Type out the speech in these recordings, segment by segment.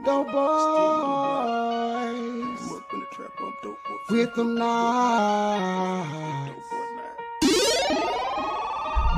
dope boys with them knives.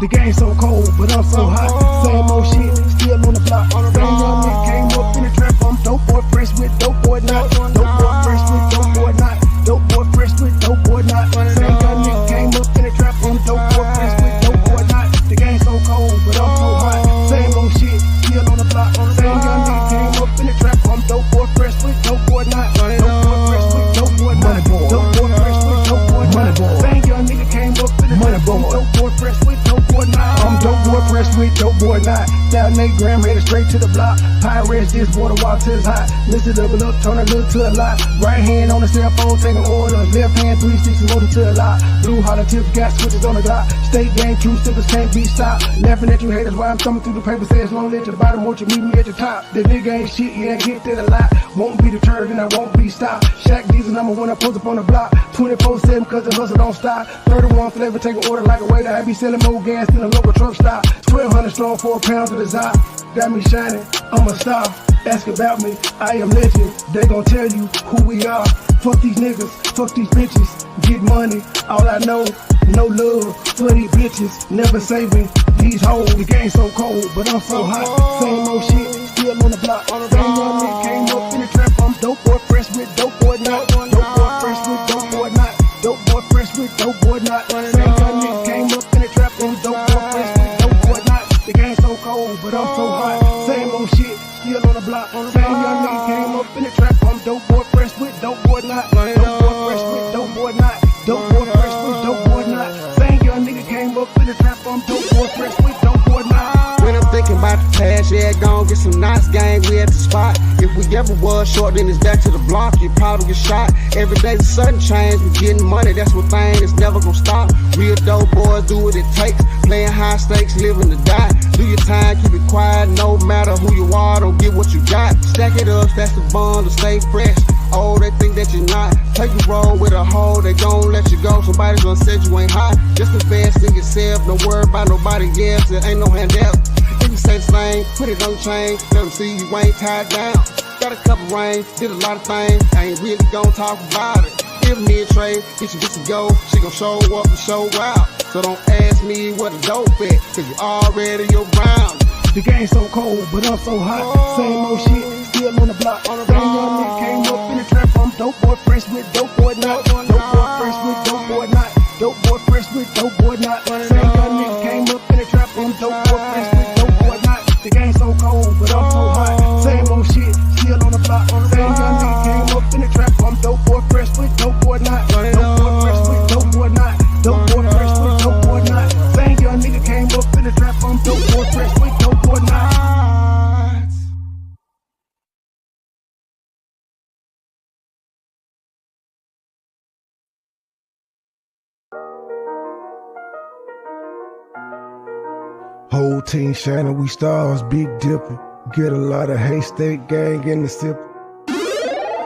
The game so cold, but I'm so hot. Same old shit, still on the block. Same young nigga came up in the trap. I'm dope boy fresh with dope boy not. Dope boy fresh with dope boy not. Dope boy fresh with dope boy not. Same young nigga came up in the trap. I'm dope boy fresh with dope boy not. The game so cold, but I'm so hot. Same old shit, still on the block. Same young nigga came up in the trap. I'm dope boy fresh with dope boy not. Dope boy fresh with dope boy not. Dope boy fresh with dope boy not. Same young nigga came up in the trap. I'm dope boy fresh with dope boy not. I'm dope boy fresh with dope boy not. Down 8 gram, headed straight to the block. Pirates, this water while till it's hot. Listen double up, turn a little to a lot. Right hand on the cell phone, taking orders. Left hand 360, motor to a lot. Blue hollow tips, got switches on the dot. State game, true sippers can't be stopped. Laughing at you haters while I'm thumbing through the paper. Says long at the bottom, won't you meet me at the top? The nigga ain't shit, yeah, get that a lot. Won't be deterred and I won't be stopped. Shaq Diesel number one, I post up on the block. 24/7 cause the hustle don't stop. 31 flavor, take an order like a waiter. I be selling more gas than a local truck stop. 1,200 strong for a pound to the top. Got me shining, I'm a star. Ask about me, I am legend. They gon' tell you who we are. Fuck these niggas, fuck these bitches. Get money, all I know. No love for these bitches. Never saving these hoes. The game so cold, but I'm so hot. Same old shit, still on the block. Same young nigga came up in the trap. I'm dope boy fresh with dope boy not. Dope boy fresh with dope boy not. Dope boy fresh with dope boy not. Same young nigga came up in the trap. I'm dope boy fresh with dope boy not. The game so cold, but I'm so hot. Same old shit, still on the block. Same young nigga came up in the trap. I'm dope boy fresh with dope boy not. Dope boy fresh with dope boy not. Dope boy fresh with dope boy not. Same young nigga came up in the trap. I'm dope boy fresh with dope boy not. When I'm thinking about the past, yeah, gon' get some nice gang, we at the spot. If we ever was short, then it's back to the block, you probably get shot. Every day's a sudden change, we getting money, that's one thing, it's never gon' stop. Real dope boys do what it takes, playing high stakes, living to die. Do your time, keep it quiet, no matter who you are, don't get what you got. Stack it up, that's the bond to stay fresh. Oh, they think that you're not. Take the road with a hoe, they gon' let you go. Somebody's gonna say you ain't hot. Just invest in yourself, don't worry about nobody else. There ain't no handout. If you say the same, put it on the chain. Let them see you ain't tied down. Got a couple rings, did a lot of things. I ain't really gon' talk about it. Give me a trade, get you go. She gon' show up and show out. So don't ask me what the dope at, cause you already around. The game so cold, but I'm so hot. Same old shit, still on the block. Same young nigga came up in the trap. I'm dope boy fresh with dope boy not. Dope boy fresh with dope boy not. Dope boy fresh with dope boy not. Same young nigga came up in the trap. I'm dope boy fresh with dope boy not. The game so cold, but I'm so hot. Same old shit, still on the block. Same young nigga came up in the trap. I'm dope boy fresh with dope boy not. Dope boy fresh with dope boy not. Dope boy fresh with dope boy not. Same young nigga came up in the trap. I'm dope boy fresh with dope boy not. Whole team shining, we stars, Big Dipper. Get a lot of haystack gang in the sip.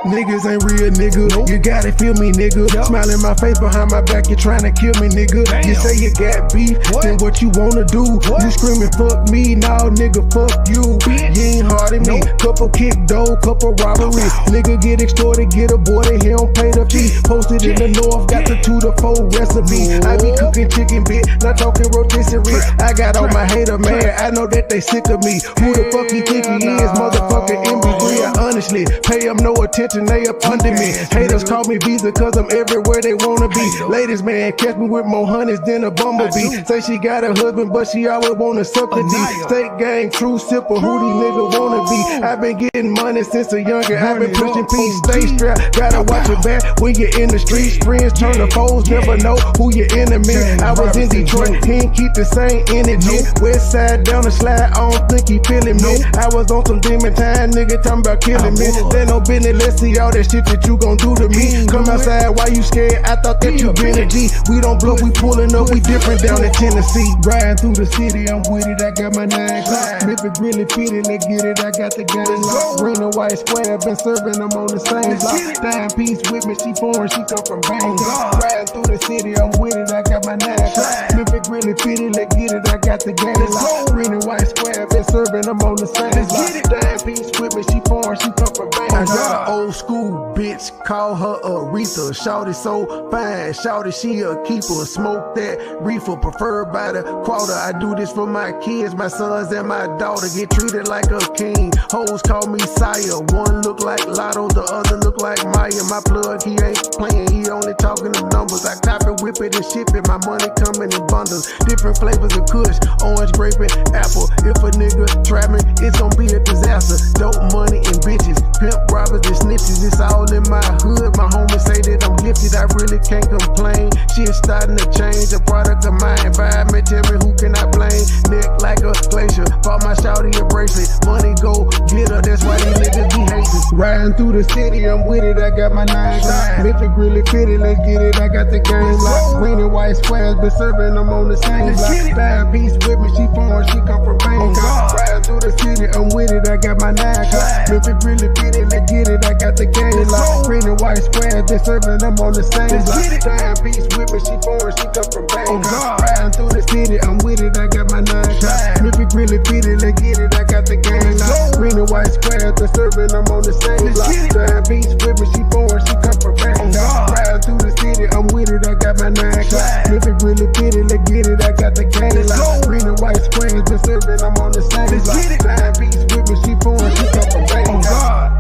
Niggas ain't real, nigga. You gotta feel me, nigga. Smile in my face behind my back, you tryna kill me, nigga. You say you got beef, then what you wanna do? You screaming, fuck me, nah, nigga, fuck you. You ain't hard at me. Couple kick dough, couple robberies. Nigga get extorted, get aborted, he don't pay the fee. Posted in the north, got the 2 to 4 recipe. I be cooking chicken bit, not talking rotisserie. I got all my hater mad, I know that they sick of me. Who the fuck he think he is, motherfucker MB3? I honestly pay him no attention. They up under me. Haters call me Visa cause I'm everywhere they wanna be. Ladies, man, catch me with more honeys than a bumblebee. Say she got a husband, but she always wanna suck the D. State gang, true sipper, who these niggas wanna be? I've been getting money since a younger. I've been pushing peace, stay strapped. Gotta watch your back when you're in the streets. Friends turn to foes, never know who your enemy. I was in Detroit, he ain't keep the same energy. West side down the slide, I don't think he feeling me. I was on some demon time, nigga talking about killing me. Then no business, let's see all that shit that you gon' do to me. Come outside, why you scared? I thought that you been a G. We don't bluff, we pulling up, we different down in Tennessee. Riding through the city, I'm with it, I got my 9 o'clock. Memphis really fitted, let's get it, I got the game locked. Green and white square, been serving them on the same block. Dime piece with me, she foreign, she come from Bangkok. Riding through the city, I'm with it, I got my 9 o'clock. Memphis really fitted, let's get it, I got the game locked. Green and white square, been serving them on the same block. Dime piece with me, she foreign, she come from Bangkok. I got an old school bitch, call her Aretha. Shawty so fine, shawty she a keeper. Smoke that reefer, preferred by the quarter. I do this for my kids, my sons and my daughter. Get treated like a king. Hoes call me sire. One look like Lotto, the other look like Maya. My plug, he ain't playing, he only talking the numbers. I cop it, whip it, and ship it. My money coming in bundles. Different flavors of kush, orange, grape, and apple. If a nigga trap me, it's gonna be a disaster. Dope money and bitches, pimp robbers and snitches. It's all in my hood. My homies say that I'm gifted, I really can't complain. Shit starting to change, a product of my environment. Tell me who can I blame? Neck like a glacier, bought my shawty a bracelet. Money go get her, that's why these niggas be hating. Riding through the city, I'm with it, I got my 9 o'clock. Memphis really fitted, let's get it, I got the game locked. Green and white squares, been serving them on the same block. Dime piece with me, she foreign, she come from Bangkok. Riding through the city, I'm with it, I got my 9 o'clock. Memphis really fitted, let's get it, I got the game locked. Green and white squares, been serving them on the same block. Dime piece with me, she foreign, she come from Bangkok. Riding through the city, I'm with it, I got my 9 o'clock. Memphis really fitted, let's get it, I got the game locked. Green and white squares, been serving them on the same block. Dime piece with me, she foreign, she come from Bangkok. Riding through the city, I'm with it, I got my 9 o'clock. Memphis really fitted, let's get it, I got the game locked. Green and white squares, been serving them on the same block. Dime piece with me, she foreign, she come from Bangkok.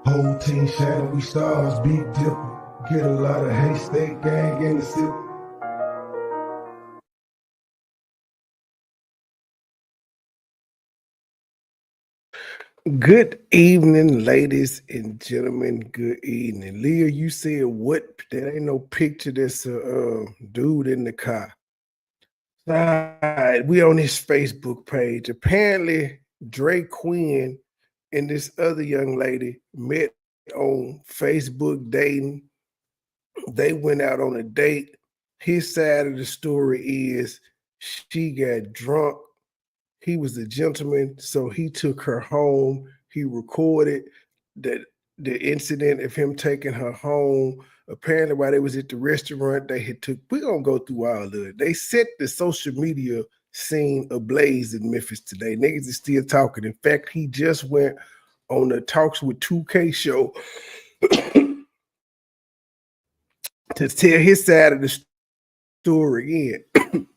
Whole team shining, we stars, big dipper. Get a lot of haystack gang in the city. Good evening, ladies and gentlemen. Good evening. Leah, you said what? There ain't no picture. That's a dude in the car. All right, we on his Facebook page. Apparently, Dre Quinn and this other young lady met on Facebook dating. They went out on a date. His side of the story is she got drunk. He was a gentleman, so he took her home. He recorded the incident of him taking her home. Apparently, while they was at the restaurant, they had took. We're gonna go through all of it. They set the social media scene ablaze in Memphis today. Niggas is still talking. In fact, he just went on the Talks with 2K show to tell his side of the story again.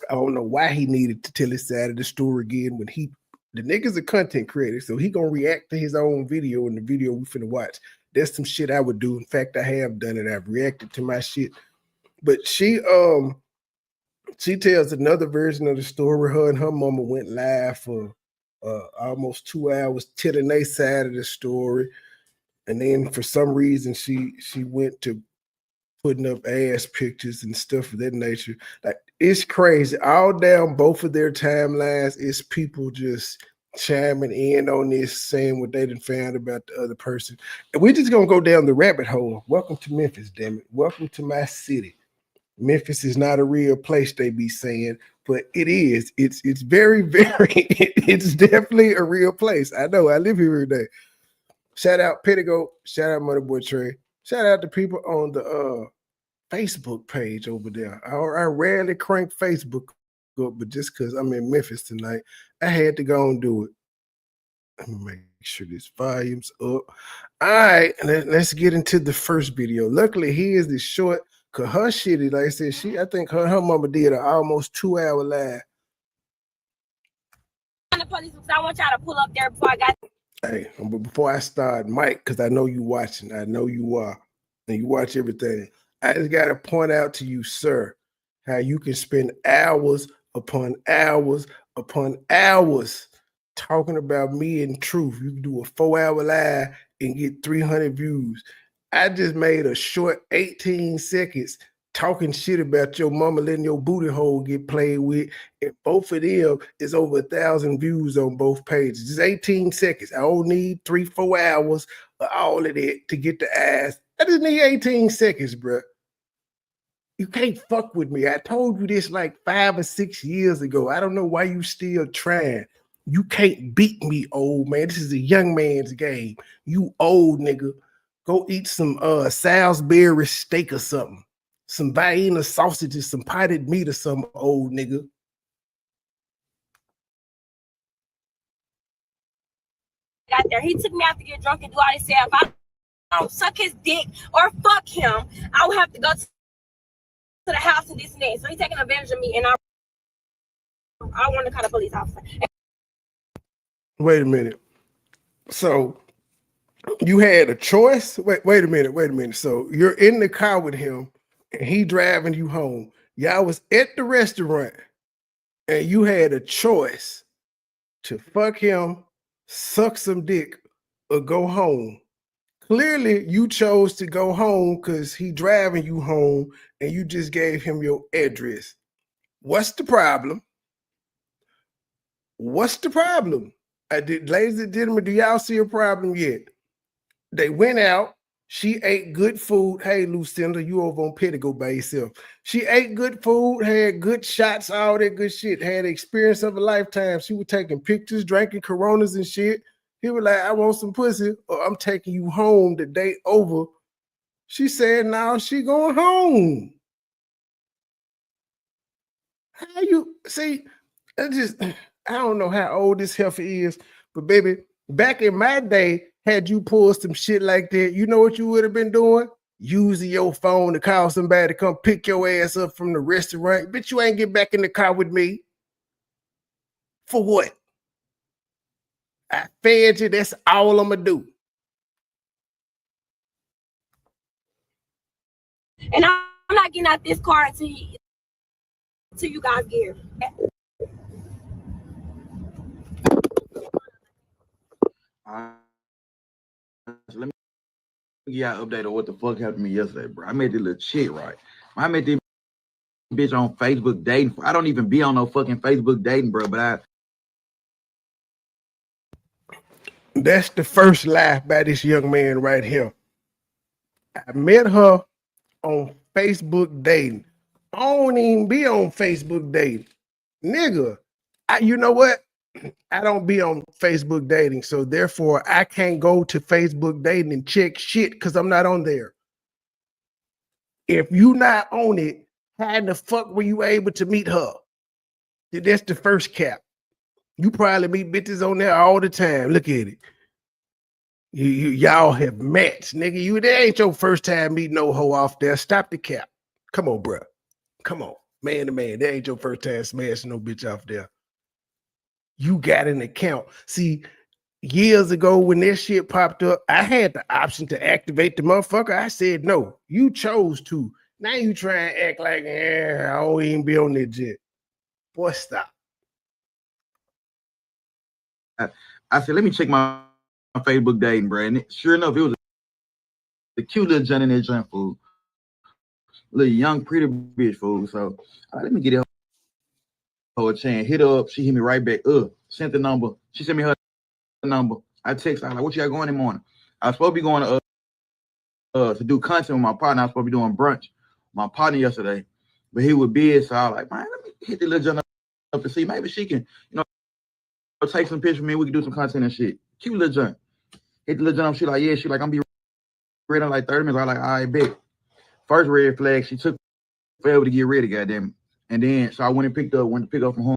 I don't know why he needed to tell his side of the story again when the nigga's a content creator, so he gonna react to his own video in the video we finna watch. That's some shit I would do. In fact, I have done it. I've reacted to my shit. But she tells another version of the story. Her and her mama went live for almost 2 hours telling their side of the story. And then for some reason she went to putting up ass pictures and stuff of that nature. Like, it's crazy. All down both of their timelines, it's people just chiming in on this, saying what they done found about the other person. And we're just gonna go down the rabbit hole. Welcome to Memphis, damn it. Welcome to my city. Memphis is not a real place, they be saying, but it is. It's very, very, it's definitely a real place. I know, I live here every day. Shout out Pettigo, shout out MoneyBoy Trey, shout out to people on the Facebook page over there. I rarely crank Facebook up, but just because I'm in Memphis tonight, I had to go and do it. Let me make sure this volume's up. All right, let's get into the first video. Luckily, here's the short, because her shit is, like I said, I think her mama did an almost 2 hour live. The police, because I want y'all to pull up there before I got. Hey, but before I start, Mike, because I know you watching, I know you are, and you watch everything. I just got to point out to you, sir, how you can spend hours upon hours upon hours talking about me and truth. You can do a 4 hour live and get 300 views. I just made a short 18 seconds talking shit about your mama letting your booty hole get played with, and both of them is over 1,000 views on both pages. It's 18 seconds. I don't need 3-4 hours of all of that to get the ass. I just need 18 seconds, bro. You can't fuck with me. I told you this like 5 or 6 years ago. I don't know why you still trying. You can't beat me, old man. This is a young man's game. You old nigga. Go eat some Salisbury steak or something. Some Vienna sausages, some potted meat or some old nigga. Got there. He took me out to get drunk and do all this stuff. If I don't suck his dick or fuck him, I would have to go to the house and this and that. So he's taking advantage of me, and I want to call the police officer. Wait a minute. So you had a choice? Wait a minute. So you're in the car with him and he driving you home. Y'all was at the restaurant and you had a choice to fuck him, suck some dick, or go home. Clearly you chose to go home because he driving you home and you just gave him your address. What's the problem? What's the problem? Ladies and gentlemen, do y'all see a problem yet? They went out. She ate good food. Hey, Lucinda, you over on Pettigo by yourself. She ate good food, had good shots, all that good shit, had the experience of a lifetime. She was taking pictures, drinking Coronas and shit. He was like, I want some pussy, or I'm taking you home the day over. She said, now she going home. How you, see, I don't know how old this heifer is, but baby, back in my day, had you pulled some shit like that, you know what you would have been doing? Using your phone to call somebody to come pick your ass up from the restaurant. Bitch, you ain't get back in the car with me. For what? I fed you, that's all I'm gonna do. And I'm not getting out this car until you guys get here. So let me give y'all an update on what the fuck happened to me yesterday, bro. I met this little chick, right? I met this bitch on Facebook dating. I don't even be on no fucking Facebook dating, bro, but That's the first lie by this young man right here. I met her on Facebook dating. I don't even be on Facebook dating. Nigga, you know what? I don't be on Facebook dating, so therefore I can't go to Facebook dating and check shit because I'm not on there. If you not on it, how in the fuck were you able to meet her? That's the first cap. You probably meet bitches on there all the time. Look at it. Y'all have matched, nigga. That ain't your first time meeting no hoe off there. Stop the cap. Come on, bro. Come on, man to man. That ain't your first time smashing no bitch off there. You got an account. See, years ago when that shit popped up, I had the option to activate the motherfucker. I said no. You chose to. Now you try and act like, I don't even be on that jet. Boy, stop. I said, let me check my Facebook dating, bro. And sure enough, it was the cute little Johnny in that junk food. Little young, pretty bitch food. So let me get her a chance. Hit her up. She hit me right back. Sent the number. She sent me her number. I text her like, what you got going in the morning? I was supposed to be going to do content with my partner. I was supposed to be doing brunch with my partner yesterday, but he was busy. So I was like, man, let me hit the little Johnny up to see maybe she can, take some pictures of me. We can do some content and shit. Cute little junk. Hit the little junk. She like, yeah. She like, I'm be ready in like 30 minutes. I like, all right, bet. First red flag. She took forever to get ready, goddamn it. And then, so I went to pick up from home.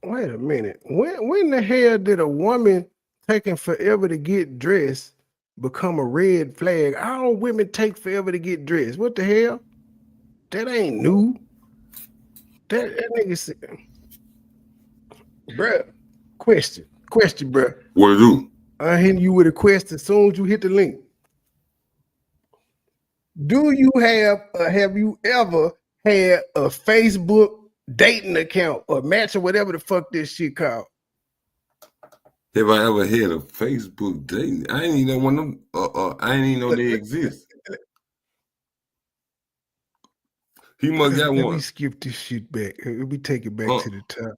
Wait a minute. When the hell did a woman taking forever to get dressed become a red flag? All women take forever to get dressed. What the hell? That ain't new. That nigga said, bruh, question, bruh. What to do? I hit you with a question as soon as you hit the link. Do you have you ever had a Facebook dating account or match or whatever the fuck this shit called? Have I ever had a Facebook date? I ain't even know one of them. I ain't even know they exist. He must got Let one. me skip this shit back. Let me take it back to the top.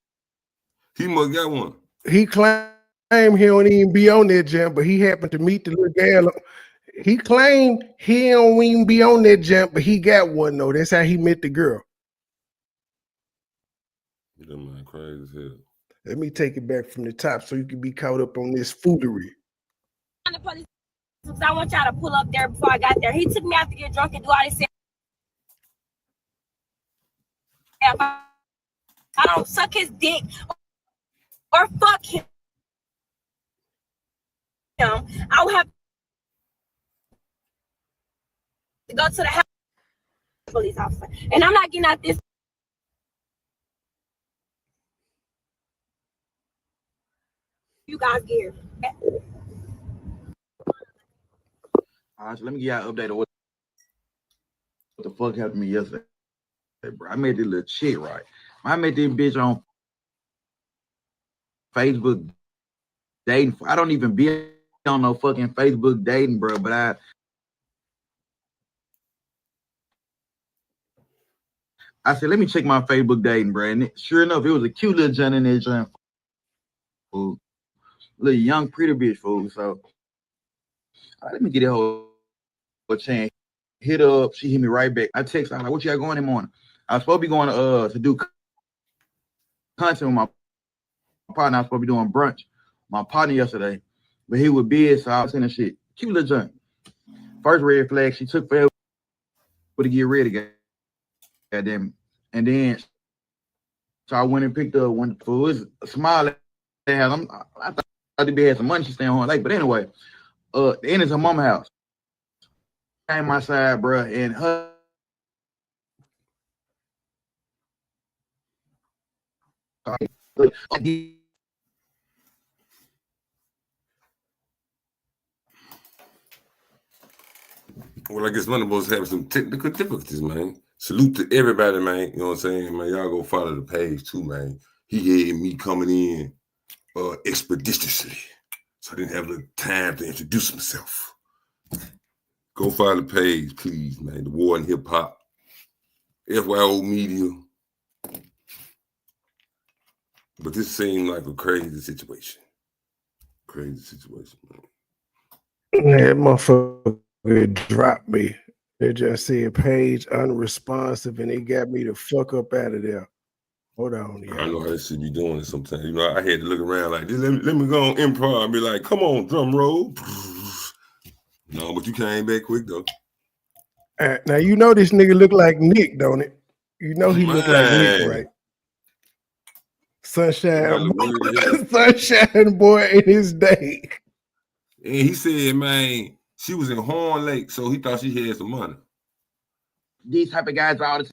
He must got one. He claimed he don't even be on that jump, but he happened to meet the little gal. He claimed he don't even be on that jump, but he got one though. That's how he met the girl. That man crazy as hell. Let me take it back from the top so you can be caught up on this foolery. I want y'all to pull up there before I got there. He took me out to get drunk and do all this. If I don't suck his dick or fuck him, I would have to go to the house police officer. And I'm not getting out this. You guys get here. All right, so let me give y'all an update on what the fuck happened to me yesterday, bro. I met this little chick, right? I met this bitch on Facebook dating. I don't even be on no fucking Facebook dating, bro, but I said, let me check my Facebook dating, bro. And sure enough, it was a cute little John in there, John. Fool. Little young, pretty bitch, fool. So, let me get that whole chance. Hit her up. She hit me right back. I text her, like, what y'all going in the morning? I was supposed to be going to do content with my partner. I was supposed to be doing brunch. My partner yesterday, but he was busy, so I was saying shit. Cute little John. First red flag, she took forever to get ready, goddamn. And then, so I went and picked up one fool. It was a smile. I thought the bitch had some money. She staying home late, but anyway, the end is her mama house. Came outside, bro, and her. Well, I guess MoneyBoy's having some technical difficulties, man. Salute to everybody, man. You know what I'm saying, man? Y'all go follow the page too, man. He had me coming in expeditiously, so I didn't have the time to introduce myself. Go follow the page, please, man. The War in Hip Hop, FYO Media. But this seemed like a crazy situation. Crazy situation, man. That motherfucker dropped me. They just said page unresponsive, and it got me the fuck up out of there. Hold on, yeah. I know how this should be doing it sometimes. You know, I had to look around like this. Let me go on improv and be like, come on, drum roll. No, but you came back quick though. Now you know this nigga look like Nick, don't it? You know he look like Nick, right? Sunshine, Sunshine boy in his day. And he said, man, she was in Horn Lake, so he thought she had some money. These type of guys are all the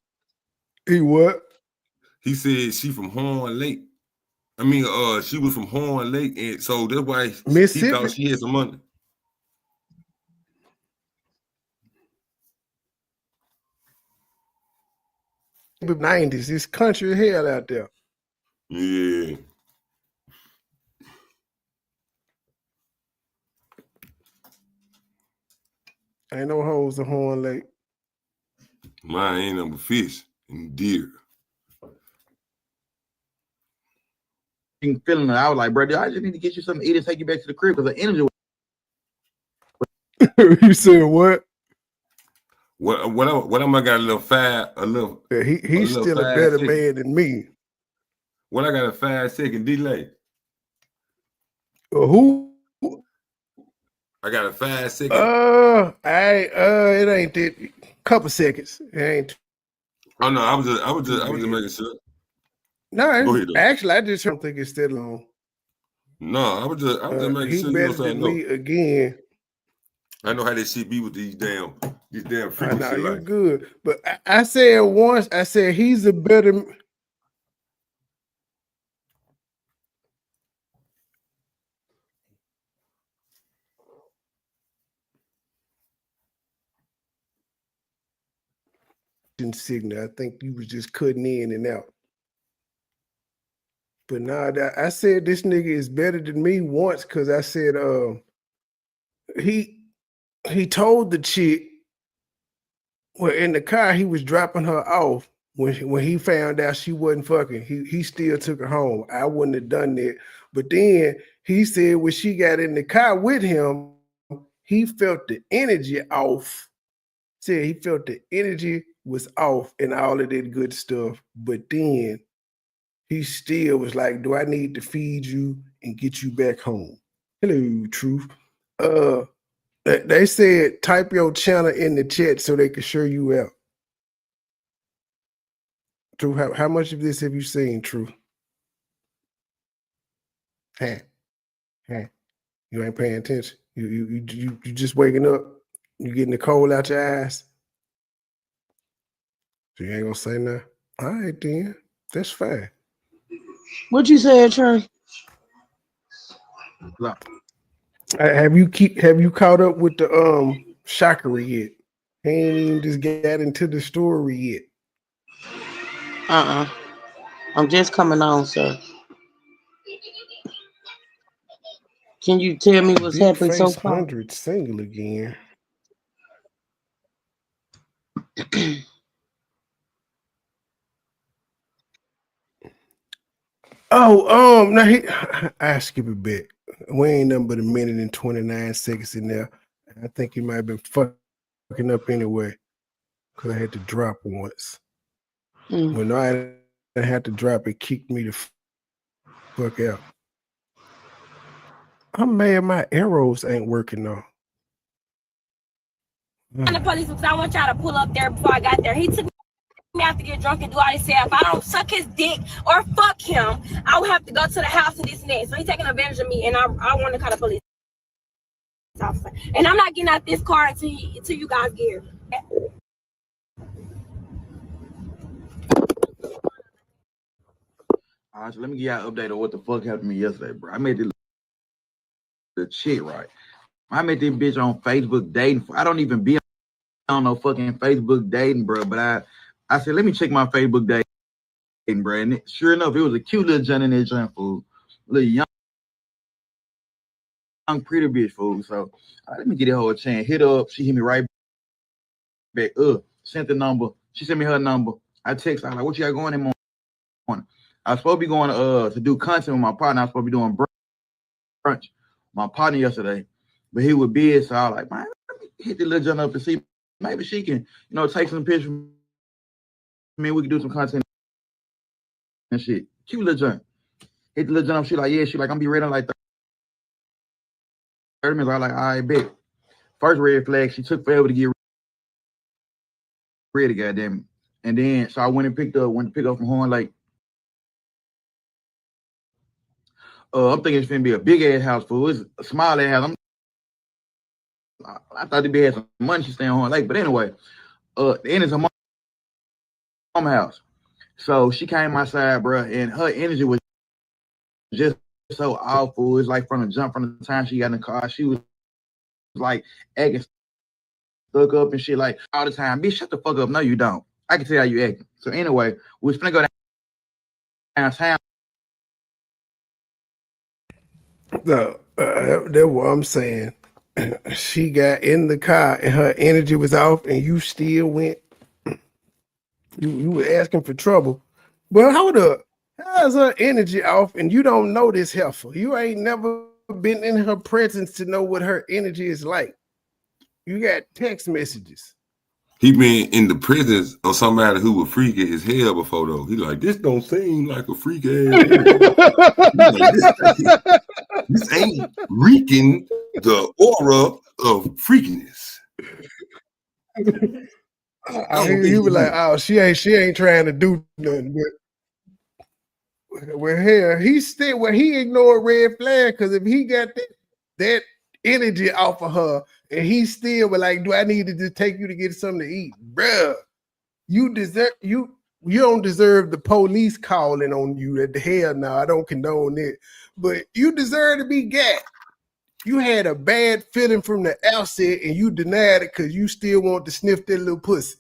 He what? He said she from Horn Lake. I mean, she was from Horn Lake, and so that's why he thought she had some money. The 90s, it's country hell out there. Yeah. Ain't no hoes in Horn Lake. Mine ain't number fish and deer. Feeling it. I was like, bro, I just need to get you something to eat and take you back to the crib because the energy. You said what? What am I got a little fat? Yeah, he's still a better man than me. What I got a 5-second delay. Who? I got a 5-second. It ain't that. Couple seconds. It ain't. Oh no, I was just making sure. No, go ahead, actually, I just don't think it's that long. No, I was just making he sure. He better than me again. I know how this shit be with these damn frequency. You good, but I said once. I said he's a better. Signal. I think you was just cutting in and out. But nah, I said this nigga is better than me once because I said he told the chick, well, in the car he was dropping her off when he found out she wasn't fucking. He still took her home. I wouldn't have done that. But then he said when she got in the car with him, he felt the energy off. Said he felt the energy was off and all of that good stuff. But then he still was like, do I need to feed you and get you back home? Hello, Truth. They said type your channel in the chat so they can show you out. Truth, how much of this have you seen, Truth? Hey, you ain't paying attention. You just waking up. You getting the cold out your eyes. So you ain't gonna say nothing. All right, then. That's fine. What you said, Trey? Have you caught up with the Shakira yet? He ain't even just got into the story yet. I'm just coming on, sir. Can you tell me what's Big happening so Face far? 100 single again. Now I skip a bit. We ain't nothing but a minute and 29 seconds in there. I think he might have been fucking up anyway. Cause I had to drop once. When I had to drop, it kicked me the fuck out. I'm mad my arrows ain't working though. The police, because I want y'all to pull up there before I got there. He took me out to get drunk and do all this stuff. If I don't suck his dick or fuck him, I would have to go to the house and this and that. So he's taking advantage of me, and I want to call the police officer. And I'm not getting out this car until you guys get here. All right, so let me give y'all an update on what the fuck happened to me yesterday, bro. I made the shit right. I met this bitch on Facebook dating. I don't even be on no fucking Facebook dating, bro. But I said, let me check my Facebook dating, bro. And sure enough, it was a cute little Johnny in there junk food. Little young, pretty bitch food. So let me get that whole a chance. Hit her up. She hit me right back. Sent the number. She sent me her number. I text her, like, what you got going in the morning? I was supposed to be going to do content with my partner. I was supposed to be doing brunch with my partner yesterday. But he was busy, so I was like, man, let me hit the little junk up and see maybe she can, take some pictures of me. We can do some content and shit. Cute little junk. Hit the little junk up. She like, yeah. She like, I'm be ready in like 30 minutes. I was like, all right, bet. First red flag, she took forever to get ready, goddamn it. And then, so I went to pick up from Horn Lake. I'm thinking it's gonna be a big ass house, fool. It's a small ass house. I thought the bitch had some money. She staying on Horn Lake, but anyway, then it's her mom house. So she came outside, bro, and her energy was just so awful. It's like from the time she got in the car, she was like acting stuck up and shit, like all the time. Bitch, shut the fuck up. No, you don't. I can tell how you acting. So anyway, we was gonna go downtown. No, that's what I'm saying. She got in the car and her energy was off, and you still went. You were asking for trouble. But hold up. How's her energy off and you don't know this heifer? You ain't never been in her presence to know what her energy is like. You got text messages. He been in the presence of somebody who was freaky as hell before though. He like, this don't seem like a freak ass. Like, this ain't reeking the aura of freakiness. He was like, oh, she ain't trying to do nothing. But well, here he ignored red flag because if he got that energy off of her and he still was like, do I need to just take you to get something to eat, bruh? You don't deserve the police calling on you. At the hell no, I don't condone it, but you deserve to be gat. You had a bad feeling from the outset and you denied it because you still want to sniff that little pussy.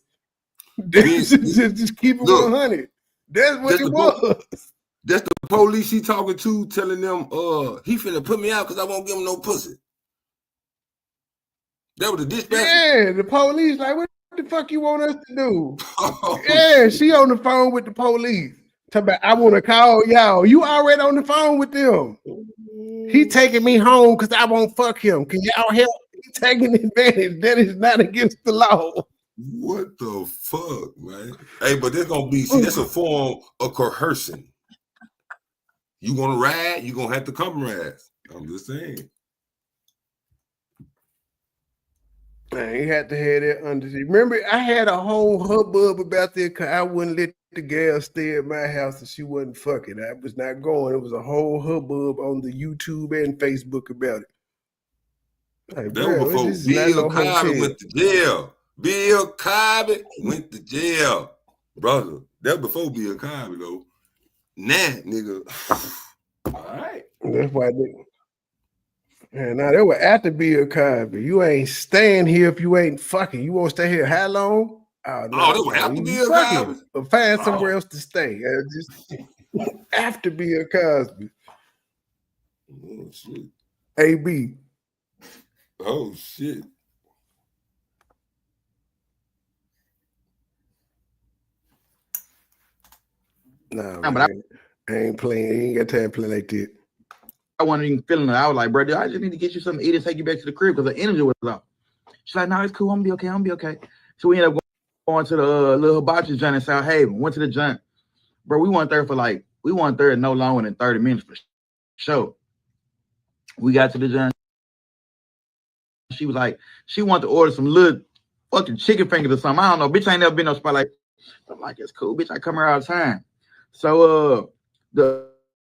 just keep it 100. That's what it was. That's the police she talking to, telling them, he finna put me out because I won't give him no pussy. That was the dispatcher? Yeah, the police, like, what the fuck you want us to do? Yeah, she on the phone with the police. Talk about, I want to call y'all. You already on the phone with them. He taking me home because I won't fuck him. Can y'all help? He taking advantage. That is not against the law. What the fuck, man? Hey, but that's gonna be, see, that's a form of coercion. You gonna ride, you gonna have to compromise. I'm just saying. Man, he had to have that under. Remember, I had a whole hubbub about that because I wouldn't let the girl stay at my house and she wasn't fucking. I was not going. It was a whole hubbub on the YouTube and Facebook about it. Like, That was before this is not Bill no Cosby hotel. went to jail. Bill Cosby went to jail. Brother, that was before Bill Cosby, though. Nah, nigga. All right. That's why they. And now they were after Bill Cosby. You ain't staying here if you ain't fucking. You won't stay here how long? Oh, they were after Bill Cosby? Or find somewhere else to stay. Just after Bill Cosby. Oh, shit. AB. Oh, shit. Nah, man. I ain't playing. I ain't got time to play like that. I wasn't even feeling it. I was like, bro, dude, I just need to get you something to eat and take you back to the crib because the energy was off. She's like, no, it's cool. I'm gonna be okay. I'm gonna be okay. So we ended up going to the little hibachi joint in South Haven. Went to the joint. Bro, we weren't there no longer than 30 minutes for sure. We got to the joint. She was like, she wanted to order some little fucking chicken fingers or something. I don't know. Bitch, I ain't never been no spot like that. I'm like, it's cool, bitch. I come here all the time. So the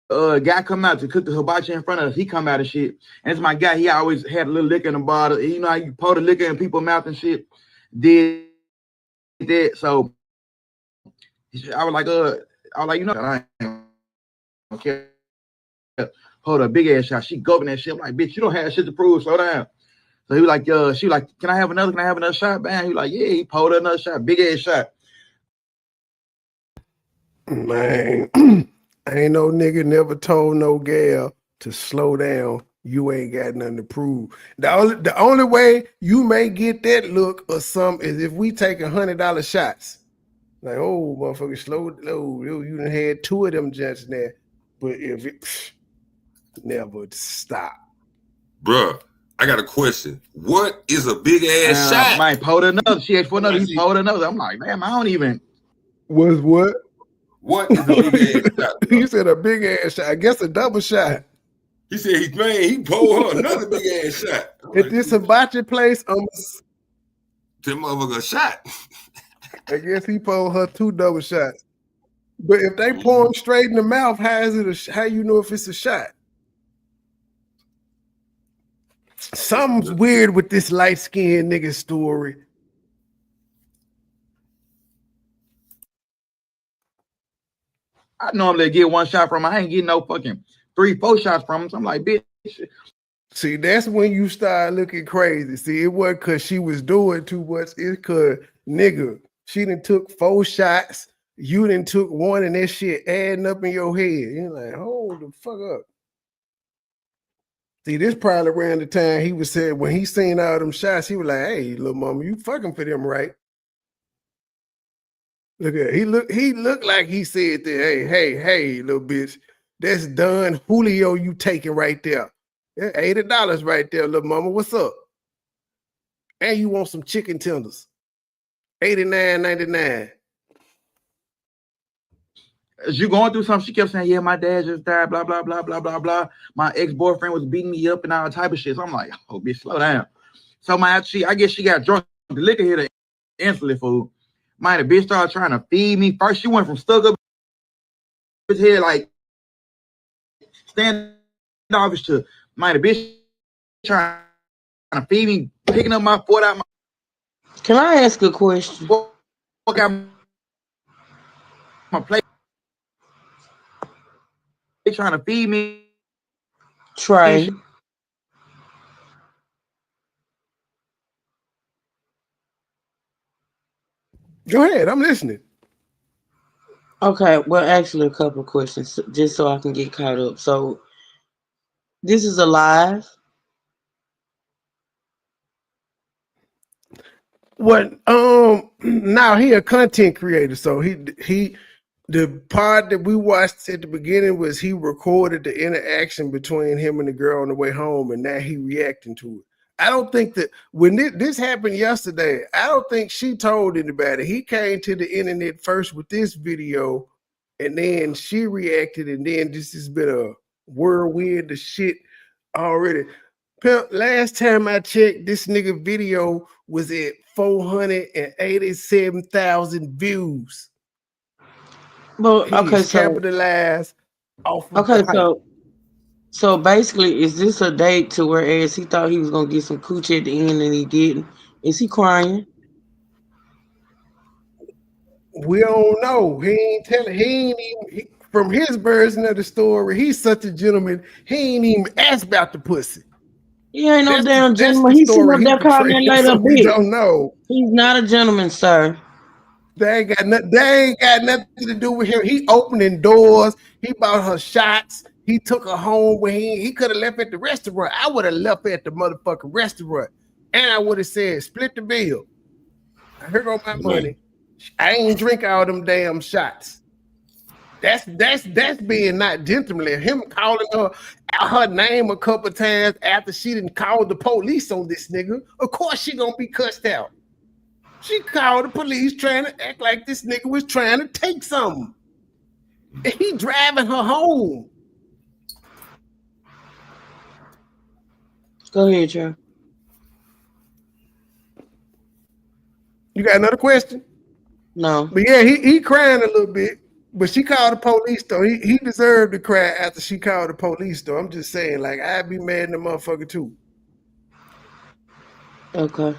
guy come out to cook the hibachi in front of us. He come out of shit. And it's my guy. He always had a little liquor in the bottle. You know how you pour the liquor in people's mouth and shit? Did that. So I was like, you know, I ain't okay. Hold a big ass shot. She gulping that shit. I'm like, bitch, you don't have shit to prove. Slow down. So he was like, she was like, can I have another shot? Bam. He was like, yeah, he pulled another shot, big ass shot. Man, ain't no nigga never told no gal to slow down. You ain't got nothing to prove. The only way you may get that look or something is if we take $100 shots. Like, oh, motherfucker, slow. You done had 2 of them just there. But if it never stop. Bruh, I got a question. What is a big ass shot? Mike pulled another. She asked for another. He pulled another. I'm like, damn, I don't even. Was what? What is a big ass shot? Bro? He said a big ass shot. I guess a double shot. He said he pulled her another big ass shot. At this hibachi place, that motherfucker shot. I guess he pulled her 2 double shots. But if they pour him straight in the mouth, how you know if it's a shot? Something's weird with this light-skinned nigga story. I normally get 1 shot from him. I ain't getting no fucking 3-4 shots from him. So I'm like, bitch. See, that's when you start looking crazy. See, it wasn't because she was doing too much. It's because, nigga, she done took 4 shots. You done took 1 and that shit adding up in your head. You're like, hold the fuck up. See, this probably around the time he was saying, when he seen all them shots, he was like, hey, little mama, you fucking for them, right? Look at he looked like he said that, hey, little bitch, that's Don Julio you taking right there. That's $80 right there, little mama. What's up? And you want some chicken tenders. $89.99. As you going through something, she kept saying, yeah, my dad just died, blah, blah, blah, blah, blah, blah. My ex-boyfriend was beating me up and all type of shit. So I'm like, oh, bitch, slow down. So I guess she got drunk. The liquor hit her instantly, fool. The bitch started trying to feed me. First, she went from stuck up his head, like, standoffish to, the bitch trying to feed me, picking up my foot out my. Can I ask a question? Fuck out my plate. They trying to feed me. Trey. Go ahead, I'm listening. Okay, well, actually, a couple of questions just so I can get caught up. So, this is a live. What now he a content creator, so he the part that we watched at the beginning was he recorded the interaction between him and the girl on the way home, and now he reacting to it. I don't think that when this happened yesterday, I don't think she told anybody. He came to the internet first with this video, and then she reacted, and then this has been a whirlwind of shit already. Pimp, last time I checked, this nigga video was at 487,000 views. Well, He okay, is so capitalized off of okay, the hype. so basically, is this a date to whereas he thought he was gonna get some coochie at the end and he didn't? Is he crying? We don't know. He ain't telling. From his version of the story, he's such a gentleman. He ain't even asked about the pussy. He ain't no damn That's gentleman. the He's sitting story up he there calling portrayed. that lady a So we bitch. don't know. He's not a gentleman, sir. They ain't got nothing to do with him. He opening doors. He bought her shots. He took her home when he could have left at the restaurant. I would have left at the motherfucking restaurant, and I would have said, "Split the bill. Here go my money. I ain't drink all them damn shots." That's being not gentlemanly. Him calling her name a couple times after she didn't call the police on this nigga. Of course she gonna be cussed out. She called the police trying to act like this nigga was trying to take something. And he driving her home. Go ahead, Joe. You got another question? No. But yeah, he crying a little bit. But she called the police though. He deserved to cry after she called the police though. I'm just saying, like, I'd be mad at the motherfucker too. Okay.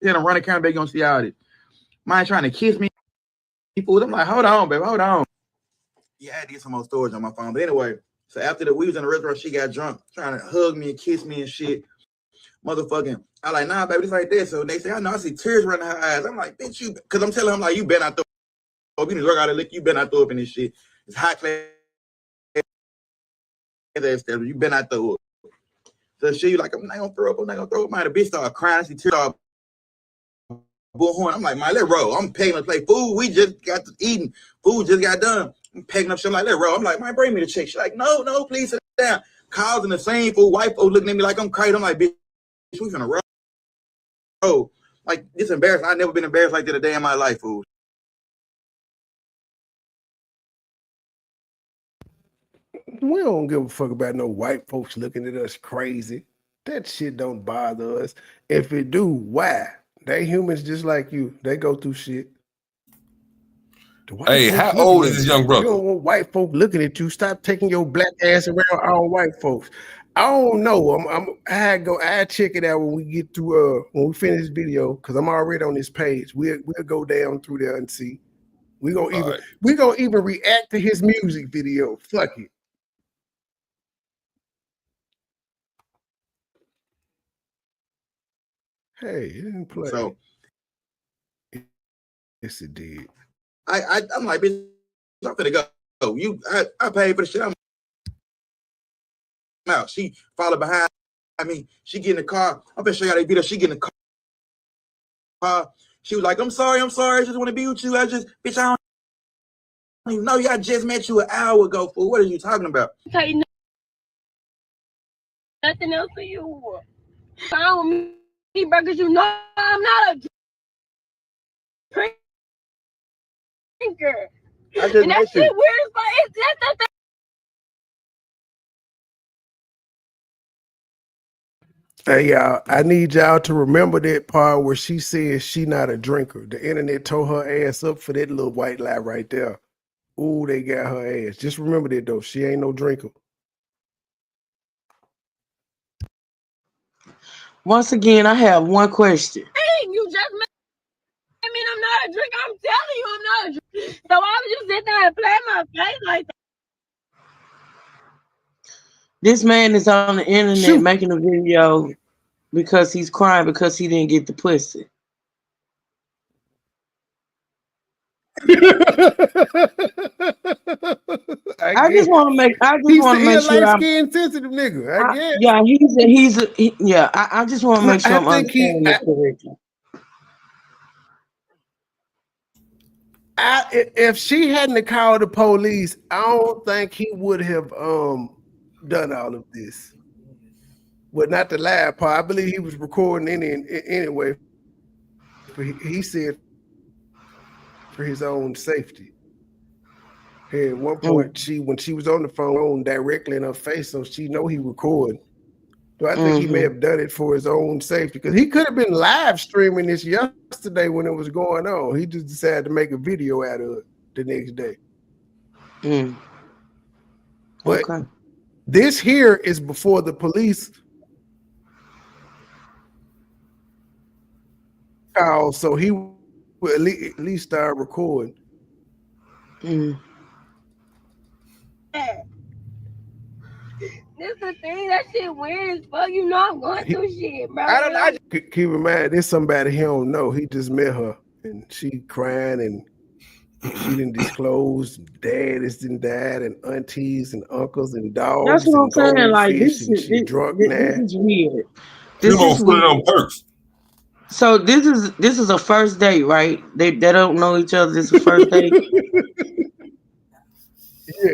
Then I'm running camera back, gonna see all this. Mine trying to kiss me. People, I'm like, hold on, baby, hold on. Yeah, I had to get some more storage on my phone. But anyway, so after we was in the restaurant, she got drunk, trying to hug me and kiss me and shit. Motherfucking, I like, nah, baby, this like this. So they say, I know, I see tears running her eyes. I'm like, bitch, you, because I'm telling him, like, you better not throw up. You need to work out a lick, you better not throw up in this shit. It's hot class. You better not throw up. So she like, I'm not gonna throw up, I'm not gonna throw up. Man, the bitch started crying, she tears up. Bullhorn. I'm like, man, let roll. I'm paying to play food. We just got to eating. Food just got done. I'm packing up shit. I'm like, let roll. I'm like, man, bring me the check. She's like, no, please sit down. Causing the same food. White folks looking at me like I'm crazy. I'm like, bitch, we finna roll. Like, it's embarrassing. I've never been embarrassed like that a day in my life, fool. We don't give a fuck about no white folks looking at us crazy. That shit don't bother us. If it do, why? They humans just like you. They go through shit. Hey, how old is this young brother? You don't want white folk looking at you. Stop taking your black ass around all white folks. I don't know. I check it out when we get through when we finish this video, because I'm already on this page. We'll go down through there and see. We gonna even react to his music video. Fuck it. Hey, it didn't play. So yes, it did. I'm like, bitch, I'm finna go. I paid for the shit. I'm out. She followed behind me. She get in the car. I'm finna show you how they beat her. She get in the car. She was like, I'm sorry. I just want to be with you. Bitch, I don't even know you. I just met you an hour ago, fool. What are you talking about? Okay, nothing else for you. Found me, bro, because you know I'm not a drinker. I just And that met shit you. weird, but that's the Hey, y'all, I need y'all to remember that part where she says she not a drinker. The internet tore her ass up for that little white lie right there. Ooh, they got her ass. Just remember that, though. She ain't no drinker. Once again, I have one question. thing. You just I mean, I'm not a drinker. I'm telling you, I'm not a drinker. So why would you sit there and play my face like that? This man is on the internet Shoot. making a video because he's crying because he didn't get the pussy. I just want to make He's sure light skinned sensitive nigga. I guess. Yeah, yeah. I just want to make sure I'm understanding it correctly. If she hadn't called the police, I don't think he would have done all of this. Well, not the live part. I believe he was recording anyway. But he said for his own safety. Hey, at one point, when she was on the phone directly in her face, so she know he recorded. So I think he may have done it for his own safety because he could have been live streaming this yesterday when it was going on. He just decided to make a video out of it the next day. But this here is before the police call, so he will at least start recording. This the thing, that shit weird as fuck. You know I'm going through shit, bro. I keep in mind, there's somebody he don't know. He just met her, and she crying, and she didn't disclose dad is died, and aunties and uncles and dogs. That's what I'm saying. Like this is drunk now. This is weird. You gonna put it on perks. So this is a first date, right? They don't know each other. This is a first date. Yeah.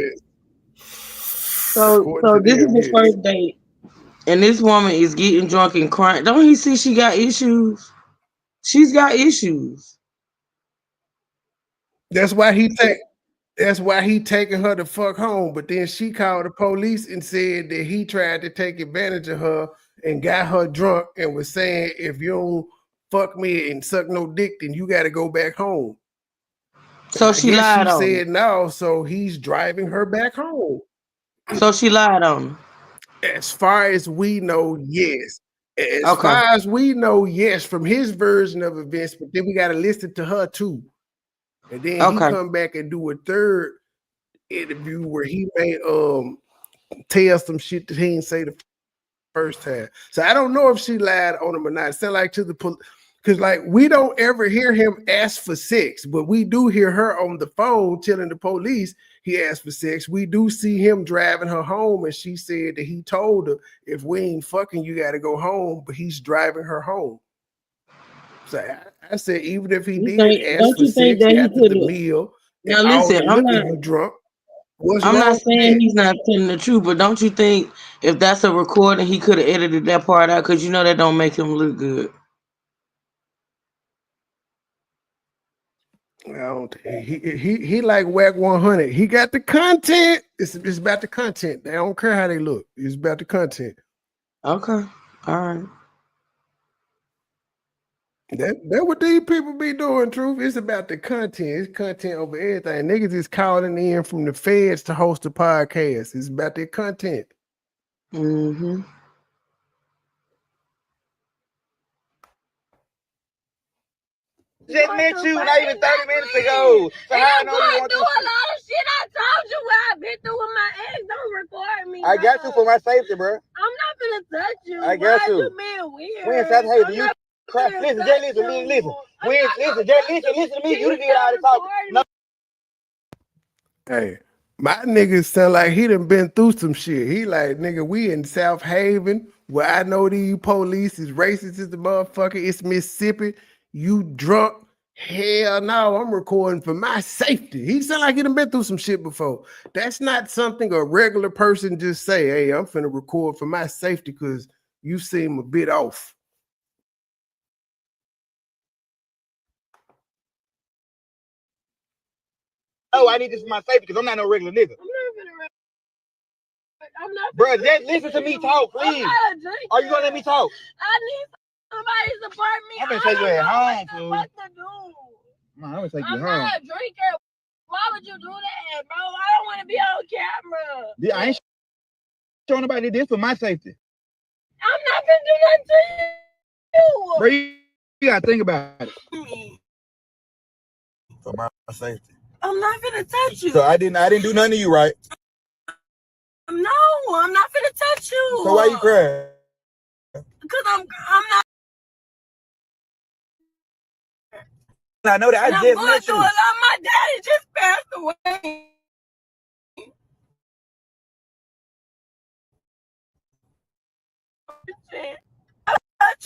So this is the first date, and this woman is getting drunk and crying. Don't he see she got issues? She's got issues. That's why he taking her the fuck home. But then she called the police and said that he tried to take advantage of her and got her drunk and was saying, if you don't fuck me and suck no dick, then you got to go back home. So she lied on him. She said no, so he's driving her back home. So she lied on him. As far as we know, yes. As far as we know, yes, from his version of events, but then we got to listen to her too. And then he come back and do a third interview where he may tell some shit that he didn't say the first time. So I don't know if she lied on him or not. It sound like to the police, because like we don't ever hear him ask for sex, but we do hear her on the phone telling the police he asked for sex. We do see him driving her home, and she said that he told her, if we ain't fucking, you got to go home, but he's driving her home. So I said, even if he did ask for sex after the meal, now listen, I'm not drunk. I'm not saying he's not telling the truth, but don't you think if that's a recording, he could have edited that part out? Because you know that don't make him look good. He like Whack 100. He got the content. It's about the content. They don't care how they look. It's about the content. Okay. All right. That what these people be doing, truth. It's about the content. It's content over everything. Niggas is calling in from the feds to host a podcast. It's about their content. Just met you not even 30 minutes ago. So how I know you want to do a lot of shit. I told you what I've been through with my ex. Don't record me. I got you for my safety, bro. I'm not gonna touch you. I got you. You being weird. We in South Haven. You crap. Listen, just listen to me. Listen. Listen to me. You did all the talking. No. Hey, my niggas sound like he done been through some shit. He like, nigga, we in South Haven where I know these police is racist as the motherfucker. It's Mississippi. You drunk? Hell no, I'm recording for my safety. He sound like he done been through some shit before. That's not something a regular person just say, hey, I'm finna record for my safety because you seem a bit off. Oh, I need this for my safety because I'm not no regular nigga. I'm not. Bro, just listen to me talk, please. Are you gonna let me talk? I need somebody to support me. I'm gonna take you at home, fool. What to do? Man, I'm gonna take you I'm home. not a drinker. Why would you do that, bro? I don't want to be on camera. I ain't showing nobody this for my safety. I'm not gonna do nothing to you. Bro, you gotta think about it. For my safety. I'm not gonna touch you. So I didn't do nothing to you, right? No, I'm not gonna touch you. So why you crying? Because I'm not. I know that I just met you. My daddy just passed away.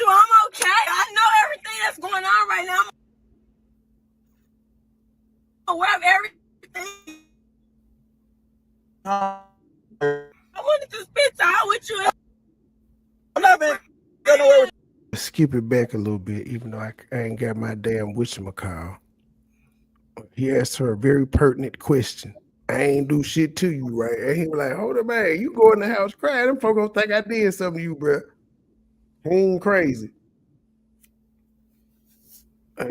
I'm okay. I know everything that's going on right now. I'm aware of everything. I wanted to spend time with you. I'm not been going nowhere with you. Skip it back a little bit, even though I ain't got my damn whatchamacall. He asked her a very pertinent question. I ain't do shit to you, right? And he was like, hold up, man, you go in the house crying. Them folks gonna think I did something to you, bro. He ain't crazy.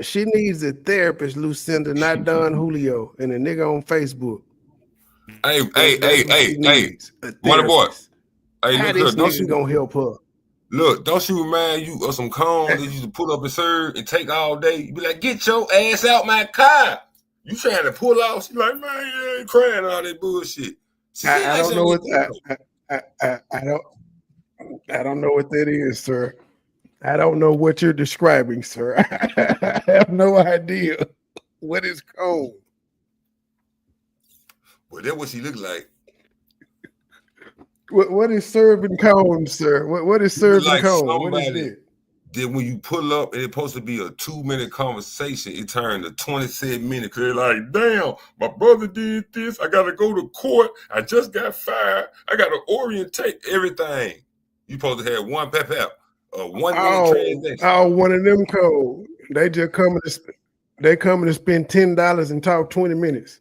She needs a therapist, Lucinda, not Don Julio, and a nigga on Facebook. Hey, MoneyBoy. Hey, how this nigga gonna help her? Look, don't you remind you of some cones that you used to put up and serve and take all day? You be like, get your ass out my car. You trying to pull off? She like, man, you ain't crying all that bullshit. I don't know what I don't know what that is, sir. I don't know what you're describing, sir. I have no idea what is cone. Well, that's what she look like. What is serving cone, sir? What is serving like cone? What is it? Then when you pull up and it's supposed to be a 2-minute conversation, it turned to 27 minutes. Cause they're like, damn, my brother did this. I gotta go to court. I just got fired. I gotta orientate everything. You supposed to have one pep out, 1 minute transaction. Oh, one of them code. They just coming to spend $10 and talk 20 minutes.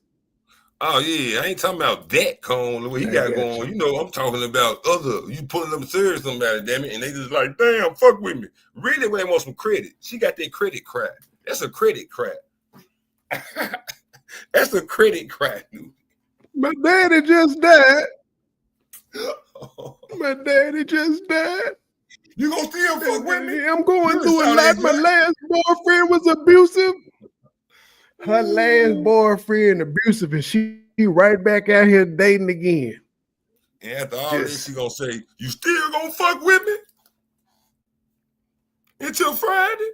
Oh yeah, I ain't talking about that cone the way he got going. You know, I'm talking about other. You pulling up serious somebody, damn it, and they just like, damn, fuck with me. Really, when they want some credit, she got that credit crack. That's a credit crack. That's a credit crack, dude. My daddy just died. My daddy just died. You gonna still fuck with me? I'm going through a lot. My last boyfriend was abusive. Her last boyfriend abusive, and she right back out here dating again. And after all this, she gonna say, "You still gonna fuck with me until Friday?"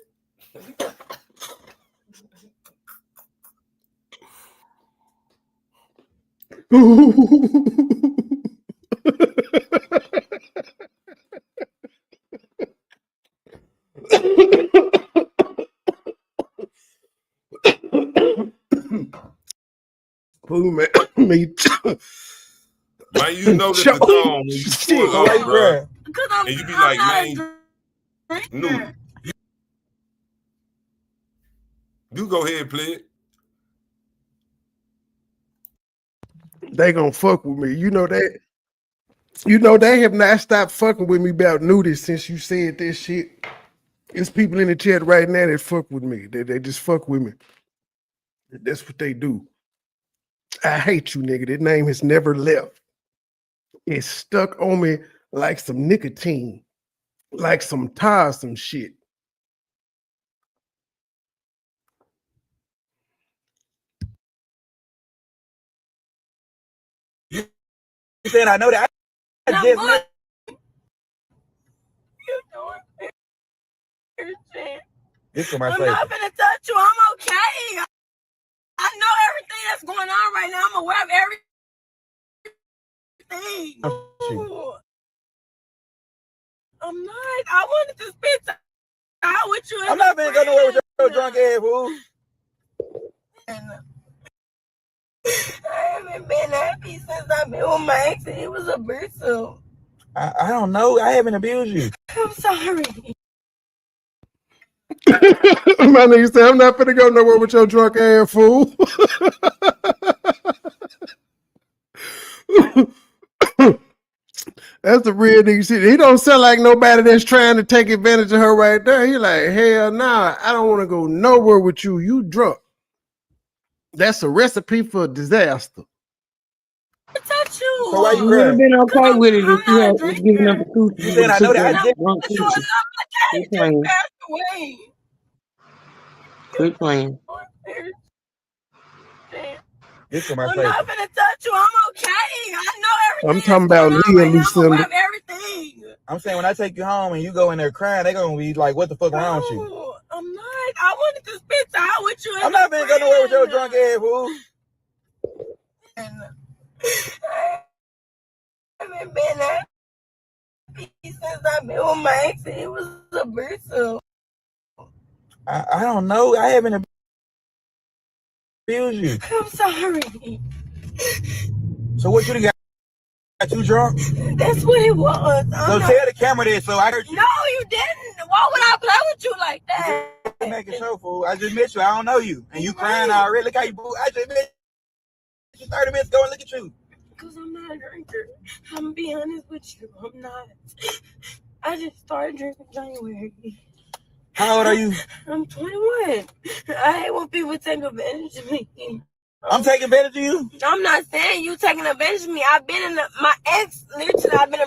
Who me? Man, you know that the song when you pull up, bro, and you be like, man, no. You go ahead, play it. They gonna fuck with me. You know that. You know they have not stopped fucking with me about nudity since you said this shit. There's people in the chat right now that fuck with me. They just fuck with me. That's what they do. I hate you, nigga. That name has never left. It's stuck on me like some nicotine, like some tar, some shit. You saying I know that? I just met. You doing everything. This is my I'm favorite. not gonna touch you. I'm okay. I know everything that's going on right now. I'm aware of everything. Oh, I'm not. I wanted to spend time with you. I'm not gonna go nowhere with your drunk ass fool. I haven't been happy since I've been with my ex, and it was abusive. I don't know. I haven't abused you. I'm sorry. My nigga said, I'm not finna go nowhere with your drunk ass fool. That's the real nigga shit. He don't sound like nobody that's trying to take advantage of her right there. He like, hell nah, I don't want to go nowhere with you. You drunk. That's a recipe for disaster. Touch you. So why you would have crying? been okay with it if you had given up the coochie. You said I know that. I just Quit playing. Away. Quit playing. this is my I'm favorite. not gonna touch you. I'm okay. I know everything. I'm talking about that's Leah going on right now. I'm aware Lucinda. of everything. I'm saying when I take you home and you go in there crying, they gonna be like, "What the fuck wrong with you?" No, I'm not. I wanted to spend time with with you. I'm not finna go nowhere with your drunk ass, fool. I haven't been happy since I've been with my ex. It was abusive. I don't know. I haven't abused you. I'm sorry. So what you got? Got you drunk? That's what it was. So tell the camera this so I heard you. No, you didn't. Why would I play with you like that? Making show, fool. I just met you. I don't know you. And you crying already. Look how you boo. I just met you 30 minutes ago and look at you. Because I'm not a drinker. I'm going to be honest with you. I'm not. I just started drinking January. How old are you? I'm 21. I hate when people take advantage of me. I'm taking advantage of you? I'm not saying you taking advantage of me. I've been in my ex, literally, I've been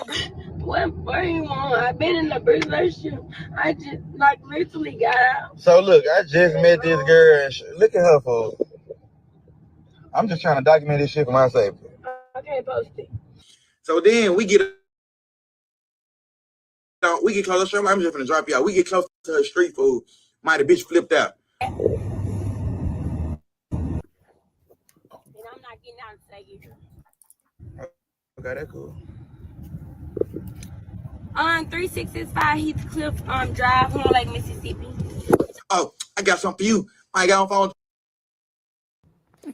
I've been in a relationship. I just, like, literally got out. So look, I just met this girl and look at her, fool. I'm just trying to document this shit for my safety. Okay, post it. So then we get close to her. I'm just gonna drop you out. We get close to her street, fool. The bitch flipped out. And I'm not getting out today either. Okay, that's cool. 3665 Heathcliff Drive, Horn Lake, Mississippi. Oh, I got something for you. I got on phone.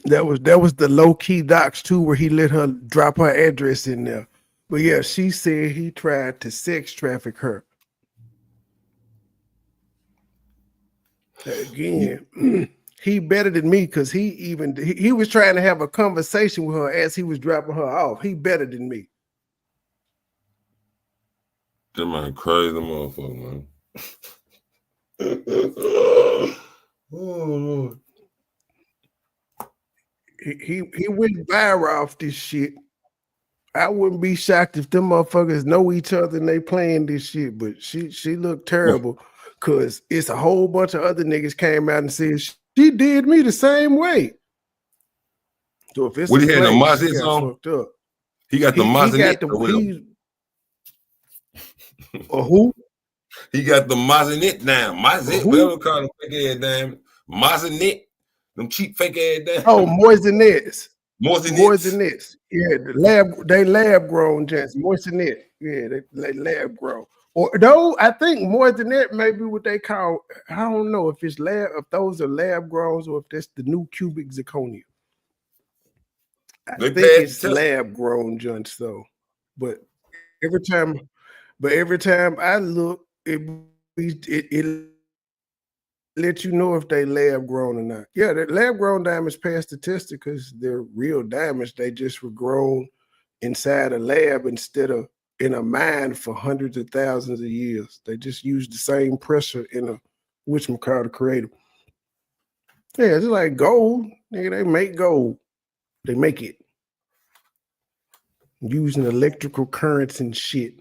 That was the low key docs too, where he let her drop her address in there. But yeah, she said he tried to sex traffic her. Again, he better than me because he was trying to have a conversation with her as he was dropping her off. He better than me. That man crazy motherfucker, man. Oh Lord. He went viral off this shit. I wouldn't be shocked if them motherfuckers know each other and they playing this shit, but she looked terrible because it's a whole bunch of other niggas came out and said she did me the same way. So if it's what he had the play, Mazit she got on? fucked up. He got the Mazit. Or who? He got the Mazit down. Mazit, whatever call them fake ass damn Mazit. Them cheap fake ass damn. Oh, Moisenettes. Moisenettes. Yeah, they lab grown gents. Moisenet. Yeah, they lab grown. Or no, I think Moisenet may be what they call. I don't know if those are lab growns or if that's the new cubic zirconia. I think it's lab grown gents though. But every time I look, it let you know if they lab grown or not. Yeah, the lab grown diamonds pass the tester because they're real diamonds. They just were grown inside a lab instead of in a mine for hundreds of thousands of years. They just use the same pressure in a whatchamacallit to create them. Yeah, it's like gold. Nigga, they make gold. They make it using electrical currents and shit.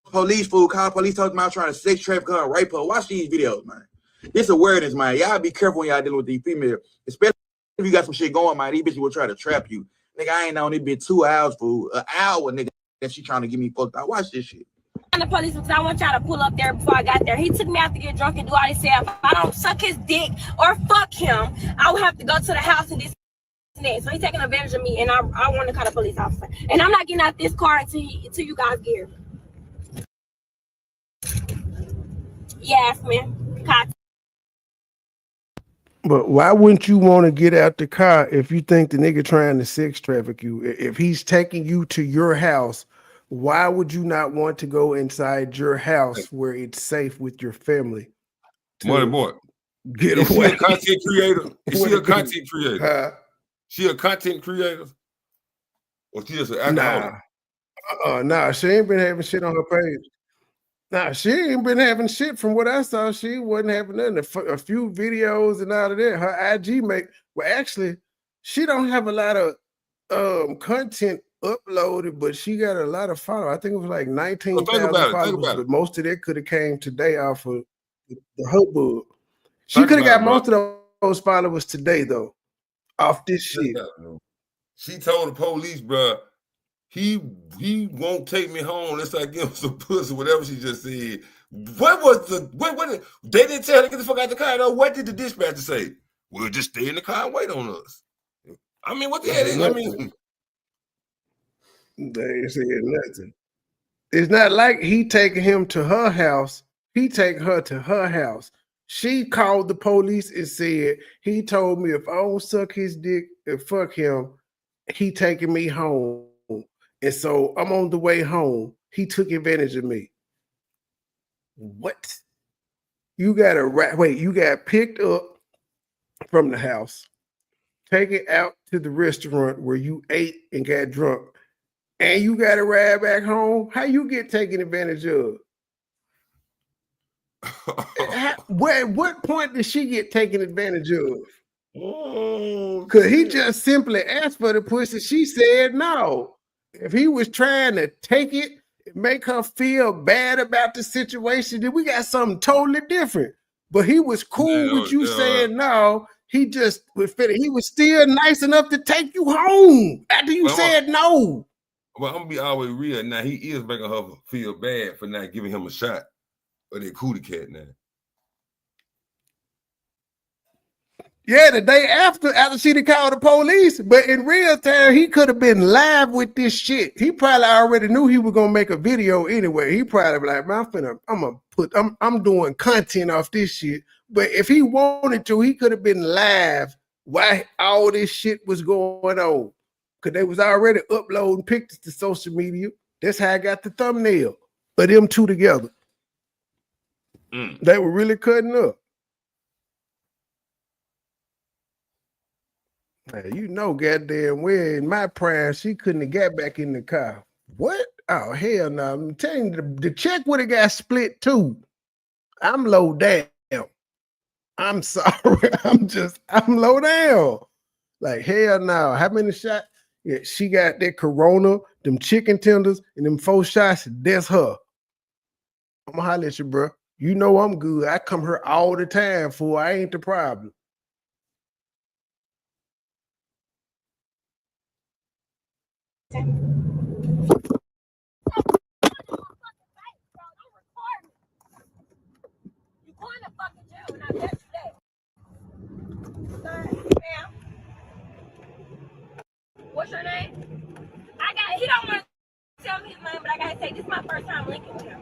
Police fool, call police talking about trying to sex traffic her and rape her. Watch these videos, man. This awareness, man. Y'all be careful when y'all dealing with these females, especially if you got some shit going, man. These bitches will try to trap you. Nigga, I ain't on it been 2 hours, fool. An hour, nigga, that she trying to get me fucked up. Watch this shit. The police, because I want y'all to pull up there before I got there. He took me out to get drunk and do all this stuff. If I don't suck his dick or fuck him, I will have to go to the house and this and that. So he's taking advantage of me, and I want to call the police officer. And I'm not getting out this car until you guys get here. Yes, man. But why wouldn't you want to get out the car if you think the nigga trying to sex traffic you? If he's taking you to your house, why would you not want to go inside your house where it's safe with your family? MoneyBoy. Get Is away. she a content creator? Is she a content creator? She a content creator? Or she just an alcoholic? Nah, she ain't been having shit on her page. Nah, she ain't been having shit from what I saw. She wasn't having nothing. A few videos and all of that. Her IG actually, she don't have a lot of content uploaded, but she got a lot of followers. I think it was like 19,000 followers, but most of that could have came today off of the hubbub. She could have got most of those followers today, though, off this shit. She told the police, bro, he won't take me home unless I give him some pussy, whatever she just said. What was the what? They didn't tell her to get the fuck out the car. Though. What did the dispatcher say? We'll just stay in the car and wait on us. I mean, what the hell? I mean, they ain't saying nothing. It's not like he taking him to her house. He taking her to her house. She called the police and said, he told me if I don't suck his dick and fuck him, he taking me home. And so I'm on the way home. He took advantage of me. What? You got you got picked up from the house, taken out to the restaurant where you ate and got drunk, and you got to ride back home. How you get taken advantage of? What point did she get taken advantage of? Because he just simply asked for the pussy. She said no. If he was trying to take it, make her feel bad about the situation, then we got something totally different. But he was cool with you saying no. He just was fit. He was still nice enough to take you home after you said no. Well, I'm gonna be always real. Now he is making her feel bad for not giving him a shot of that cootie cat now. Yeah, the day after she'd called the police, but in real time, he could have been live with this shit. He probably already knew he was gonna make a video anyway. He probably be like, man, I'm doing content off this shit. But if he wanted to, he could have been live while all this shit was going on. Because they was already uploading pictures to social media. That's how I got the thumbnail of them two together. They were really cutting up. You know, goddamn well, in my prime, she couldn't have got back in the car. What? Oh, hell no. I'm telling you, the check would have got split too. I'm low down. I'm sorry. I'm low down. Like, hell no. How many shots? Yeah, she got that Corona, them chicken tenders, and them 4 shots. That's her. I'm gonna holler at you, bro. You know I'm good. I come here all the time, fool. I ain't the problem. What's your name? He don't want to tell me his name, but I gotta say this is my first time linking with him.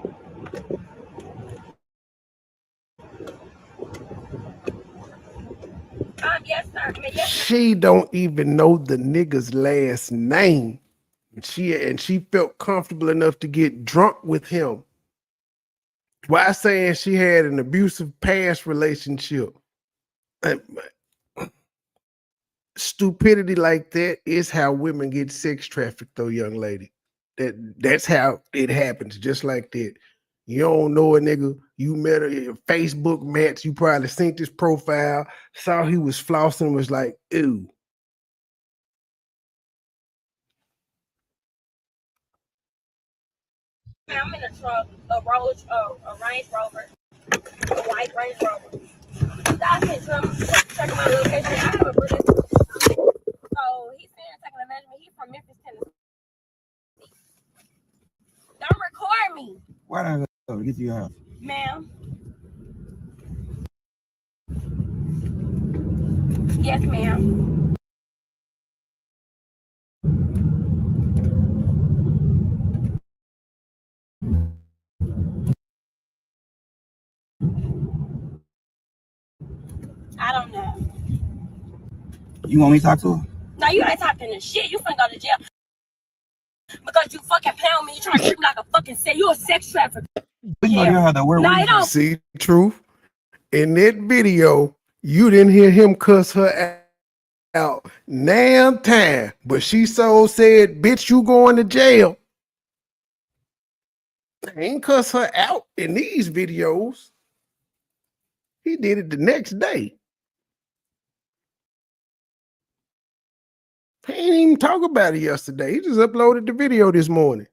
Yes, sir. Yes, sir. She don't even know the nigga's last name. She felt comfortable enough to get drunk with him. Why saying she had an abusive past relationship? Stupidity like that is how women get sex trafficked, though, young lady. That's how it happens, just like that. You don't know a nigga, you met a Facebook match, you probably seen his profile, saw he was flossing, was like, ew. I'm in a truck, a Range Rover, a white Range Rover. I said, check my location. I have a British. So he's saying taking a measurement. He's from Memphis, Tennessee. Don't record me. Why not go get you out? Ma'am. Yes, ma'am. I don't know. You want me to talk to her? No, you ain't talking to shit. You finna go to jail. Because you fucking pound me. You trying to treat me like a fucking sex. You a sex trafficker. We can go get her though. Where No, you don't. See, truth. In that video, you didn't hear him cuss her out damn time, but she so said, bitch, you going to jail. I ain't cuss her out in these videos. He did it the next day. He ain't even talk about it yesterday. He just uploaded the video this morning.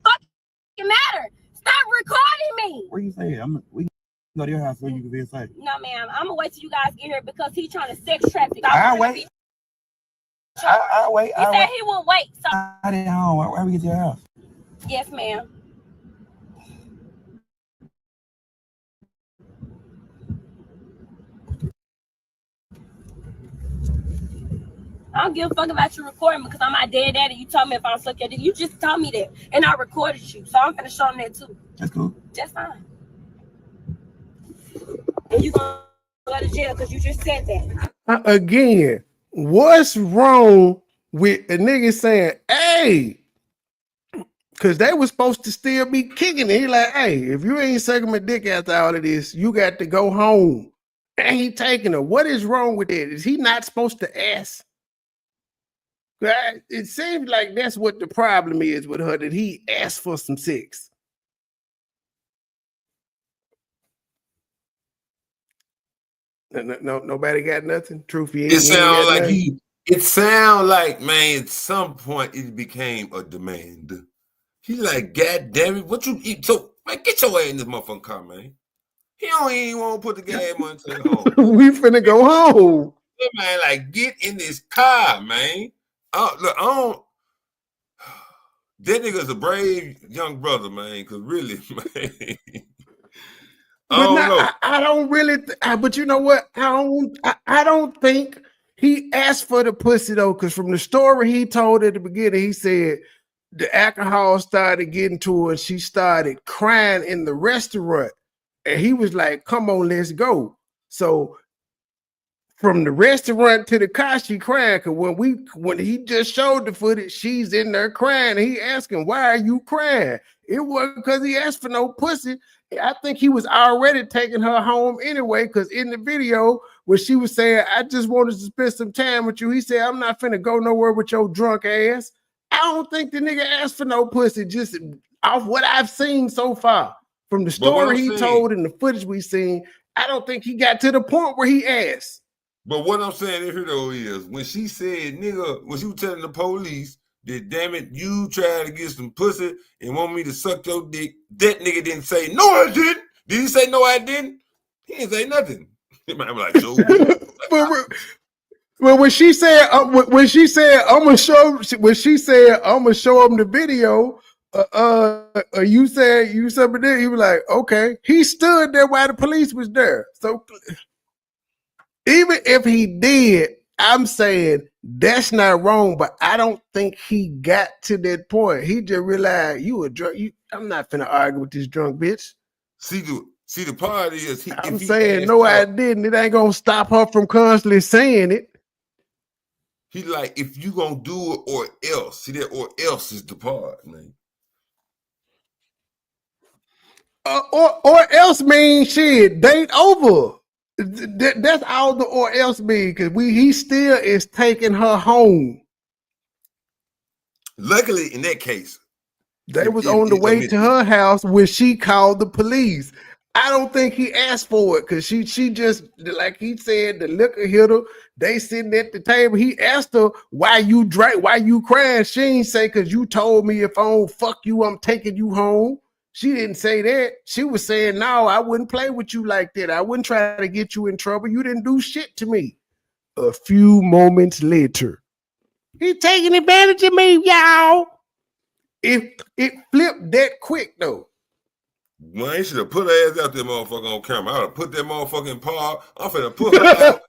Fucking matter. Stop recording me. Where you say? We can go to your house so you can be inside. No, ma'am. I'm gonna wait till you guys get here because he's trying to sex traffic. I'll wait. I wait. He said he will wait. So I didn't home. Why we get to your house? yes, ma'am. I don't give a fuck about you recording me because I'm my dead daddy. You told me if I'm suck your dick. You just told me that. And I recorded you. So I'm finna show them that too. That's cool. Just fine. And you gonna go to jail because you just said that. Again, what's wrong with a nigga saying, hey, because they was supposed to still be kicking it. He like, hey, if you ain't sucking my dick after all of this, you got to go home. And he taking her. What is wrong with that? Is he not supposed to ask? It seems like that's what the problem is with her, that he asked for some sex. No, nobody got nothing. Truth, It sounds like it sound like, man, at some point it became a demand. He's like, God damn it, what you eat? So, man, get your ass in this motherfucking car, man. He don't even want to put the gas money to the home. We finna go home. Yeah, man, like, get in this car, man. Look, I don't. That nigga's a brave young brother, man. Because really, man. I don't really. But you know what? I don't think he asked for the pussy though. Because from the story he told at the beginning, he said the alcohol started getting to her, and she started crying in the restaurant, and he was like, "Come on, let's go." So from the restaurant to the car, she crying. Cause when he just showed the footage, she's in there crying. And he asking, "Why are you crying?" It wasn't because he asked for no pussy. I think he was already taking her home anyway. Because in the video, when she was saying, "I just wanted to spend some time with you," he said, "I'm not finna go nowhere with your drunk ass." I don't think the nigga asked for no pussy. Just off what I've seen so far from the story he told and the footage we seen, I don't think he got to the point where he asked. But what I'm saying here though is when she said, nigga, when she was telling the police that damn it, you tried to get some pussy and want me to suck your dick, that nigga didn't say, no, I didn't. Did he say no, I didn't? He didn't say nothing. I'm like, so well, when she said, I'm gonna show him the video. You said something there. He was like, okay. He stood there while the police was there. So even if he did, I'm saying that's not wrong, but I don't think he got to that point. He just realized you a drunk. I'm not finna argue with this drunk bitch. See the part is I'm saying no, I didn't. It ain't gonna stop her from constantly saying it. He like, if you gonna do it or else. See that or else is the part, man. Or else means shit, date over. That's all the or else mean, because he still is taking her home. Luckily, in that case, they was on the way to her house when she called the police. I don't think he asked for it because she just, like he said, the liquor hit her. They sitting at the table. He asked her, why you drank, why you crying? She ain't say, because you told me if I don't fuck you, I'm taking you home. She didn't say that. She was saying, no, I wouldn't play with you like that. I wouldn't try to get you in trouble. You didn't do shit to me. A few moments later, he taking advantage of me, y'all. It flipped that quick, though. Man, you should have put her ass out there, motherfucker, on camera. I would have put that motherfucker in par. I'm finna put her out.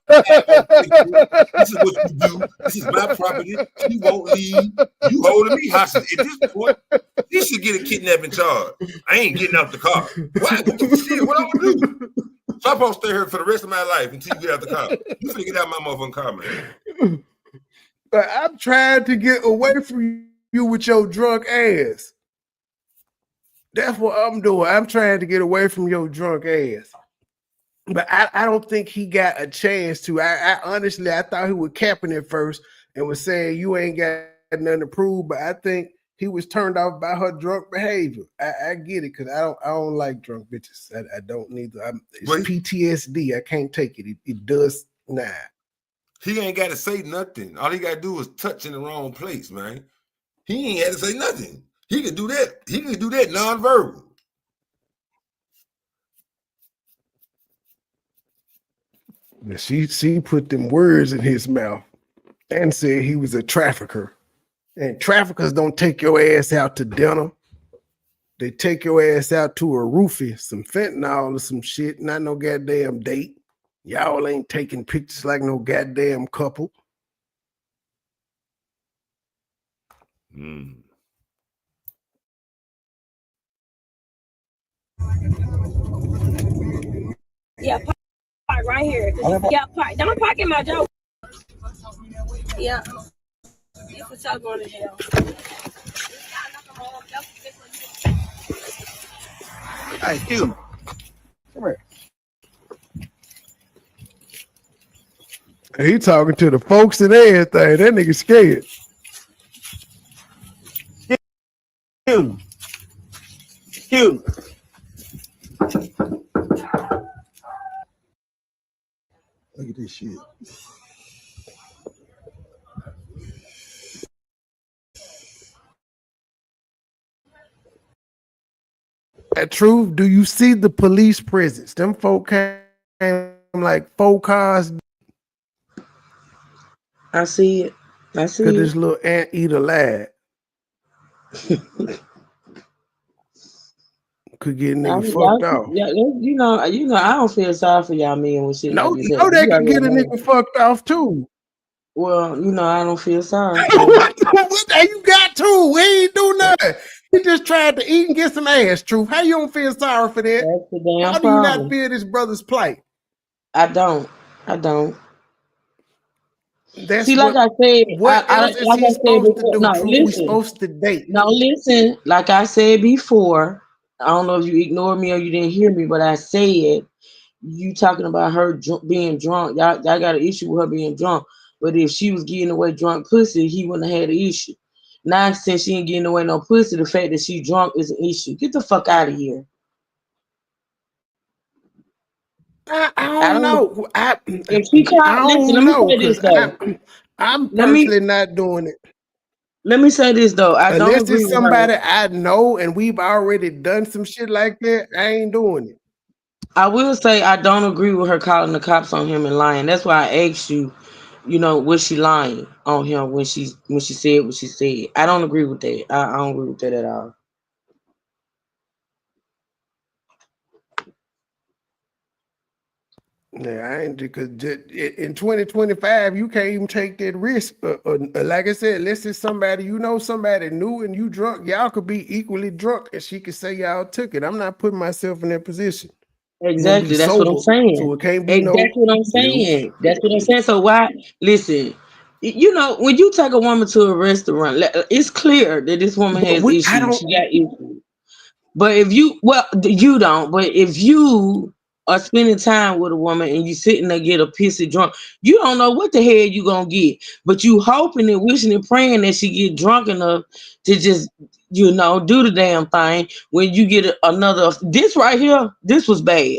This is what you do. This is my property. She won't leave. You holding me hostage. At this point, you should get a kidnapping charge. I ain't getting out the car. Why? What I'm gonna do? So I'm supposed to stay here for the rest of my life until you get out the car. You finna get out my motherfucking car, man. But I'm trying to get away from you with your drunk ass. That's what I'm doing. I'm trying to get away from your drunk ass. But I don't think he got a chance to. I honestly, I thought he was capping it first and was saying you ain't got nothing to prove. But I think he was turned off by her drunk behavior. I get it because I don't like drunk bitches. I don't need to. It's PTSD. I can't take it. It does not. He ain't got to say nothing. All he got to do is touch in the wrong place, man. He ain't had to say nothing. He could do that. He could do that nonverbal. She put them words in his mouth. and said he was a trafficker. And traffickers don't take your ass out to dinner. They take your ass out to a roofie, some fentanyl or some shit, not no goddamn date. Y'all ain't taking pictures like no goddamn couple. Yeah, park right here. Yeah, park. Don't park in my joke. Yeah. You for sure going to jail. Hey, Q. Come here. He talking to the folks and everything. That nigga scared. Q. Look at this shit. That truth, do you see the police presence? Them folk came like 4 cars. I see it. I see Cause it. this little anteater lad could get nigga fucked off. Yeah, you know, I don't feel sorry for y'all men when shit like this. No, they can get a nigga fucked off too. Well, you know, I don't feel sorry. What you got to? We ain't do nothing. He just tried to eat and get some ass, truth. How you don't feel sorry for that? That's the damn How do you problem. not feel this brother's plight? I don't. That's See, like I said, what else is he supposed to do? No, Truth, listen. we supposed to date. No, listen. Like I said before, I don't know if you ignored me or you didn't hear me, but I said you talking about her being drunk. Y'all got an issue with her being drunk. But if she was getting away drunk pussy, he wouldn't have had an issue. Now, since she ain't getting away no pussy, the fact that she drunk is an issue. Get the fuck out of here. I don't know. If she cried, listen, let me say this though. I'm personally not doing it. Let me say this though. I don't agree it's somebody I know and we've already done some shit like that. I ain't doing it. I will say I don't agree with her calling the cops on him and lying. That's why I asked you, you know, was she lying on him when she said what she said? I don't agree with that. I don't agree with that at all. Yeah, I ain't, because in 2025 you can't even take that risk. Like I said, unless it's somebody you know, somebody new and you drunk, y'all could be equally drunk and she could say y'all took it. I'm not putting myself in that position. Exactly, that's what I'm saying. So it can't be exactly what I'm saying. That's what I'm saying. So why? Listen, you know, when you take a woman to a restaurant, it's clear that this woman has issues. She got issues. But if you don't. But if you are spending time with a woman and you sitting there get a pissy drunk, you don't know what the hell you gonna get. But you hoping and wishing and praying that she get drunk enough to just, you know, do the damn thing. When you get another, this right here, this was bad.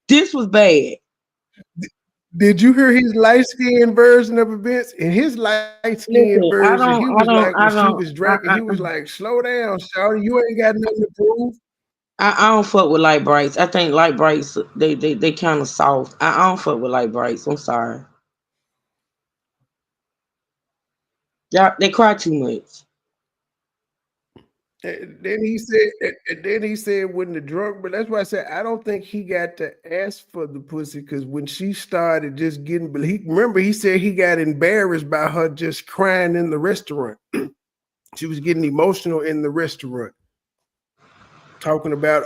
This was bad. Did you hear his light-skinned version of events? In his light-skinned version, he was like, when she was drinking, he was like, slow down, shawty, you ain't got nothing to prove. I don't fuck with light brights. I think light brights, they kind of soft. I don't fuck with light brights. I'm sorry. Yeah, they cry too much. And then he said when the drunk, but that's why I said I don't think he got to ask for the pussy, because when she started just getting, but he said he got embarrassed by her just crying in the restaurant. She was getting emotional in the restaurant, talking about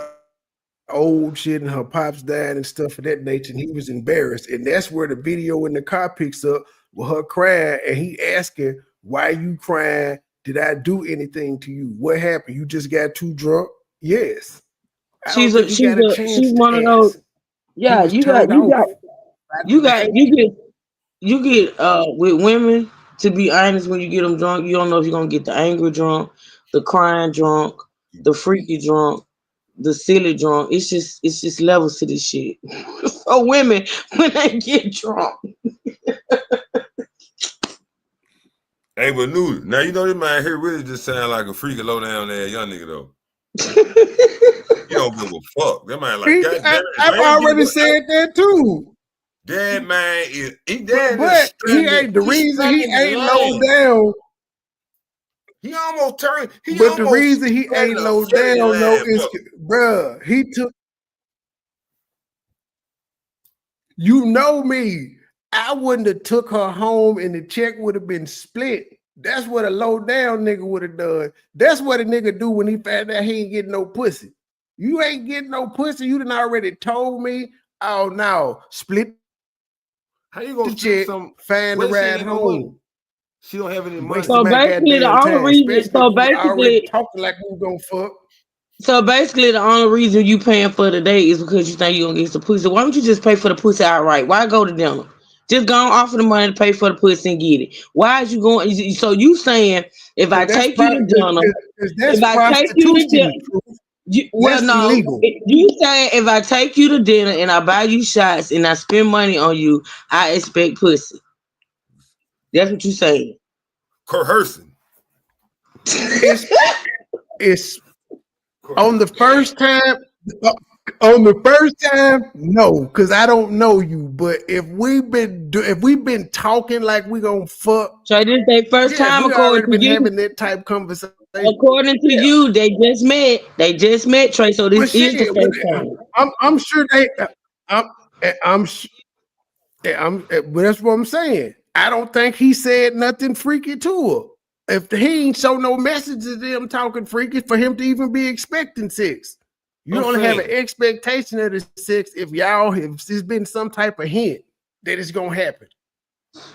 old shit and her pops died and stuff of that nature, and he was embarrassed. And that's where the video in the car picks up with her crying, and he asking, why you crying? Did I do anything to you? What happened? You just got too drunk? Yes. She's one of those. Yeah, you get with women, to be honest, when you get them drunk, you don't know if you're gonna get the angry drunk, the crying drunk, the freaky drunk, the silly drunk. It's just levels to this shit. For women when they get drunk. Hey, but New, now you know this man here really just sound like a freaky low down there young nigga though. You don't give a fuck. That man like, God damn it. I've already said that too. That man is But he ain't the reason he ain't low down. He almost turned. But the reason he ain't low down though is, bruh, he took. You know me. I wouldn't have took her home and the check would have been split. That's what a low down nigga would have done. That's what a nigga do when he found out he ain't getting no pussy. You ain't getting no pussy. You done already told me. Oh no, split. How you gonna check? Find the ride home. She don't have any money. So basically, the only reason. So basically, talking like we gonna fuck. So basically, the only reason you paying for the date is because you think you gonna get some pussy. Why don't you just pay for the pussy outright? Why go to dinner? Just go and offer the money to pay for the pussy and get it. Why is you going? So you saying if I take you to dinner, if I take you to dinner, well, no, illegal. You saying if I take you to dinner and I buy you shots and I spend money on you, I expect pussy. That's what you saying. Coercing. It's on the first time. On the first time, no, because I don't know you. But if we've been talking like we gonna fuck, so this they first time we according already been you, having that type conversation. According to you, they just met. They just met, Trey. So this is the first time. I'm sure they. But that's what I'm saying. I don't think he said nothing freaky to her. If he ain't show no messages of them talking freaky for him to even be expecting sex. You only have an expectation of the sex if there's been some type of hint that it's gonna happen.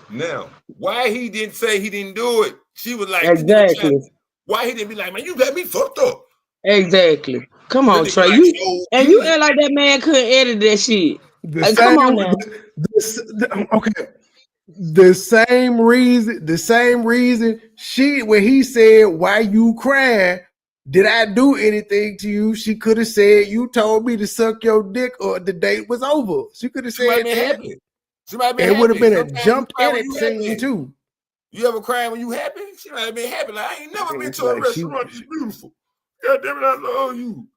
Now, why he didn't say he didn't do it? She was like, exactly. Why he didn't be like, man, you got me fucked up? Exactly. Come on, Trey. Like, you act like that man couldn't edit that shit. Come on now. The same reason when he said, why you crying? Did I do anything to you? She could have said, you told me to suck your dick or the date was over. She could have said that. It would have been a jump edit scene too. You ever cry when you happy? She might have been happy. Like, I ain't never been to a restaurant. She's beautiful. God damn it, I love you.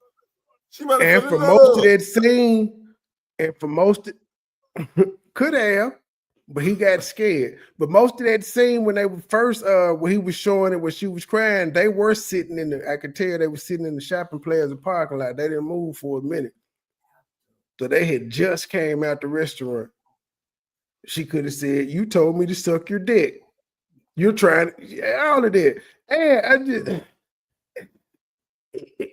She might have and for most of that scene, could have, but he got scared. But most of that scene when they were first, when he was showing it when she was crying, they were sitting I could tell they were sitting in the shopping plaza parking lot. They didn't move for a minute. So they had just came out the restaurant. She could have said, you told me to suck your dick. You're trying all of that. And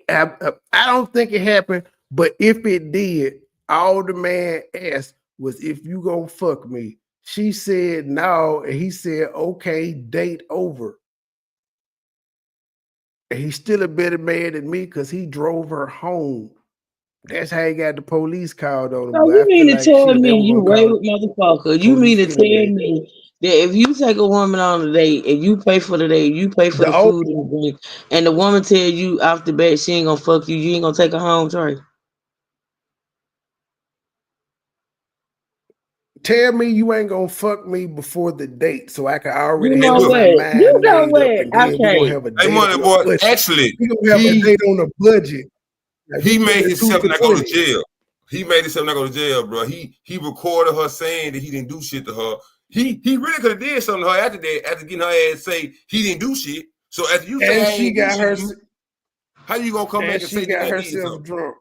I don't think it happened, but if it did, all the man asked was, if you gonna fuck me. She said no, and he said, okay, date over. And he's still a better man than me because he drove her home. That's how he got the police called on him. So you mean to tell me you wayward motherfucker? You mean to tell me that if you take a woman on a date and you pay for the date, you pay for the food and the drink, and the woman tell you off the bat she ain't gonna fuck you, you ain't gonna take her home, Trey? Tell me you ain't gonna fuck me before the date, so I can already have my mind. You know what? Okay. Hey, MoneyBoy, actually, we gonna have a date on a budget. Like, he made himself not go to jail. He made himself not go to jail, bro. He recorded her saying that he didn't do shit to her. He really could have did something to her after that, after getting her ass say he didn't do shit. So after you say she got her, how you gonna come back and say she got herself drunk?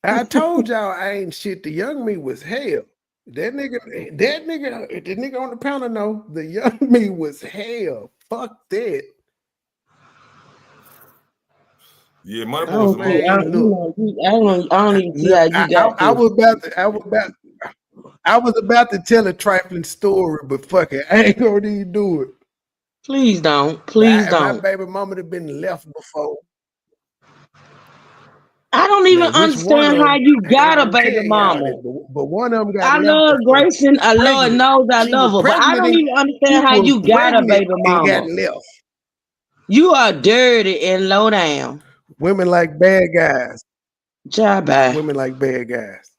I told y'all I ain't shit. The young me was hell. That nigga on the panel know the young me was hell. Fuck that. Yeah, MoneyBoy was I don't even see how you got I was about to tell a trifling story, but fuck it. I ain't gonna even do it. Please don't. Please don't. My baby mama have been left before. I don't even understand how you got a baby mama. But one of them got. I love Grayson. Lord knows I love her, but I don't even understand how you got a baby mama. Got left. You are dirty and low down. Women like bad guys. Job bad. Women like bad guys.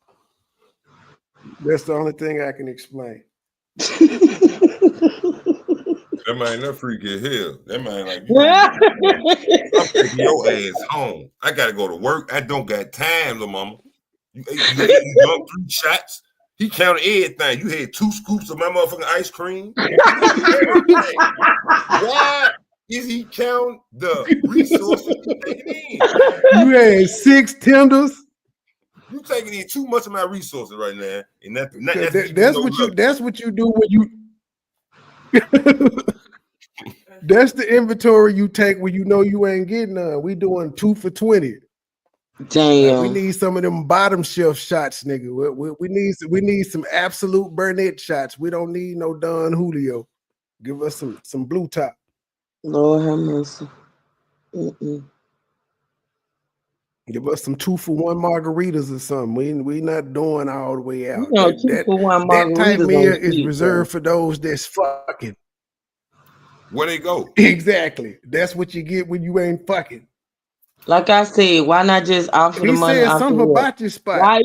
That's the only thing I can explain. That man, that freak as hell. That man, like, I'm taking your ass home. I gotta go to work. I don't got time, little mama. You drunk 3 shots. He counted everything. You had 2 scoops of my motherfucking ice cream. Why is he counting the resources you taking in? You had 6 tenders. You taking in too much of my resources right now, and That's what you do when you. That's the inventory you take when you know you ain't getting none. We doing 2 for 20. Damn. We need some of them bottom shelf shots, nigga. We need some absolute Burnett shots. We don't need no Don Julio. Give us some blue top. Lord have mercy. Give us some 2 for 1 margaritas or something. We not doing all the way out. You know, 2 for 1 margaritas. That type meal is reserved for those that's fucking. Where they go? Exactly. That's what you get when you ain't fucking. Like I said, why not just offer the money? He said something about your spot. Why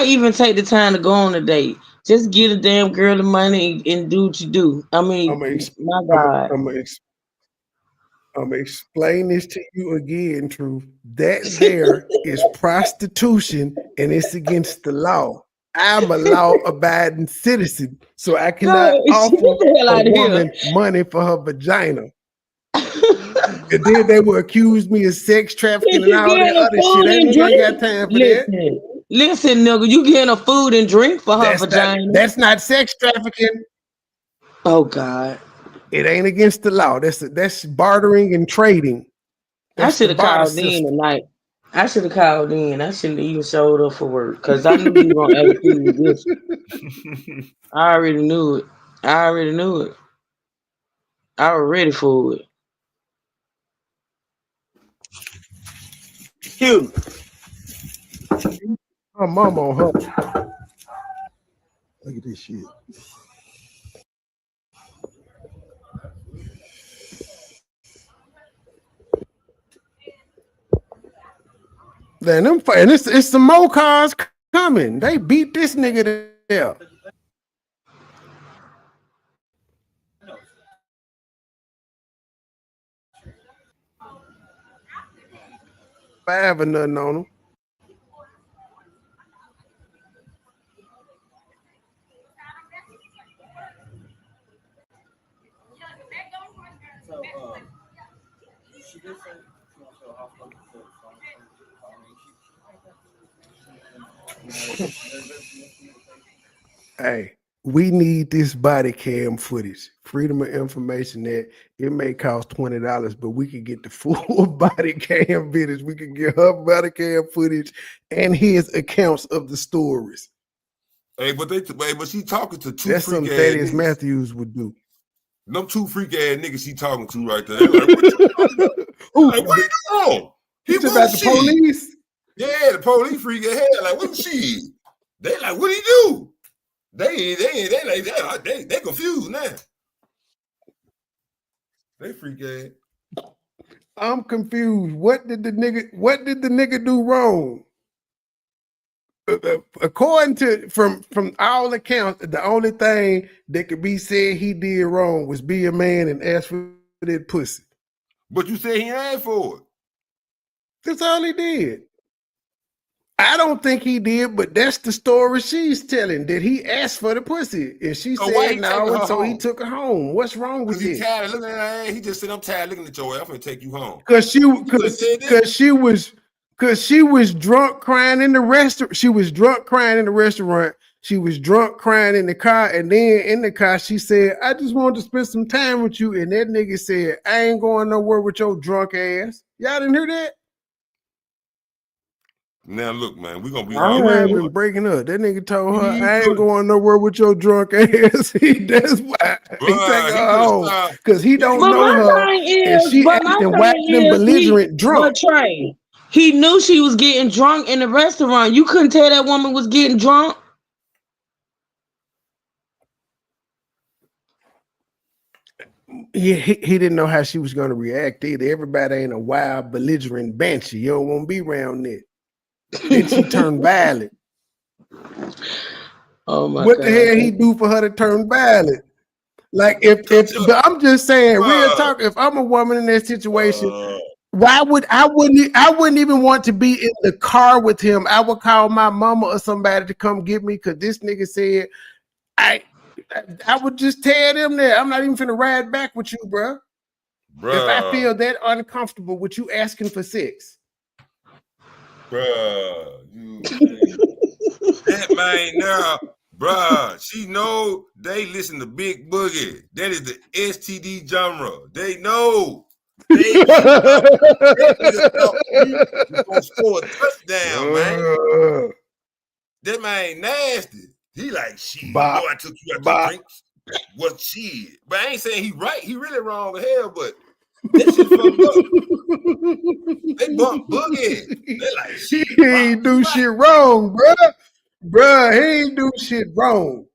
even take the time to go on a date? Just get a damn girl the money and do what you do. I mean, my God. I'm gonna explain this to you again, Truth. That there is prostitution and it's against the law. I'm a law-abiding citizen, so I cannot offer a woman money for her vagina. And then they will accuse me of sex trafficking and all that other shit. I ain't got time for that. Listen, nigga, you getting a food and drink for her vagina. That's not sex trafficking. Oh God. It ain't against the law. That's bartering and trading. I should have called in tonight. I should have called in. I shouldn't even showed up for work because I knew you were gonna execute this. I already knew it. I was ready for it. Cute. My mama on her. Look at this shit. Then and it's some more cars coming. They beat this nigga to death. $5 or nothing on them. Hey, we need this body cam footage. Freedom of Information that it may cost $20, but we could get the full body cam footage. We could get her body cam footage and his accounts of the stories. Hey, but she talking to 2 That's freak something ass Thaddeus niggas. Matthews would do. Them 2 freak ass niggas she talking to right there. They're like, what you doing? He about the police? Yeah, the police freak ass hell. Like, what she? They like, what he do? They confused now. They freak ass. I'm confused. What did the nigga do wrong? According to from all accounts, the only thing that could be said he did wrong was be a man and ask for that pussy. But you said he asked for it. That's all he did. I don't think he did, but that's the story she's telling, that he asked for the pussy. And she said no, and so he took her home. What's wrong with it? it? Tired of looking at her. He just said, I'm tired of looking at your ass. I'm gonna take you home. Because she was drunk crying in the restaurant. She was drunk crying in the restaurant. She was drunk crying in the car. And then in the car, she said, I just wanted to spend some time with you. And that nigga said, I ain't going nowhere with your drunk ass. Y'all didn't hear that? Now look, man, we're gonna be all right. Been breaking up. That nigga told her, I ain't going nowhere with your drunk ass. That's why he take her home. Because he don't know her. And she acting wild and belligerent drunk. Trey, he knew she was getting drunk in the restaurant. You couldn't tell that woman was getting drunk. Yeah, he didn't know how she was going to react either. Everybody ain't a wild, belligerent banshee. You don't want to be around that. Then she turned violent. Oh my God. What the hell he do for her to turn violent? Like but I'm just saying, real talk. If I'm a woman in that situation, I wouldn't even want to be in the car with him. I would call my mama or somebody to come get me because this nigga said I would just tell them that I'm not even finna ride back with you, bro. If I feel that uncomfortable with you asking for sex. Bruh, that man now, bruh, she know they listen to Big Boogie. That is the STD genre. They know. They know. That gonna score a touchdown, man. That man nasty. He like, shit, you know I took you out to drinks. What shit? But I ain't saying he right. He really wrong as hell, but that shit fucked up. They bump Boogie. They like, shit. He ain't do shit wrong, bruh. Bruh, he ain't do shit wrong.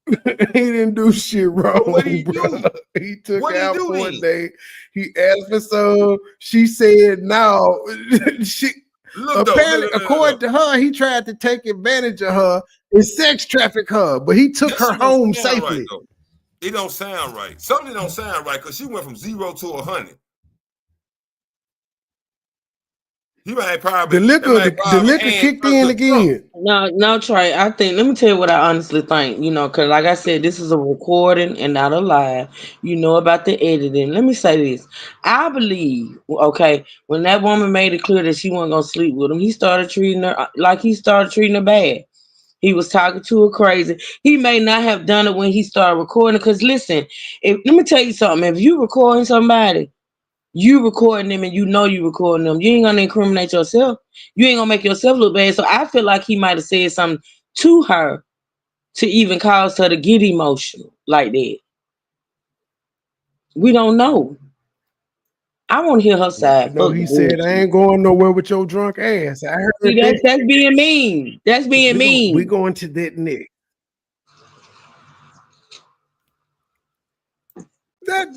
He didn't do shit wrong. What did he do? He took out for a day. He asked for some. She said no. Apparently, according to her, he tried to take advantage of her and sex traffic her, but he took her home safely. Right, it don't sound right. Something don't sound right because she went from 0 to 100. He might probably the liquor kicked in again. No, Trey. I think, let me tell you what I honestly think. Because like I said, this is a recording and not a live. You know about the editing. Let me say this. I believe, okay, when that woman made it clear that she wasn't gonna sleep with him, he started treating her like he started treating her bad. He was talking to her crazy. He may not have done it when he started recording. Because listen, let me tell you something. If you recording somebody, you recording them and you know you recording them, you ain't gonna incriminate yourself. You ain't gonna make yourself look bad. So I feel like he might have said something to her to even cause her to get emotional like that. We don't know. I want to hear her side. No, he said, I ain't going nowhere with your drunk ass. I heard that. That's being mean. That's being mean. We going to that next.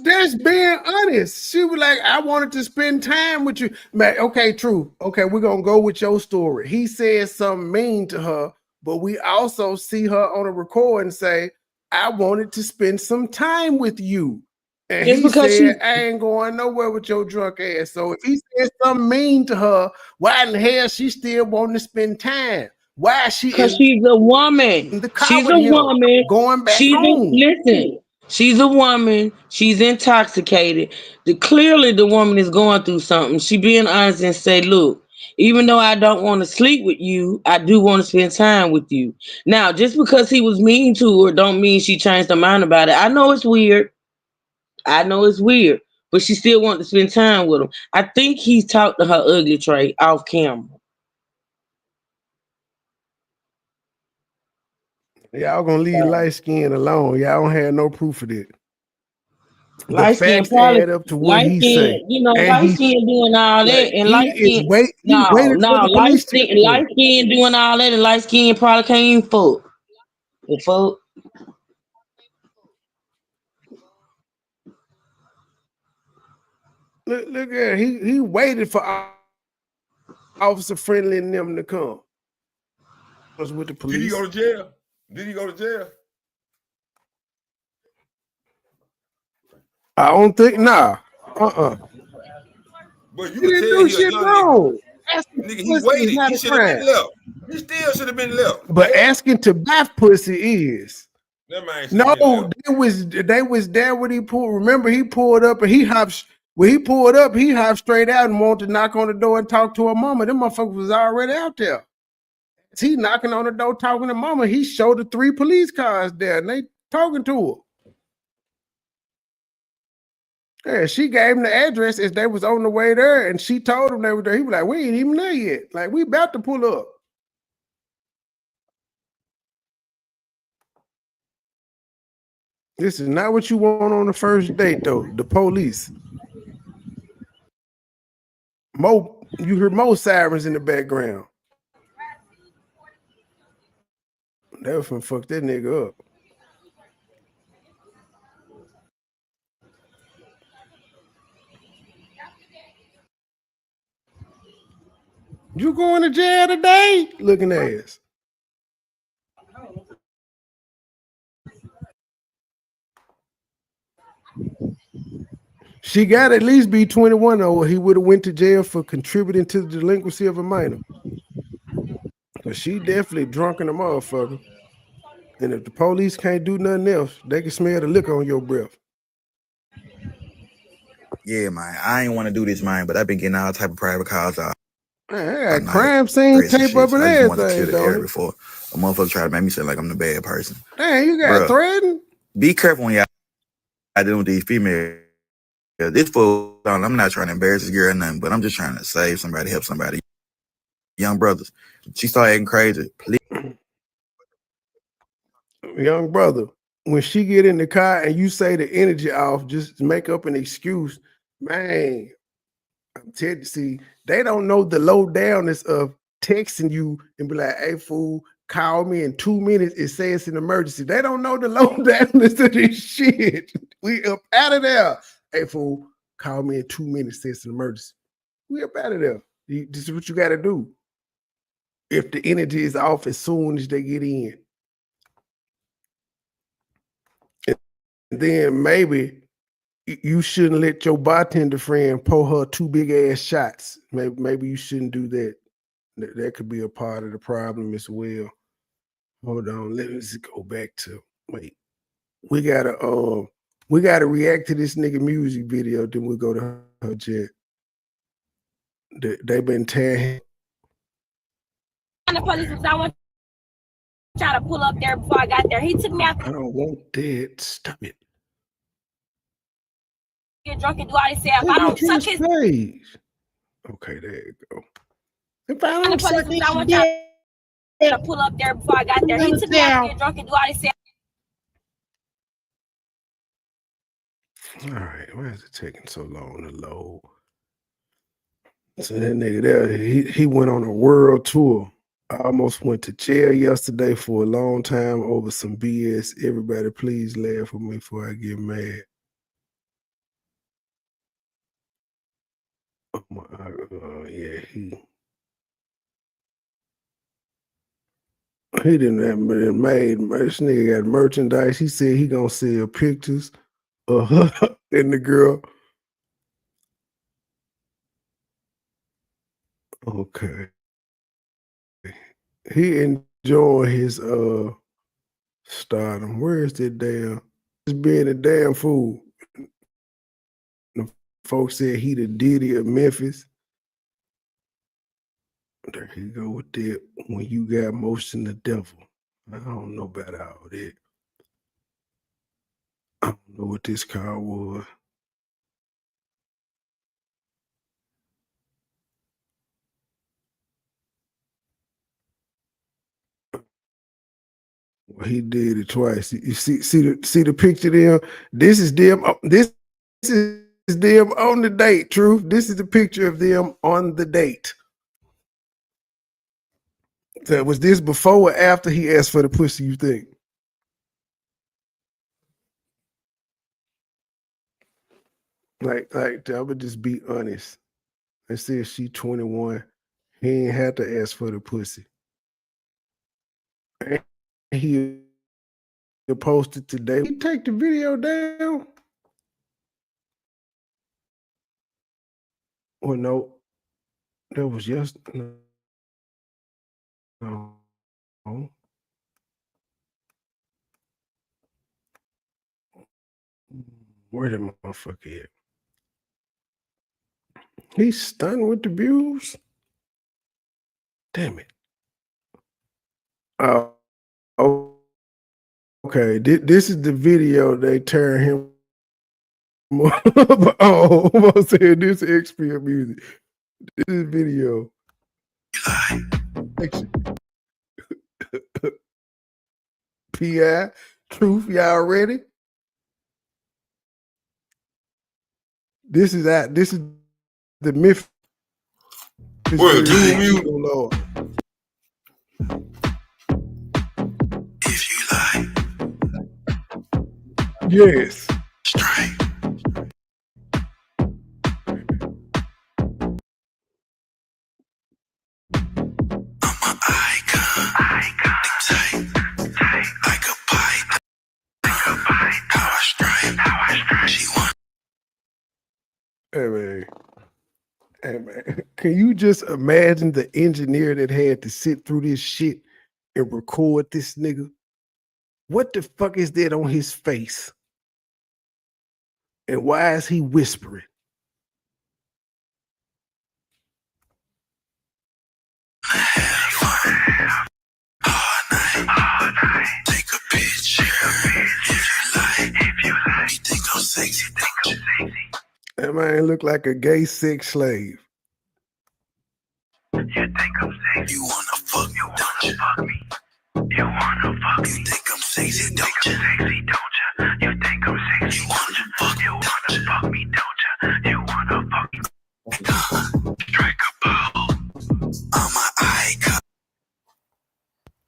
That's being honest. She was like, I wanted to spend time with you. Man, okay, true. Okay, we're gonna go with your story. He said something mean to her, but we also see her on a recording say, I wanted to spend some time with you. And just he said, I ain't going nowhere with your drunk ass. So if he said something mean to her, why in the hell she still wanting to spend time? Why is she? Because she's a woman. She's a woman. Going back home. Listen. She's a woman. She's intoxicated. Clearly, the woman is going through something. She being honest and say, look, even though I don't want to sleep with you, I do want to spend time with you. Now, just because he was mean to her don't mean she changed her mind about it. I know it's weird. But she still wanted to spend time with him. I think he talked to her ugly trait off camera. Y'all gonna leave light skin alone. Y'all don't have no proof of it. Light skin probably add up to what he said. Light skin doing all that, and light skin. Light skin doing all that, and light skin probably can't even fuck. The fuck. Look at he waited for Officer Friendly and them to come. Was with the police. Did he go to jail? Did he go to jail? I don't think, nah. But you can tell shit wrong. Nigga, he waited. He should have been left. He still should have been left. But asking to buy pussy is. That man they was there when he pulled. Remember, he pulled up and he hopped. When he pulled up, he hopped straight out and wanted to knock on the door and talk to her mama. Them motherfuckers was already out there. He knocking on the door, talking to mama. He showed the 3 police cars there, and they talking to her. Yeah, she gave him the address as they was on the way there, and she told him they were there. He was like, we ain't even there yet. Like, we about to pull up. This is not what you want on the first date, though. The police. You hear more sirens in the background. They was finna fuck that nigga up. You going to jail today? Looking ass. She got to at least be 21, or he would have went to jail for contributing to the delinquency of a minor. But she definitely drunk in a motherfucker. And if the police can't do nothing else, they can smell the liquor on your breath. Yeah, man. I ain't want to do this, man, but I've been getting all type of private calls out. Man, crime scene tape up and everything. I just want to clear the air before a motherfucker try to make me sound like I'm the bad person. Damn, you got threatened? Be careful when y'all dealing with these females. This fool, I'm not trying to embarrass this girl or nothing, but I'm just trying to save somebody, help somebody. Young brothers. She started acting crazy. Please. Young brother, when she get in the car and you say the energy off, just make up an excuse. Man, I'm telling you, see, they don't know the low downness of texting you and be like, hey, fool, call me in 2 minutes and say it's an emergency. They don't know the low downness of this shit. We up out of there. Hey, fool, call me in 2 minutes, say it's an emergency. We up out of there. This is what you got to do. If the energy is off as soon as they get in. And then maybe you shouldn't let your bartender friend pour her 2 big ass shots. Maybe you shouldn't do that. That could be a part of the problem as well. Hold on, let's go back to we gotta react to this nigga music video, then we'll go to her jet. They been tearing. The police was I want to try to pull up there before I got there. He took me out. I don't want that. Stop it. Get drunk and do all this stuff. I don't suck his page. Okay, there you go. If I don't suck his I want to pull up there before I got there. He took me out to get drunk and do all this stuff. All right, why is it taking so long to load? So that nigga there, he went on a world tour. I almost went to jail yesterday for a long time over some BS. Everybody, please laugh with me before I get mad. Oh my, yeah, he didn't have made. This nigga got merchandise. He said he gonna sell pictures of her and the girl. Okay. He enjoying his stardom. Where is that damn? Just being a damn fool. The folks said he the Diddy of Memphis. There you go with that. When you got motion the devil. I don't know about all that. I don't know what this car was. Well, he did it twice. You see the picture there? This is them. This is them on the date. Truth. This is the picture of them on the date. So was this before or after he asked for the pussy, you think? Like, I would just be honest. I said she 21. He ain't had to ask for the pussy. And he posted today. He take the video down. Or no, that was yesterday. No. Where the motherfucker at? He's stunned with the views. Damn it. Okay. This is the video they tear him. Oh, I'm saying this is XP music. This is video. PI, Truth, y'all ready? This is the myth. What, you? Lord. If you like. Yes. Straight. I'm an icon. Tight. Like a pipe. How I strike. She Hey man, can you just imagine the engineer that had to sit through this shit and record this nigga? What the fuck is that on his face? And why is he whispering? Take a picture if you like. You think I'm sexy, don't you? That man look like a gay sex slave. You think I'm sexy? You wanna fuck me, don't you? You wanna fuck me? You think I'm sexy, don't you? You think I'm sexy? You wanna fuck me, don't you? You wanna fuck me? Strike a ball. I'm an icon.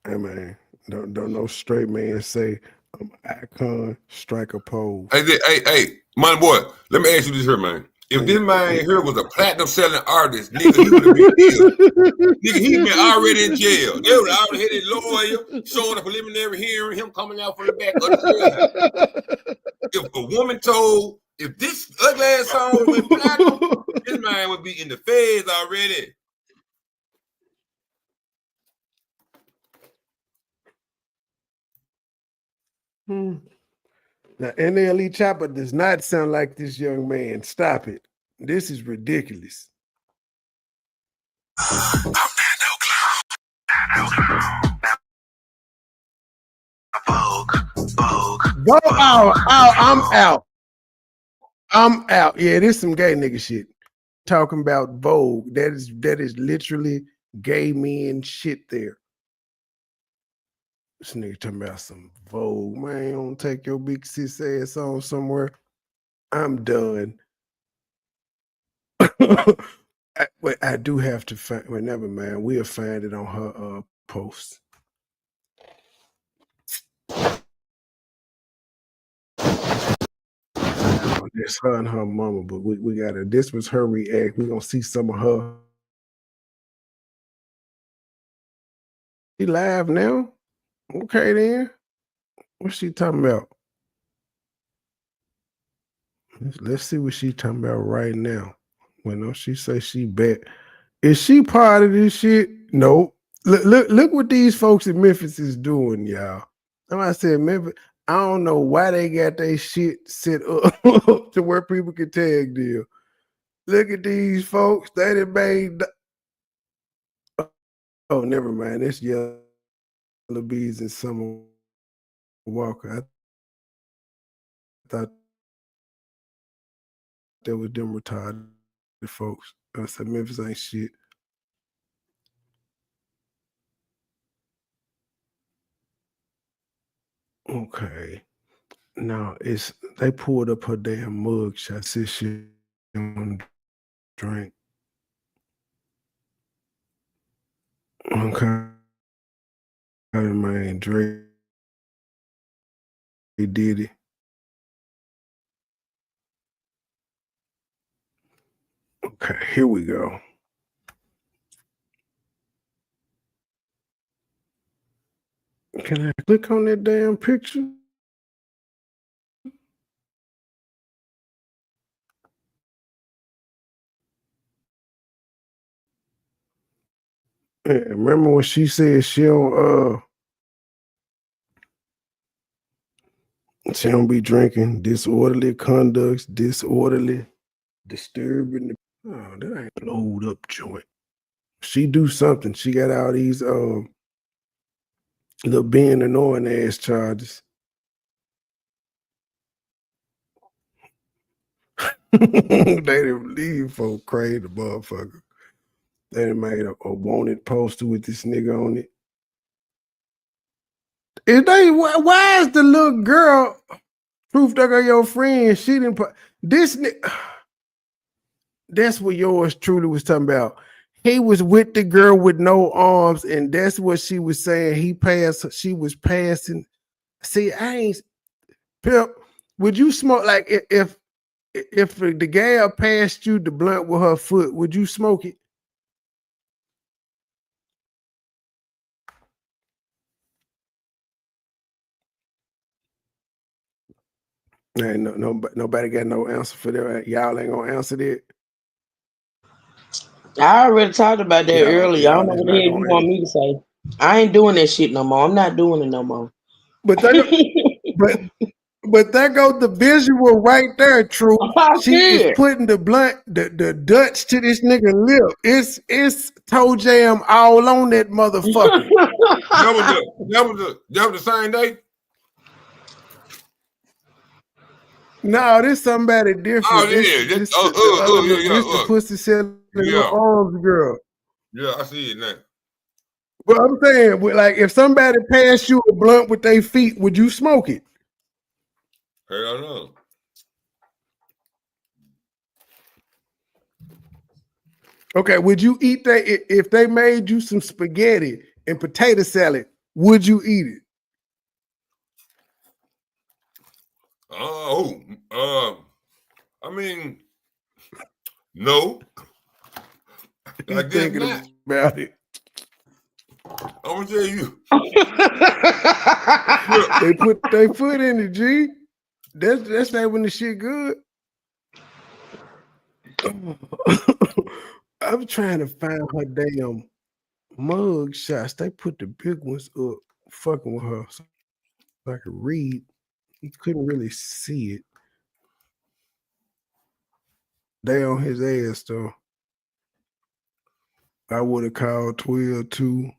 Hey man, don't no straight man say I'm an icon, strike a pose. Hey, money boy, let me ask you this here, man. If this man here was a platinum selling artist, nigga, he would have been killed. Nigga, he been already in jail. They would have already hit his lawyer, showing a preliminary hearing, him coming out from the back of the jail. If a woman told, if this ugly ass song went platinum, this man would be in the feds already. Now, NLE Chopper does not sound like this young man. Stop it. This is ridiculous. I'm not no clown. Vogue. I'm out. I'm out. Yeah, this some gay nigga shit. Talking about Vogue. That is literally gay men shit there. This nigga talking about some Vogue. Man, don't take your big sis ass on somewhere. I'm done. I do have to find. Well, never mind. We'll find it on her post. That's her and her mama, but we gotta. This was her react. We're gonna see some of her. She live now? Okay then. What's she talking about? Let's see what she talking about right now. Well, no, she say she bet. Is she part of this shit? Nope. Look what these folks in Memphis is doing, y'all. I said Memphis. I don't know why they got their shit set up to where people can tag deal. Look at these folks. They done made. Oh, never mind. That's Yellow Bees and Summer Walker. I thought that was them retarded folks. I said Memphis ain't shit. Okay. Now they pulled up her damn mug shot. Said she don't drink. Okay. Man, Drake did it. Okay, here we go. Can I click on that damn picture? Yeah, remember when she said she don't be drinking, disorderly conducts, disorderly, disturbing. Oh, that ain't load up joint. She do something. She got all these little being annoying ass charges. They didn't leave for crazy motherfucker. They done made a wanted poster with this nigga on it. Why is the little girl proof that got your friend? She didn't put this nigga. That's what yours truly was talking about. He was with the girl with no arms, and that's what she was saying. He passed. She was passing. See, I ain't Pimp. Would you smoke like if the gal passed you the blunt with her foot? Would you smoke it? Ain't nobody got no answer for that. Y'all ain't gonna answer that. I already talked about that earlier. I don't know Y'all is what the not hell you gonna want answer. me to say. I ain't doing that shit no more. I'm not doing it no more. But that goes the visual right there, True. I She see is it. putting the blunt, the Dutch to this nigga lip. It's toe jam all on that motherfucker. That was the same day. No, this somebody different. Oh This yeah, the other look. This the pussy selling little yeah, arms girl. yeah. I see it now. But I'm saying, like, if somebody passed you a blunt with their feet, would you smoke it? Hell no. Okay, would you eat that if they made you some spaghetti and potato salad? Would you eat it? I mean, no. I He's guess not. thinking about it. I'm gonna tell you. They put their foot in it, G. That's that when the shit good. I'm trying to find her damn mug shots. They put the big ones up, fucking with her, so I could read. He couldn't really see it. They on his ass though. I would have called 12 too.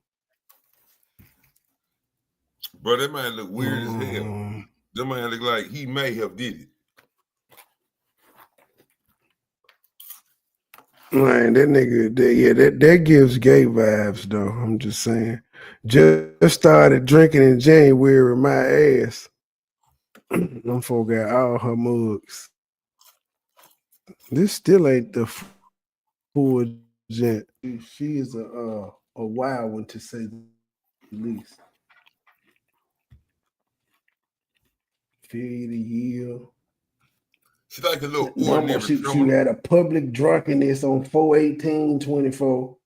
Bro, that man look weird as hell. That man look like he may have did it. Man, that nigga, that gives gay vibes though. I'm just saying. Just started drinking in January, my ass. Them folk got all her mugs. This still ain't the full gent. She is a wild one to say the least. Fee of the year. She's like a little Mama, ordinary she criminal. had a public drunkenness on 4/18/24.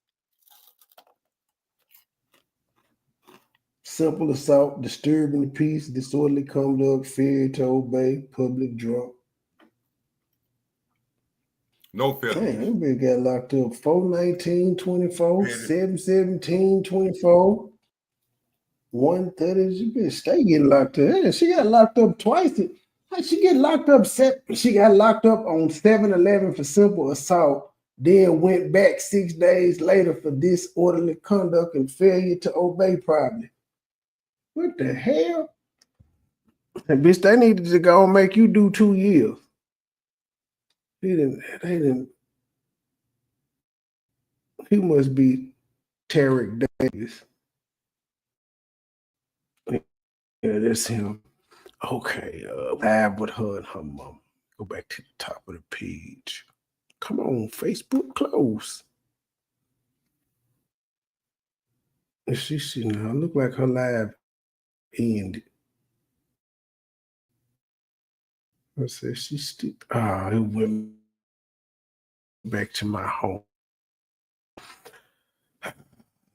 Simple assault, disturbing the peace, disorderly conduct, failure to obey, public drunk. No felonies. Man, everybody got locked up 4/19/24, 7/17/24, 1/30. She been stay getting locked up. Yeah, she got locked up twice. She get locked up. She got locked up on 7/11 for simple assault. Then went back 6 days later for disorderly conduct and failure to obey. Probably. What the hell? And bitch, they needed to go and make you do 2 years. They didn't. He must be Tarek Davis. Yeah, that's him. Okay, live with her and her mom. Go back to the top of the page. Come on, Facebook, close. And she now look like her live ended. I said she still. It went back to my home.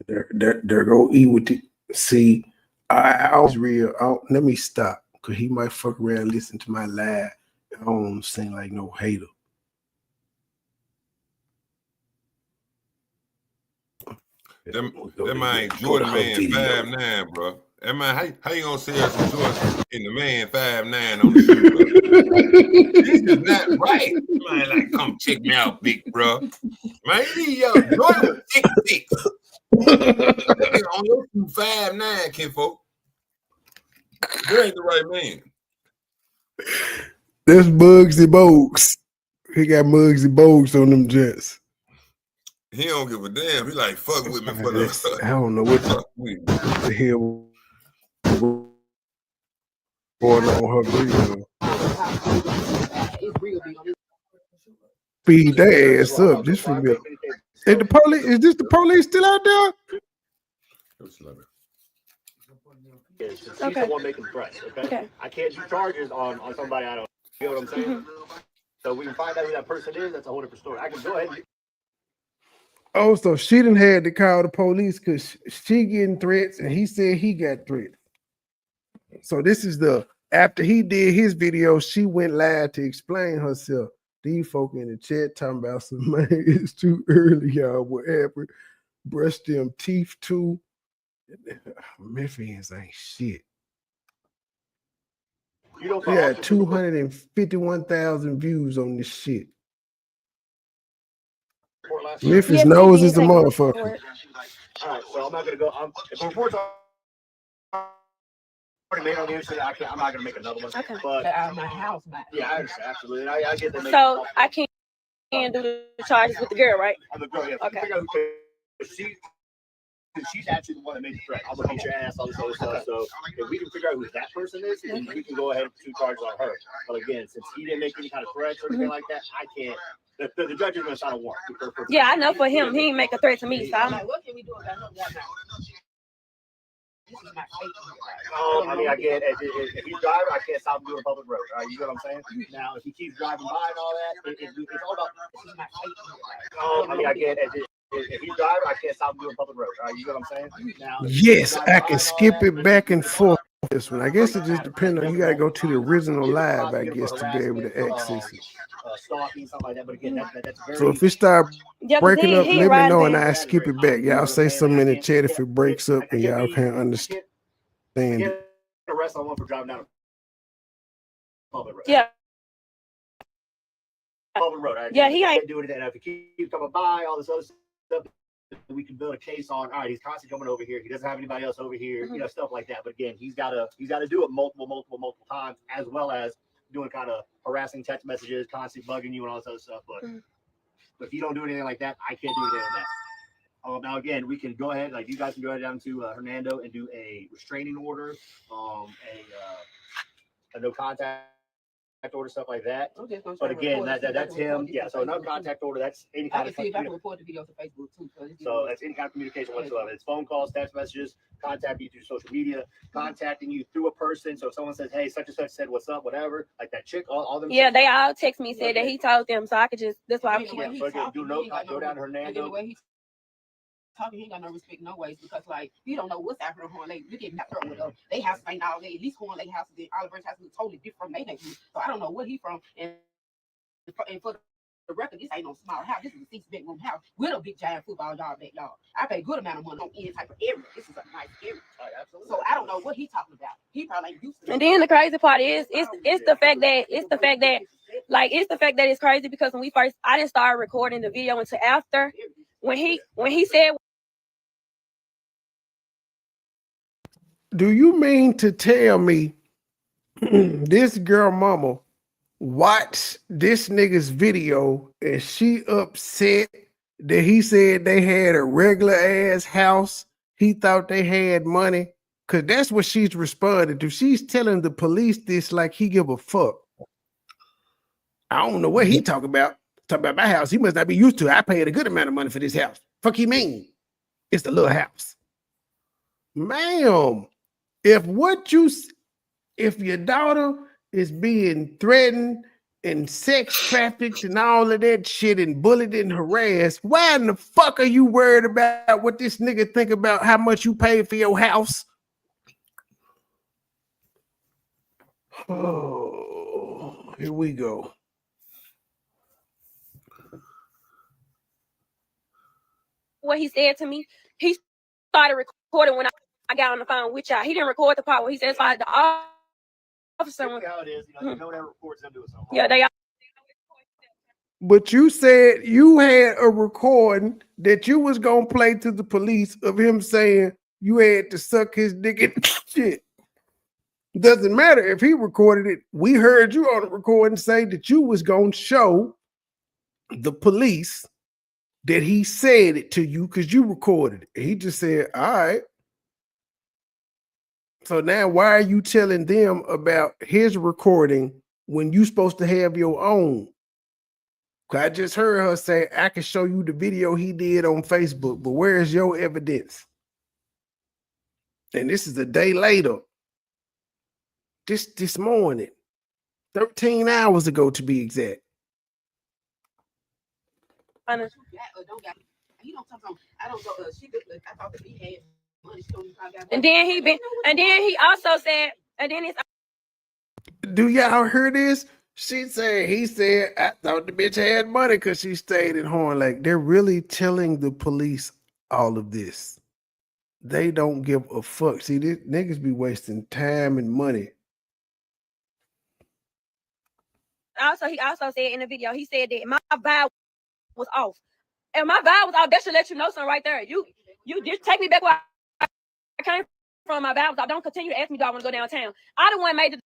There go E with it. See, I was real. Let me stop because he might fuck around and listen to my live. I don't seem like no hater. That man Jordan man 5'9", bro. That man, how you gonna say us some Jordan in the man 5'9" on the shoe, bro? This is not right. Man, like, come check me out, big bro. Man, Jordan was 6'6". On your shoe 5'9", kinfolk. That ain't the right man. That's Bugsy Bogues. He got Bugsy Bogues on them jets. He don't give a damn. He like, fuck with me for the. I don't know what the hell going on her video. Speed that ass up just for me. Is the police? Is this the police still out there? Okay. Someone making threats. Okay. I can't shoot charges on somebody I don't. You know what I'm saying? Mm-hmm. So we can find out who that person is. That's a whole different story. I can go ahead. Oh, so she didn't had to call the police because she getting threats and he said he got threats. So this is the after he did his video, she went live to explain herself. These folk in the chat talking about some man, it's too early, y'all. What happened? Brush them teeth too. Memphis ain't shit. We had 251,000 views on this shit. Memphis knows is the motherfucker. All right, so I'm not gonna go. If the report's already made on the internet, I'm not gonna make another one. Okay. But out of my house, man. yeah, I understand absolutely. I get that. So I can't do the charges with the girl, right? I'm the girl. Yeah. Okay. Figure out who she's actually the one that made the threat. I'm gonna beat your ass, all this other stuff. So if we can figure out who that person is, then we can go ahead and do charges on her. But again, since he didn't make any kind of threats or anything like that, I can't. The judge is gonna sign a warrant. Yeah, I know for him, he ain't make a threat to me. So I'm like, what can we do about him? I mean, again, if he's driving, I can't stop him doing a public road. All right, you know what I'm saying? Now, if he keeps driving by and all that, it's all about. I mean, again, if he's driving, I can't stop him doing a public road. All right, you know what I'm saying? Now, yes, I can skip it back and forth. This one, I guess it just depends on. You got to go to the original live, I guess, to be able to access it. Stalking, something like that. But again, that's very. So if it start breaking up, let me know and I skip it back. Y'all say something in the chat if it breaks up and y'all can't understand it. Arrest someone for driving down a public road. Yeah. Public road. Right? Yeah, he ain't doing it. And if he keeps coming by, all this other stuff, we can build a case on. All right, he's constantly coming over here. He doesn't have anybody else over here. You know, stuff like that. But again, he's got to do it multiple times, as well as doing kind of harassing text messages, constantly bugging you and all this other stuff. But if you don't do anything like that, I can't do anything like that. Now again, we can go ahead, like you guys can go ahead down to Hernando and do a restraining order, a no contact order, stuff like that. But again, that's him. Yeah, so no contact order, that's any kind of. I can report the video to Facebook too. So that's any kind of communication whatsoever. It's phone calls, text messages, contacting you through social media, contacting you through a person. So if someone says, "Hey, such and such said what's up," whatever, like that chick, all them. Yeah, they all text me, said that he told them, so I could just. That's why I'm. Yeah, so again, go down to Hernando. Talking, he ain't got no respect no ways because like you don't know what's happening on they you get back with them. They house ain't all they at least going their houses in Oliver's house is totally different from they neighborhood. So I don't know what he from and for the record, this ain't no small house. This is a 6-bedroom house with a big giant football yard backyard. I pay a good amount of money on any type of area. This is a nice area. So I don't know what he talking about. He probably ain't used to. And then the crazy part is it's the fact that it's crazy because when I didn't start recording the video until after when he said. Do you mean to tell me this girl mama watched this nigga's video and she upset that he said they had a regular ass house? He thought they had money? Because that's what she's responding to. She's telling the police this like he give a fuck. I don't know what he talking about. Talking about my house. He must not be used to it. I paid a good amount of money for this house. Fuck he mean? It's the little house. Ma'am. If your daughter is being threatened and sex trafficked and all of that shit and bullied and harassed, why in the fuck are you worried about what this nigga think about how much you paid for your house? Oh, here we go. What he said to me, he started recording when I got on the phone with y'all. He didn't record the part where he said the officer. How it is, you know that reports them doing something. Yeah, they are. But you said you had a recording that you was gonna play to the police of him saying you had to suck his dick and shit. Doesn't matter if he recorded it. We heard you on the recording say that you was gonna show the police that he said it to you because you recorded it. He just said, all right. So now why are you telling them about his recording when you supposed to have your own? I just heard her say, I can show you the video he did on Facebook, but where's your evidence? And this is a day later. This morning, 13 hours ago to be exact. And then he also said, and then it's Do y'all hear this? He said, I thought the bitch had money because she stayed at Horn Lake. They're really telling the police all of this. They don't give a fuck. See, these niggas be wasting time and money. Also, he also said in the video, he said that my vibe was off. And my vibe was off. That should let you know something right there. You just take me back where I came from. My vibe was off. Don't continue to ask me, do I want to go downtown? I the one made the.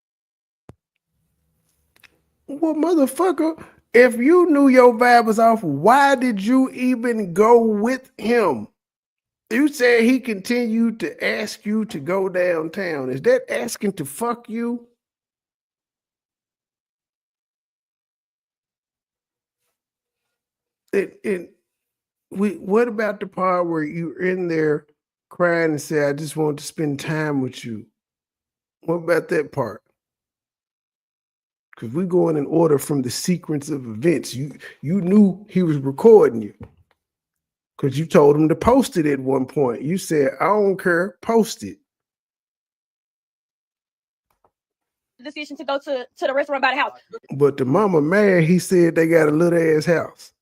Well, motherfucker, if you knew your vibe was off, why did you even go with him? You said he continued to ask you to go downtown. Is that asking to fuck you? What about the part where you're in there crying and say, I just want to spend time with you? What about that part? Because we're going in order from the sequence of events. You knew he was recording you. Because you told him to post it at one point. You said, I don't care, post it. Decision to go to the restaurant by the house. But the mama mad, he said they got a little ass house.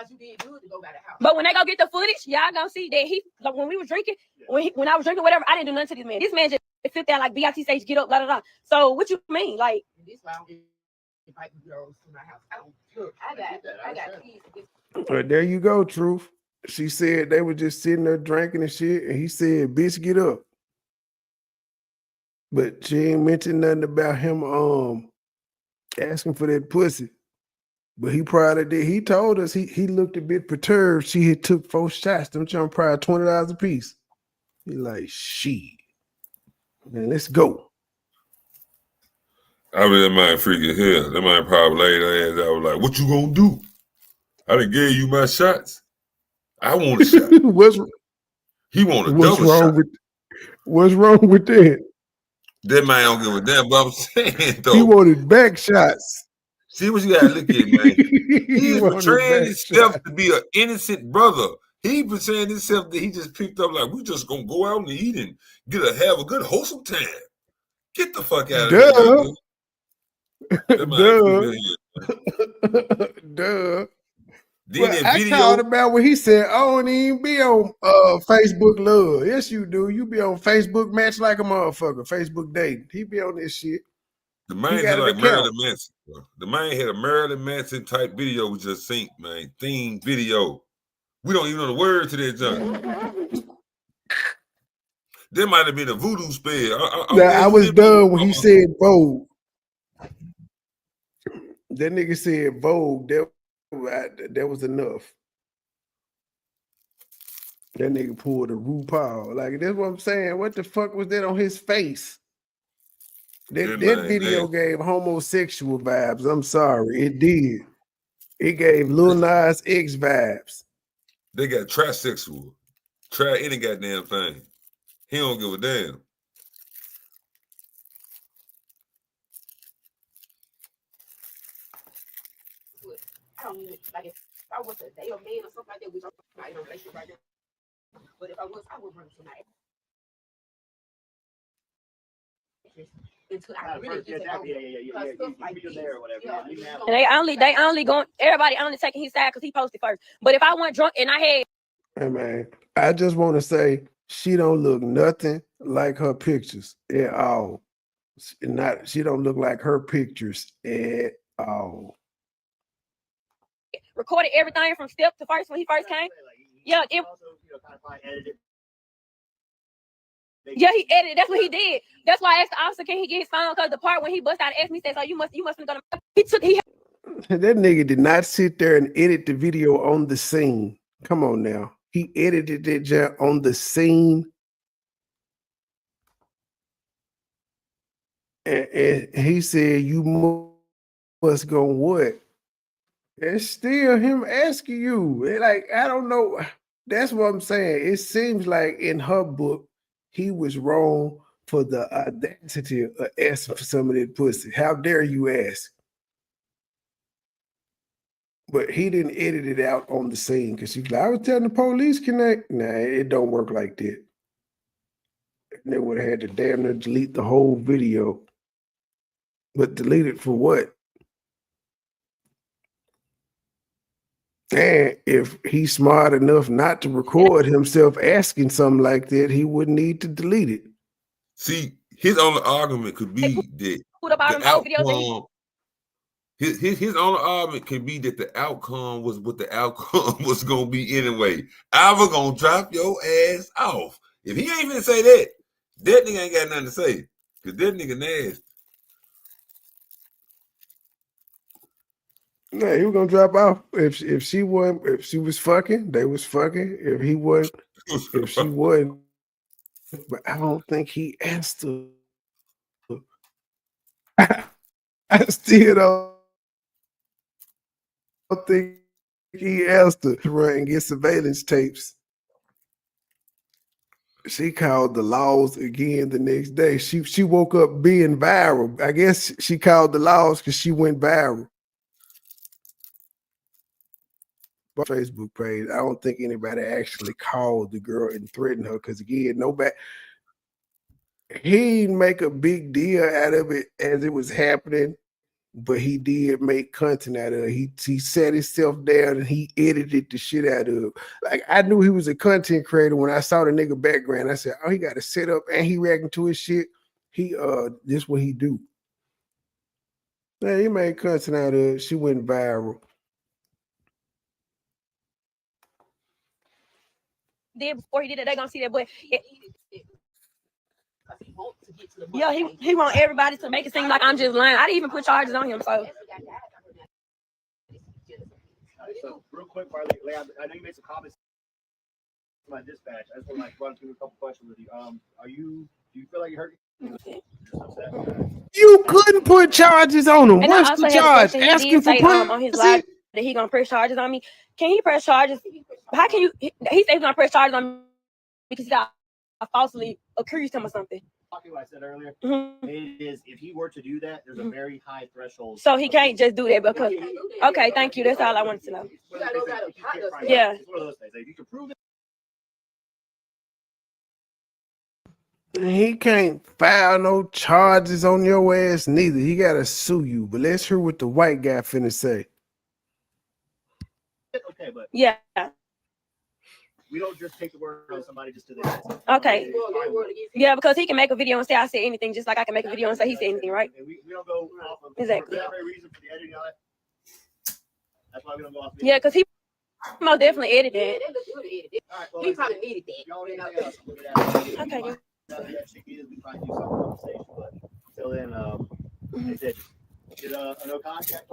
You did good to go by the house. But when they go get the footage, y'all gonna see that he, like when we was drinking, when I was drinking, whatever, I didn't do nothing to this man. This man just sit there like BIT stage, get up, blah, blah, blah. So what you mean? Like, this why I don't invite girls to my house. I don't look. I got kids. Right, there you go, Truth. She said they were just sitting there drinking and shit, and he said, bitch, get up. But she ain't mentioned nothing about him asking for that pussy. But he probably did. He told us he looked a bit perturbed. She had took 4 shots. Them trying probably $20 a piece. He like, shit. Man, let's go. I mean, that man freaking hell. That man probably laid her ass out. Was like, what you gonna do? I done gave you my shots. I want a shot. He want a double shot. What's wrong with that? That man don't give a damn. But I'm saying though, he wanted back shots. See what you gotta look at, man. He's portraying himself to be an innocent brother. He portraying himself that he just picked up like we just gonna go out and eat and have a good wholesome time. Get the fuck out of here. Duh. Well, I called him out when he said, I don't even be on Facebook Love. Yes, you do. You be on Facebook Match like a motherfucker. Facebook dating. He be on this shit. The man had like Marilyn Manson. The man had a Marilyn Manson type video we just synced, man. Theme video. We don't even know the word to that junk. There might have been a voodoo spell. I was done when he said Vogue. That nigga said Vogue. That was enough. That nigga pulled a RuPaul. Like, that's what I'm saying. What the fuck was that on his face? That video gave homosexual vibes. I'm sorry. It did. It gave Lil Nas X vibes. They got trisexual. Try any goddamn thing. He don't give a damn. I don't even, like, if I was a day or man or something like that, which I'm not in a relationship right now. But if I was, I would run tonight. And they only going, everybody only taking his side because he posted first. But if I went drunk and I had, hey man, I just want to say she don't look nothing like her pictures at all. She don't look like her pictures at all. Recorded everything from step to first when he first came. Yeah, he edited. That's what he did. That's why I asked the officer, can he get his phone? Because the part when he bust out and asked me, said, so you must have gonna. That nigga did not sit there and edit the video on the scene. Come on now. He edited it on the scene. And he said, you must go what? It's still him asking you. Like, I don't know. That's what I'm saying. It seems like in her book, he was wrong for the audacity of asking for some of that pussy. How dare you ask? But he didn't edit it out on the scene because she's like, I was telling the police, connect. Nah, it don't work like that. They would have had to damn near delete the whole video. But deleted for what? And if he's smart enough not to record himself asking something like that, he wouldn't need to delete it. See, his only argument could be that the outcome. His only argument can be that the outcome was what the outcome was gonna be anyway. I was gonna drop your ass off. If he ain't gonna say that, that nigga ain't got nothing to say. Cause that nigga nasty. Yeah, he was gonna drop off. If she was fucking, they was fucking. If he wasn't, if she wasn't, but I don't think he asked her. I still don't think he asked her to run and get surveillance tapes. She called the laws again the next day. She woke up being viral. I guess she called the laws because she went viral. Facebook page. I don't think anybody actually called the girl and threatened her because again, nobody. He didn't make a big deal out of it as it was happening, but he did make content out of it. He sat himself down and he edited the shit out of it. Like I knew he was a content creator when I saw the nigga background. I said, oh, he got to set up and he reacting to his shit. This what he do. Yeah, he made content out of it. She went viral. Did before he did it, they gonna see that boy. Yeah, he want everybody to make it seem like I'm just lying. I didn't even put charges on him, so. So real quick, Marley, I know you made some comments to my dispatch. I just want to run through a couple questions with you. Do you feel like you hurt? You couldn't put charges on him. And what's the charge? Ask him for on his live that he gonna press charges on me. Can he press charges? How can you? He said he's gonna press charges on me because I falsely accused him or something. What I said earlier, it is if he were to do that, there's a very high threshold. So he can't just do that because. Okay, thank you. That's all I wanted to know. Yeah. It's one of those things. If you can prove it. He can't file no charges on your ass neither. He gotta sue you. But let's hear what the white guy finna say. Okay, but yeah, we don't just take the word of somebody just to the okay. Yeah, because he can make a video and say I said anything, just like I can make a video and say he said anything, right? We don't go off of exactly. Reason for the editing on it. That's why we don't go off. Yeah, because he most definitely edited it. All right, well, He probably needed that. Y'all need anything else? We'll get out of here. Okay. We try to do something on the station, but till then, they said, get a no contact.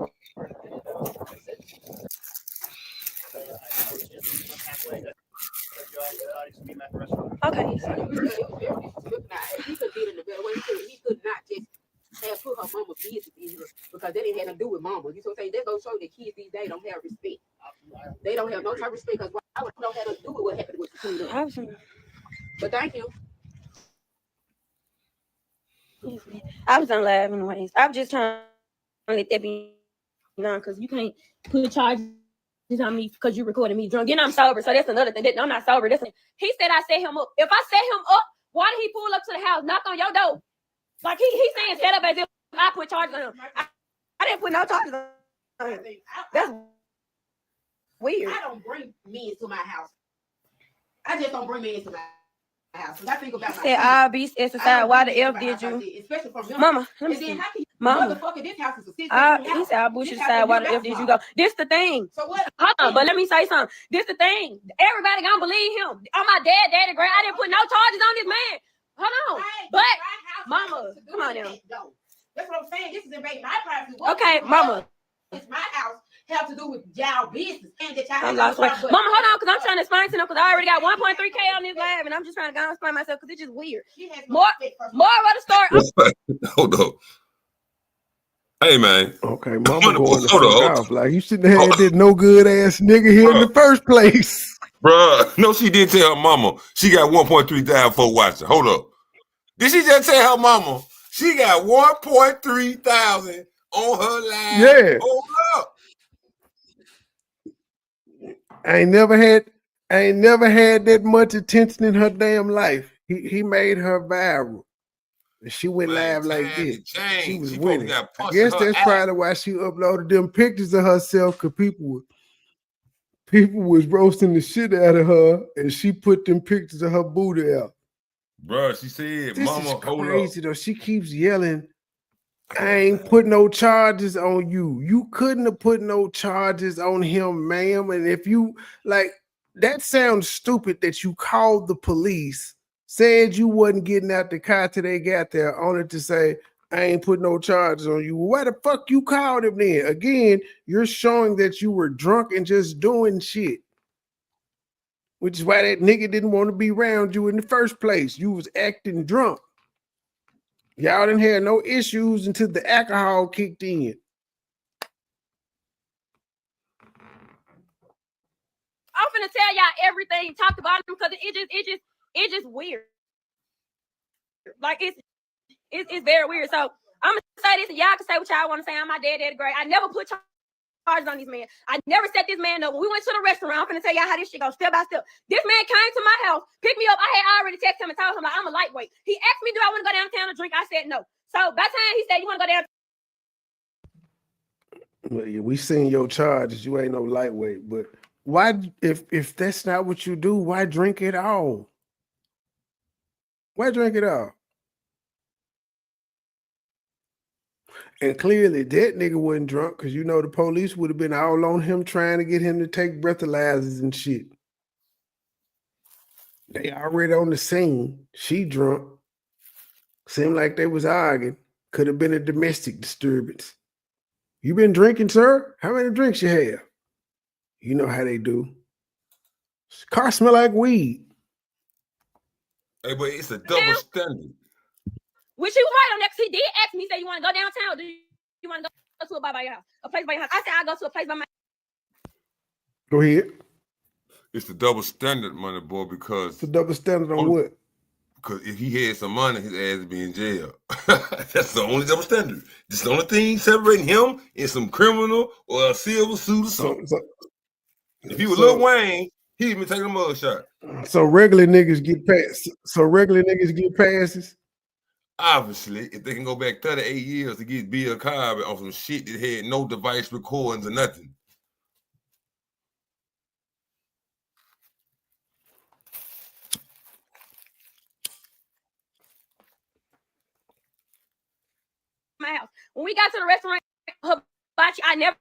Okay. He could have did it in a better way. He could not just have put her mama business in here because they didn't have to do with mama. You know what I'm saying? That goes show that kids these days don't have respect. They don't have no type of respect because I would know how to do with what happened with the two. But thank you. I was on live anyways. I'm just trying to let that be known because you can't put charges on me because you recorded me drunk. You know I'm sober, so that's another thing. I'm not sober. He said I set him up. If I set him up, why did he pull up to the house, knock on your door? Like he's saying set up as if I put charges on him. I didn't put no charges on him. That's weird. I don't bring men to my house. I just don't bring men to my house. I think about said I'll be exercised. Why the F did you? Especially from Mama, let me see. Mama. This house is he said I'll bullshit aside. Why the F did you go? This the thing. So what? Hold on, but let me say something. This the thing. Everybody gonna believe him. On my daddy, grand. I didn't put no charges on this man. Hold on. But mama, come on now. That's what I'm saying. This is invading my privacy. Okay, mama. It's my house. Have to do with y'all business and that y'all. Mama, hold on, because I'm trying to explain to them because I already got 1.3K on this live, and I'm just trying to go and explain myself because it's just weird. More of the story. Hold up. Hey man. Okay, mama going to fuck off. Like you shouldn't have had that no good ass nigga here in the first place. Bruh, no, she did tell her mama she got 1.3 thousand for watching. Hold up. Did she just tell her mama she got 1.3 thousand on her live? Yeah. Hold up. I ain't never had that much attention in her damn life. He made her viral. She went live like this. She was She winning. got I punched guess in her that's eye. probably why she uploaded them pictures of herself, because people was roasting the shit out of her, and she put them pictures of her booty out. Bro, she said, This "Mama, is hold up." crazy though. She keeps yelling, I ain't put no charges on you. You couldn't have put no charges on him, ma'am. And if you like, that sounds stupid that you called the police, said you wasn't getting out the car till they got there, only to say, I ain't put no charges on you. Why the fuck you called him then? Again, you're showing that you were drunk and just doing shit. Which is why that nigga didn't want to be around you in the first place. You was acting drunk. Y'all didn't have no issues until the alcohol kicked in. I'm finna tell y'all everything, talk about him, because it just weird. Like it's very weird. So I'm gonna say this, and y'all can say what y'all want to say. I'm my daddy great. I never put charges on this man. I never set this man up. When we went to the restaurant, I'm gonna tell y'all how this shit goes step by step. This man came to my house, picked me up. I had already texted him and told him like I'm a lightweight. He asked me, do I want to go downtown to drink? I said no. So by the time he said, you want to go down? Well, yeah, we seen your charges. You ain't no lightweight. But why, if that's not what you do, why drink it all? Why drink it all? And clearly that nigga wasn't drunk, because you know the police would have been all on him trying to get him to take breathalyzers and shit. They already on the scene. She drunk. Seemed like they was arguing. Could have been a domestic disturbance. You been drinking, sir? How many drinks you have? You know how they do. Car smell like weed. Hey, but it's a double standard. Which he was right on that, because he did ask me, he said, you want to go downtown? Do you want to go to a bar by your house? A place by your house? I said, I'll go to a place by my house. Go ahead. It's the double standard, money boy, because the double standard on what? Because if he had some money, his ass would be in jail. That's the only double standard. It's the only thing separating him and some criminal or a silver suit or something. If he was Lil Wayne, he'd been taking a mug shot. So regular niggas get passed. So regular niggas get passes. Obviously, if they can go back 38 years to get Bill Cosby on some shit that had no device recordings or nothing. My house. When we got to the restaurant, Hibachi, I never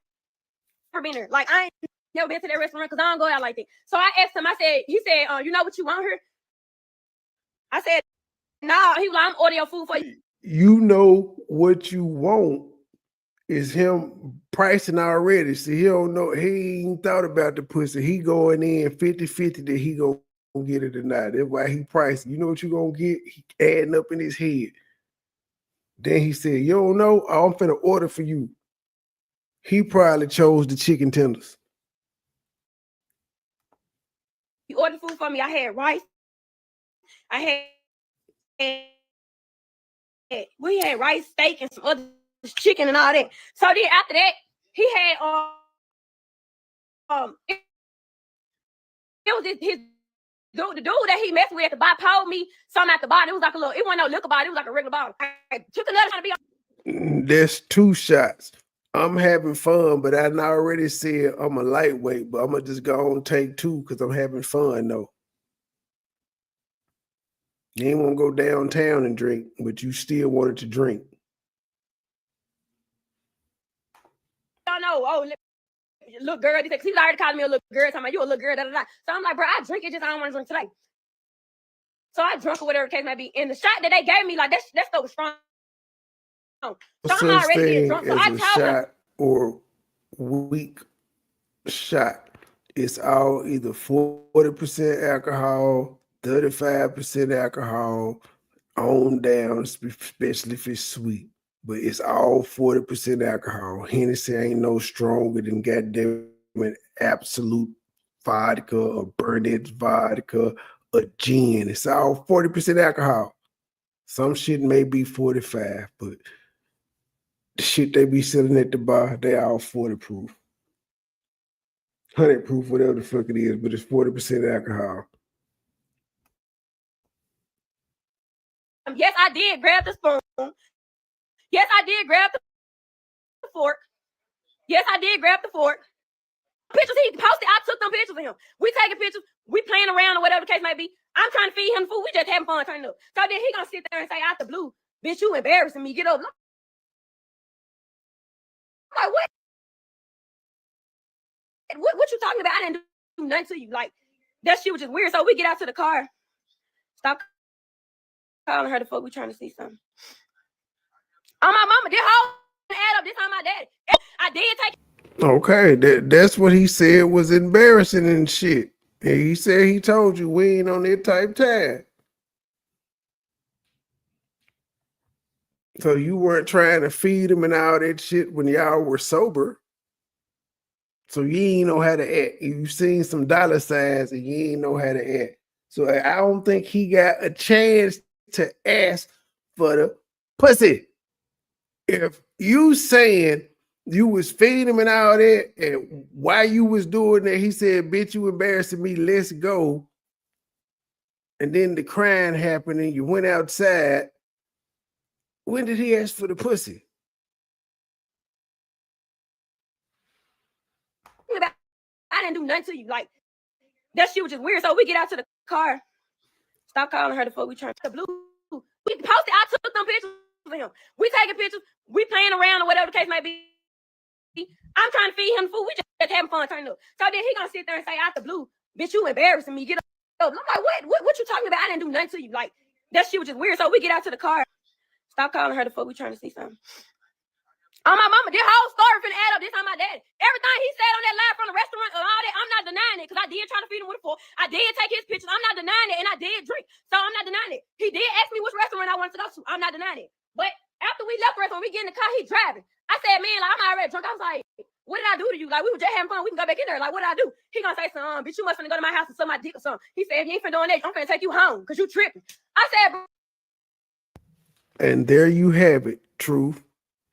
been there. Like I ain't never been to that restaurant because I don't go out like that. So I asked him. I said, he said, you know what you want here? I said, nah. He was like, I'm ordering food for you. You know what you want is him pricing already. So he don't know. He ain't thought about the pussy. He going in 50-50 that he gonna get it or not. That's why he priced. You know what you gonna get? He adding up in his head. Then he said, you don't know? Oh, I'm finna order for you. He probably chose the chicken tenders. He ordered food for me. I had rice. I we had rice, steak, and some other chicken and all that. So then after that, he had it was his the dude that he messed with at the bar told me something at the bottom. It was like a little, it wasn't no liquor bottle, it was like a regular bottle. I took another trying to be on. There's 2 shots. I'm having fun, but I already said I'm a lightweight, but I'm gonna just go on take 2 because I'm having fun though. You ain't want to go downtown and drink, but you still wanted to drink. I know. Oh, look, girl. He already called me a little girl. Talking about you a little girl. Da, da, da. So I'm like, bro, I drink it. Just I don't want to drink today. So I drunk or whatever the case may be. And the shot that they gave me, like that stuff was strong. So I'm already getting drunk. So I told him, or weak shot. It's all either 40% alcohol, 35% alcohol, on down, especially if it's sweet. But it's all 40% alcohol. Hennessy ain't no stronger than goddamn Absolute vodka or Burnett vodka or gin. It's all 40% alcohol. Some shit may be 45, but the shit they be selling at the bar, they all 40 proof. 100 proof, whatever the fuck it is, but it's 40% alcohol. Yes, I did grab the spoon. Yes, I did grab the fork. Yes, I did grab the fork. Pictures he posted, I took them pictures of him. We taking pictures, we playing around or whatever the case may be. I'm trying to feed him food. We just having fun turning up. So then he gonna sit there and say out the blue, bitch, you embarrassing me. Get up. Like, what you talking about? I didn't do nothing to you. Like, that shit was just weird. So we get out to the car. Stop calling her the fuck. We trying to see something. Oh, my mama, this whole add up. This time my daddy. I did take. Okay, that's what he said was embarrassing and shit. And he said he told you we ain't on that type time. So you weren't trying to feed him and all that shit when y'all were sober. So you ain't know how to act. You seen some dollar signs and you ain't know how to act. So I don't think he got a chance to ask for the pussy. If you saying you was feeding him and all that, and while you was doing that, he said, bitch, you embarrassing me, let's go. And then the crying happened and you went outside. When did he ask for the pussy? I didn't do nothing to you. Like, that shit was just weird. So we get out to the car. Stop calling her the fuck. We trying to the blue. We posted, I took them pictures of him. We taking pictures, we playing around or whatever the case may be. I'm trying to feed him food. We just having fun turning up. So then he gonna sit there and say out the blue, bitch, you embarrassing me. Get up. I'm like, what you talking about? I didn't do nothing to you. Like, that shit was just weird. So we get out to the car. Stop calling her the fuck. We trying to see something. Oh, my mama, this whole story finna add up. This time my daddy. Everything he said on that live from the restaurant and all that, I'm not denying it because I did try to feed him with a fork. I did take his pictures. I'm not denying it, and I did drink. So I'm not denying it. He did ask me which restaurant I wanted to go to. I'm not denying it. But after we left the restaurant, we get in the car, he driving. I said, man, like, I'm already drunk. I was like, what did I do to you? Like, we were just having fun. We can go back in there. Like, what did I do? He gonna say something, bitch, you must finna go to my house and suck my dick or something. He said, if you ain't finna doing that, I'm finna take you home because you tripping. I said, bro. And there you have it, truth.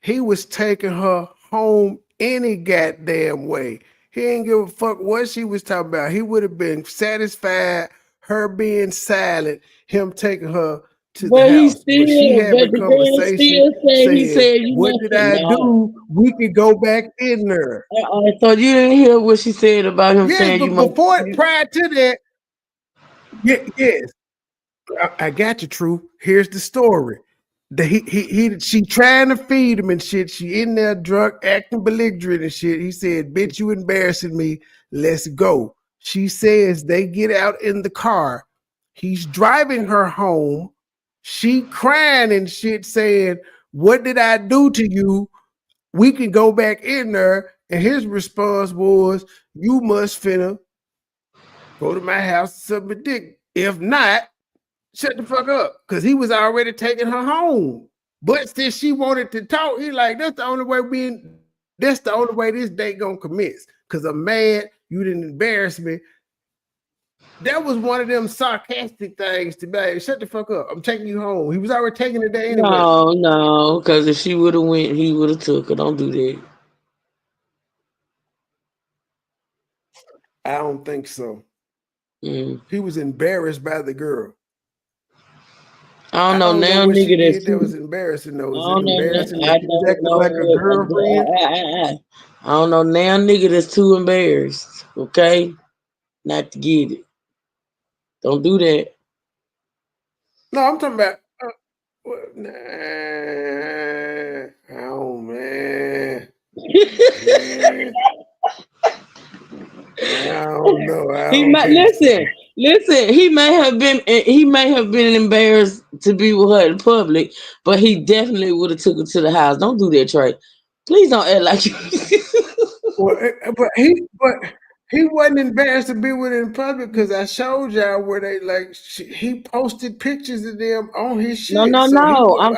He was taking her home any goddamn way. He didn't give a fuck what she was talking about. He would have been satisfied, her being silent, him taking her to the house. But she having a conversation saying, what did I do? We could go back in there. So you didn't hear what she said about him saying you must. Prior to that, yes. I got you, True. Here's the story. She trying to feed him and shit. She in there drunk, acting belligerent and shit. He said, bitch, you embarrassing me. Let's go. She says they get out in the car. He's driving her home. She crying and shit saying, what did I do to you? We can go back in there. And his response was, you must finna go to my house and suck my dick. If not, shut the fuck up, because he was already taking her home. But since she wanted to talk, he like, that's the only way this date gonna commence. Because I'm mad, you didn't embarrass me. That was one of them sarcastic things to be, shut the fuck up. I'm taking you home. He was already taking the day anyway. No, because if she would have went, he would have took her. Don't do that. I don't think so. He was embarrassed by the girl. I don't know now, nigga. That was embarrassing though. I don't know. Embarrassing that she was acting like a girlfriend. I don't know now, nigga. That's too embarrassed. Okay, not to get it. Don't do that. No, I'm talking about. Oh man. I don't know. Listen. He may have been embarrassed to be with her in public, but he definitely would have took her to the house. Don't do that, Trey. Please don't act like you. but he wasn't embarrassed to be with her in public because I showed y'all where they he posted pictures of them on his shit. No. I'm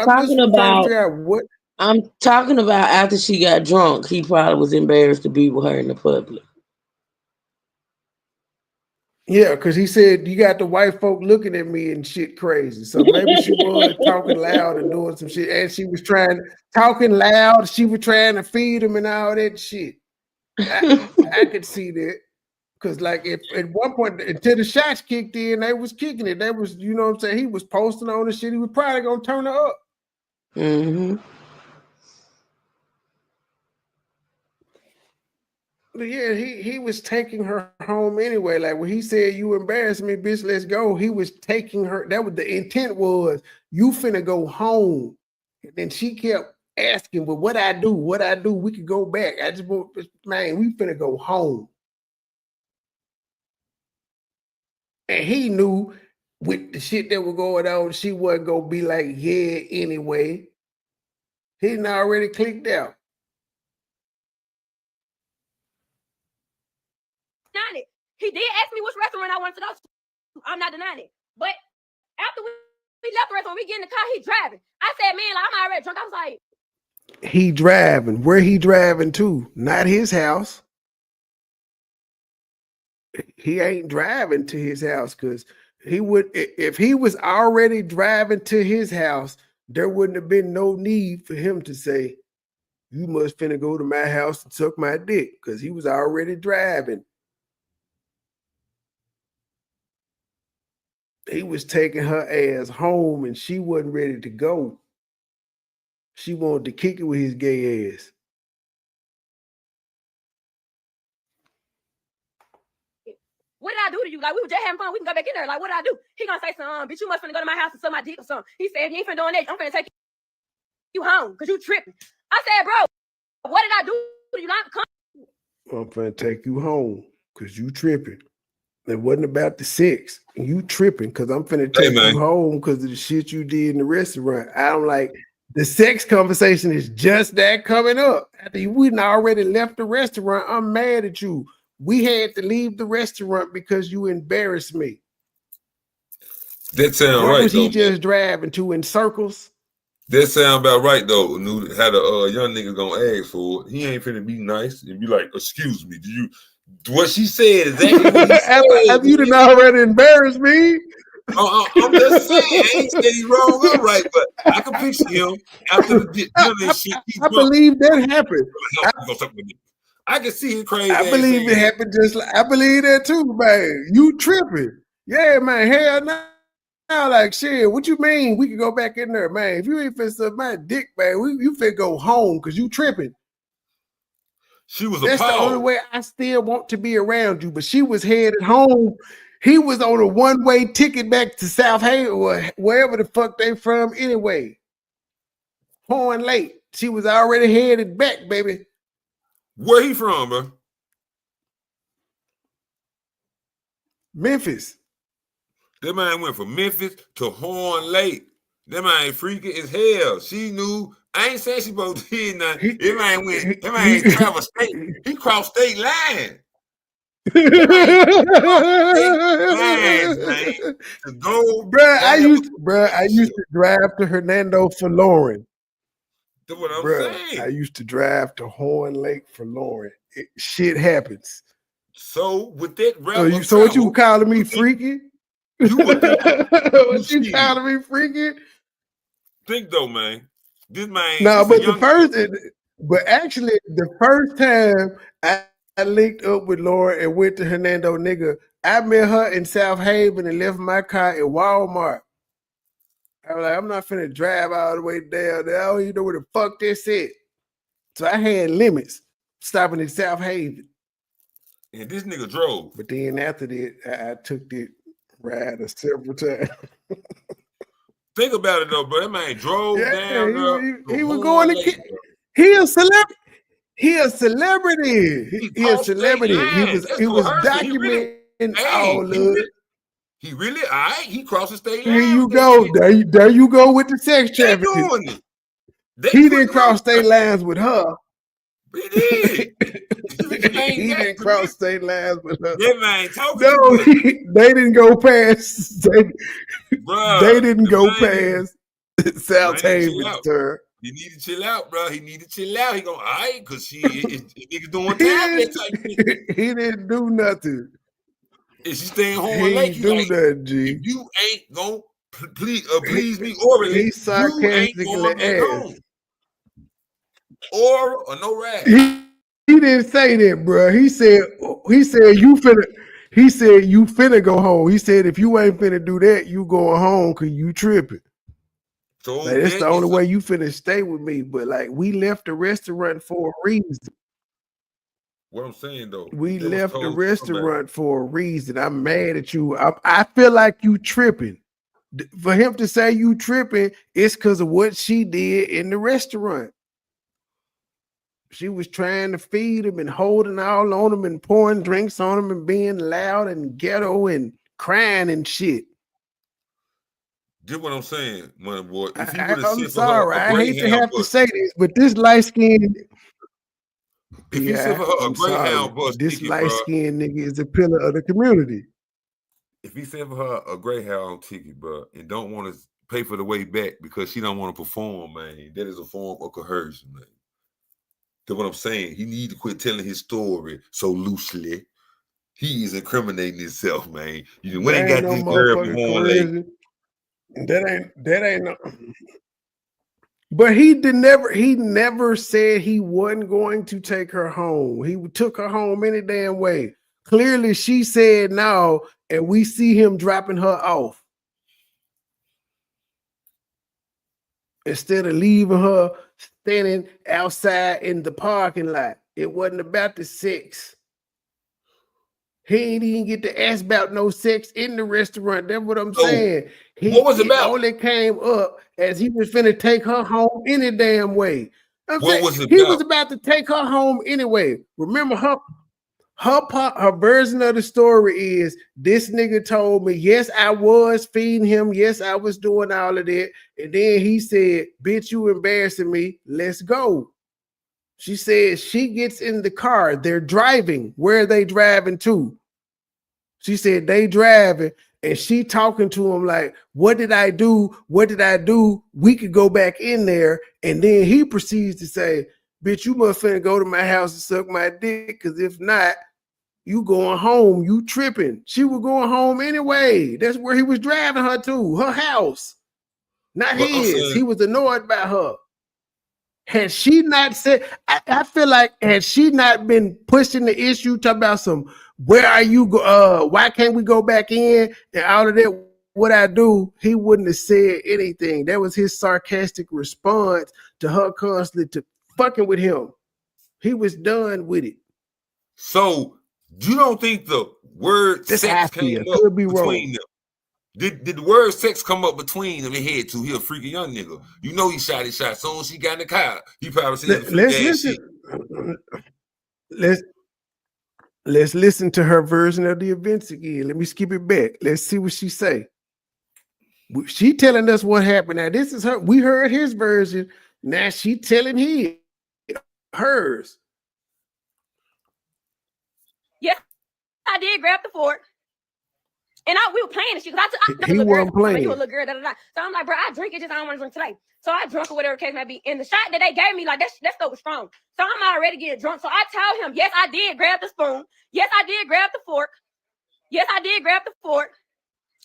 talking about after she got drunk, he probably was embarrassed to be with her in the public. Yeah, because he said you got the white folk looking at me and shit crazy. So maybe she was talking loud and doing some shit, and she was talking loud. She was trying to feed him and all that shit. I could see that. Cause like if at one point until the shots kicked in, they was kicking it. They was, you know what I'm saying? He was posting on the shit. He was probably gonna turn her up. Mm-hmm. But yeah, he was taking her home anyway. Like when he said, "You embarrassed me, bitch, let's go," he was taking her. That was the intent was, you finna go home. And then she kept asking, "Well, what I do? What I do? We could go back. I just want, man, we finna go home." And he knew with the shit that was going on, she wasn't gonna be like, yeah, anyway. He done already clicked out. He did ask me which restaurant I wanted to go to. I'm not denying it. But after we left the restaurant, we get in the car, he driving. I said, man, like, I'm already drunk. I was like, he driving. Where he driving to? Not his house. He ain't driving to his house because he would, if he was already driving to his house, there wouldn't have been no need for him to say, "You must finna go to my house and suck my dick," because he was already driving. He was taking her ass home and she wasn't ready to go. She wanted to kick it with his gay ass. what did I do to you? Like, we were just having fun. We can go back in there. Like, what did I do? He gonna say something, bitch, you must finna go to my house and suck my dick or something. He said, if you ain't finna doing that, I'm finna take you home because you tripping. I said, bro, what did I do to you? I'm finna take you home because you tripping. It wasn't about the sex. You tripping because I'm finna take you home because of the shit you did in the restaurant. I don't like the sex conversation is just that coming up. After you wouldn't already left the restaurant, I'm mad at you. We had to leave the restaurant because you embarrassed me. That sound Where right. was he just driving to in circles? That sound about right though. Had a young nigga gonna ask for it. He ain't finna be nice and be like, "Excuse me, do you?" What she said exactly what he said. Have you done already embarrassed me? I'm just saying, I ain't said he wrong or right, but I can picture him after the shit. I believe that happened. I can see him crazy. I believe it happened just like I believe that too, man. You tripping. Yeah, man. Hell no. Now, like shit, what you mean? We can go back in there, man. If you ain't finna suck my dick, man, you finna go home because you tripping. She was That's appalled. the only way I still want to be around you. But she was headed home. He was on a one-way ticket back to South Haven or wherever the fuck they from anyway. Horn Lake. She was already headed back, baby. Where he from, bro? Memphis. That man went from Memphis to Horn Lake. That man freaky as hell. She knew. I ain't saying she both did nothing. That man went. That man traveled state. He crossed state line. Lines, man. To go, bruh. I used to drive to Hernando for Lauren. That's what I'm saying. I used to drive to Horn Lake for Lauren. Shit happens. So with that so what you calling me freaky? You would think what you calling me freaky? Think though, man. This man. No, but actually the first time I linked up with Laura and went to Hernando, nigga, I met her in South Haven and left my car at Walmart. I was like, I'm not finna drive all the way down there. I don't even know where the fuck this is. So I had limits stopping in South Haven. And this nigga drove. But then after that, I took the ride several times. Think about it though, bro. That man drove down. He was going to get. He a celebrity. He a celebrity. He a celebrity. He was documenting all of it. He really, all right, he crossed the state line. Here you go. There you go with the sex trafficking. He didn't cross state lines with her. He did. He didn't cross state lines with her. That man talking. No, they didn't go past. They didn't go past South Haven, sir. He need to chill out, bro. He need to chill out. He going, all right, because niggas doing time. He didn't do nothing. Is she staying home late? He do that, G. If you ain't gonna please me orally, he sarcastically asked. Or no rag. He didn't say that, bro. He said, He said you finna. He said you finna go home. He said if you ain't finna do that, you going home because you tripping. So Like that's the only way you finna stay with me. But like we left the restaurant for a reason. What I'm saying though, We that was left the told restaurant for a reason. I'm mad at you. I feel like you tripping. For him to say you tripping, it's because of what she did in the restaurant. She was trying to feed him and holding all on him and pouring drinks on him and being loud and ghetto and crying and shit. Get what I'm saying, MoneyBoy. If he would have I'm sent for her sorry. a I hate to Greyhound have to bus, say this, but this light skinned if he sent for her a I'm sorry. Greyhound bus This ticket, light bro. skinned nigga is a pillar of the community. If he sent for her a Greyhound ticket, bro, and don't want to pay for the way back because she don't want to perform, man, that is a form of coercion, man. That's what I'm saying. He need to quit telling his story so loosely. He is incriminating himself, man. You went and got no this girl motherfucking performing late. coercion. That ain't no. But he never said he wasn't going to take her home. He took her home any damn way. Clearly, she said no, and we see him dropping her off instead of leaving her standing outside in the parking lot. It wasn't about the sex. He ain't even get to ask about no sex in the restaurant. That's what I'm saying. What was it about? Only came up as he was finna take her home any damn way. What was it he about? was about to take her home anyway. Remember her version of the story is this nigga told me, yes, I was feeding him. Yes, I was doing all of that. And then he said, bitch, you embarrassing me. Let's go. She said she gets in the car. They're driving. Where are they driving to? She said they driving, and she talking to him like, what did I do? What did I do? We could go back in there. And then he proceeds to say, bitch, you must finna go to my house and suck my dick, because if not, you going home. You tripping. She was going home anyway. That's where he was driving her to, her house, not his. He was annoyed by her. Had she not said, I feel like had she not been pushing the issue, talking about some, where are you? Why can't we go back in? And all of that, what I do, he wouldn't have said anything. That was his sarcastic response to her constantly to fucking with him. He was done with it. So you don't think the word sex came up between them? Did the word sex come up between them? He had to. He a freaky young nigga. You know he shot his shot. As soon as she got in the car, he probably said, let's listen to her version of the events again. Let me skip it back. Let's see what she say. She telling us what happened. Now this is her. We heard his version. Now she telling hers. Yes, I did grab the fork. And we were playing and shit, because he wasn't playing. You a little girl, So I'm like, bro, I drink it, just I don't want to drink today. So I drunk or whatever the case may be. And the shot that they gave me, like that stuff was strong. So I'm already getting drunk. So I tell him, yes, I did grab the spoon. Yes, I did grab the fork. Yes, I did grab the fork.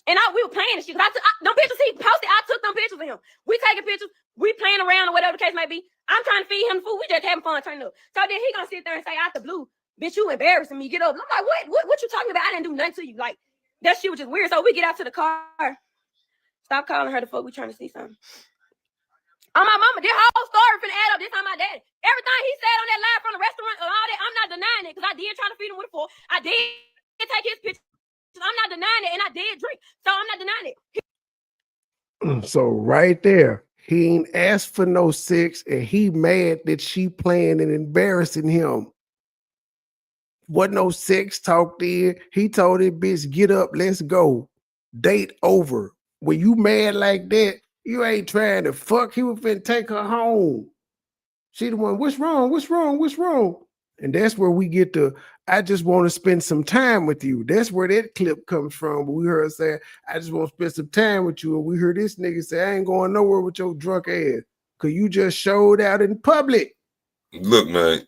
And we were playing and shit. Them pictures he posted, I took them pictures of him. We taking pictures, we playing around or whatever the case may be. I'm trying to feed him food. We just having fun turning up. So then he gonna sit there and say out the blue, bitch, you embarrassing me. Get up. I'm like, what you talking about? I didn't do nothing to you. Like, that shit was just weird. So we get out to the car. Stop calling her the fuck. We trying to see something. On my mama, this whole story finna add up. This time my daddy. Everything he said on that live from the restaurant and all that, I'm not denying it, because I did try to feed him with a fork. I did take his pictures. I'm not denying it, and I did drink. So I'm not denying it. So right there, he ain't asked for no sex, and he mad that she playing and embarrassing him. Wasn't no sex talk there. He told that bitch, get up, let's go. Date over. When you mad like that, you ain't trying to fuck. He was finna take her home. She the one, what's wrong? What's wrong? What's wrong? And that's where we get to, I just want to spend some time with you. That's where that clip comes from. We heard her say, I just want to spend some time with you. And we heard this nigga say, I ain't going nowhere with your drunk ass, because you just showed out in public. Look, man.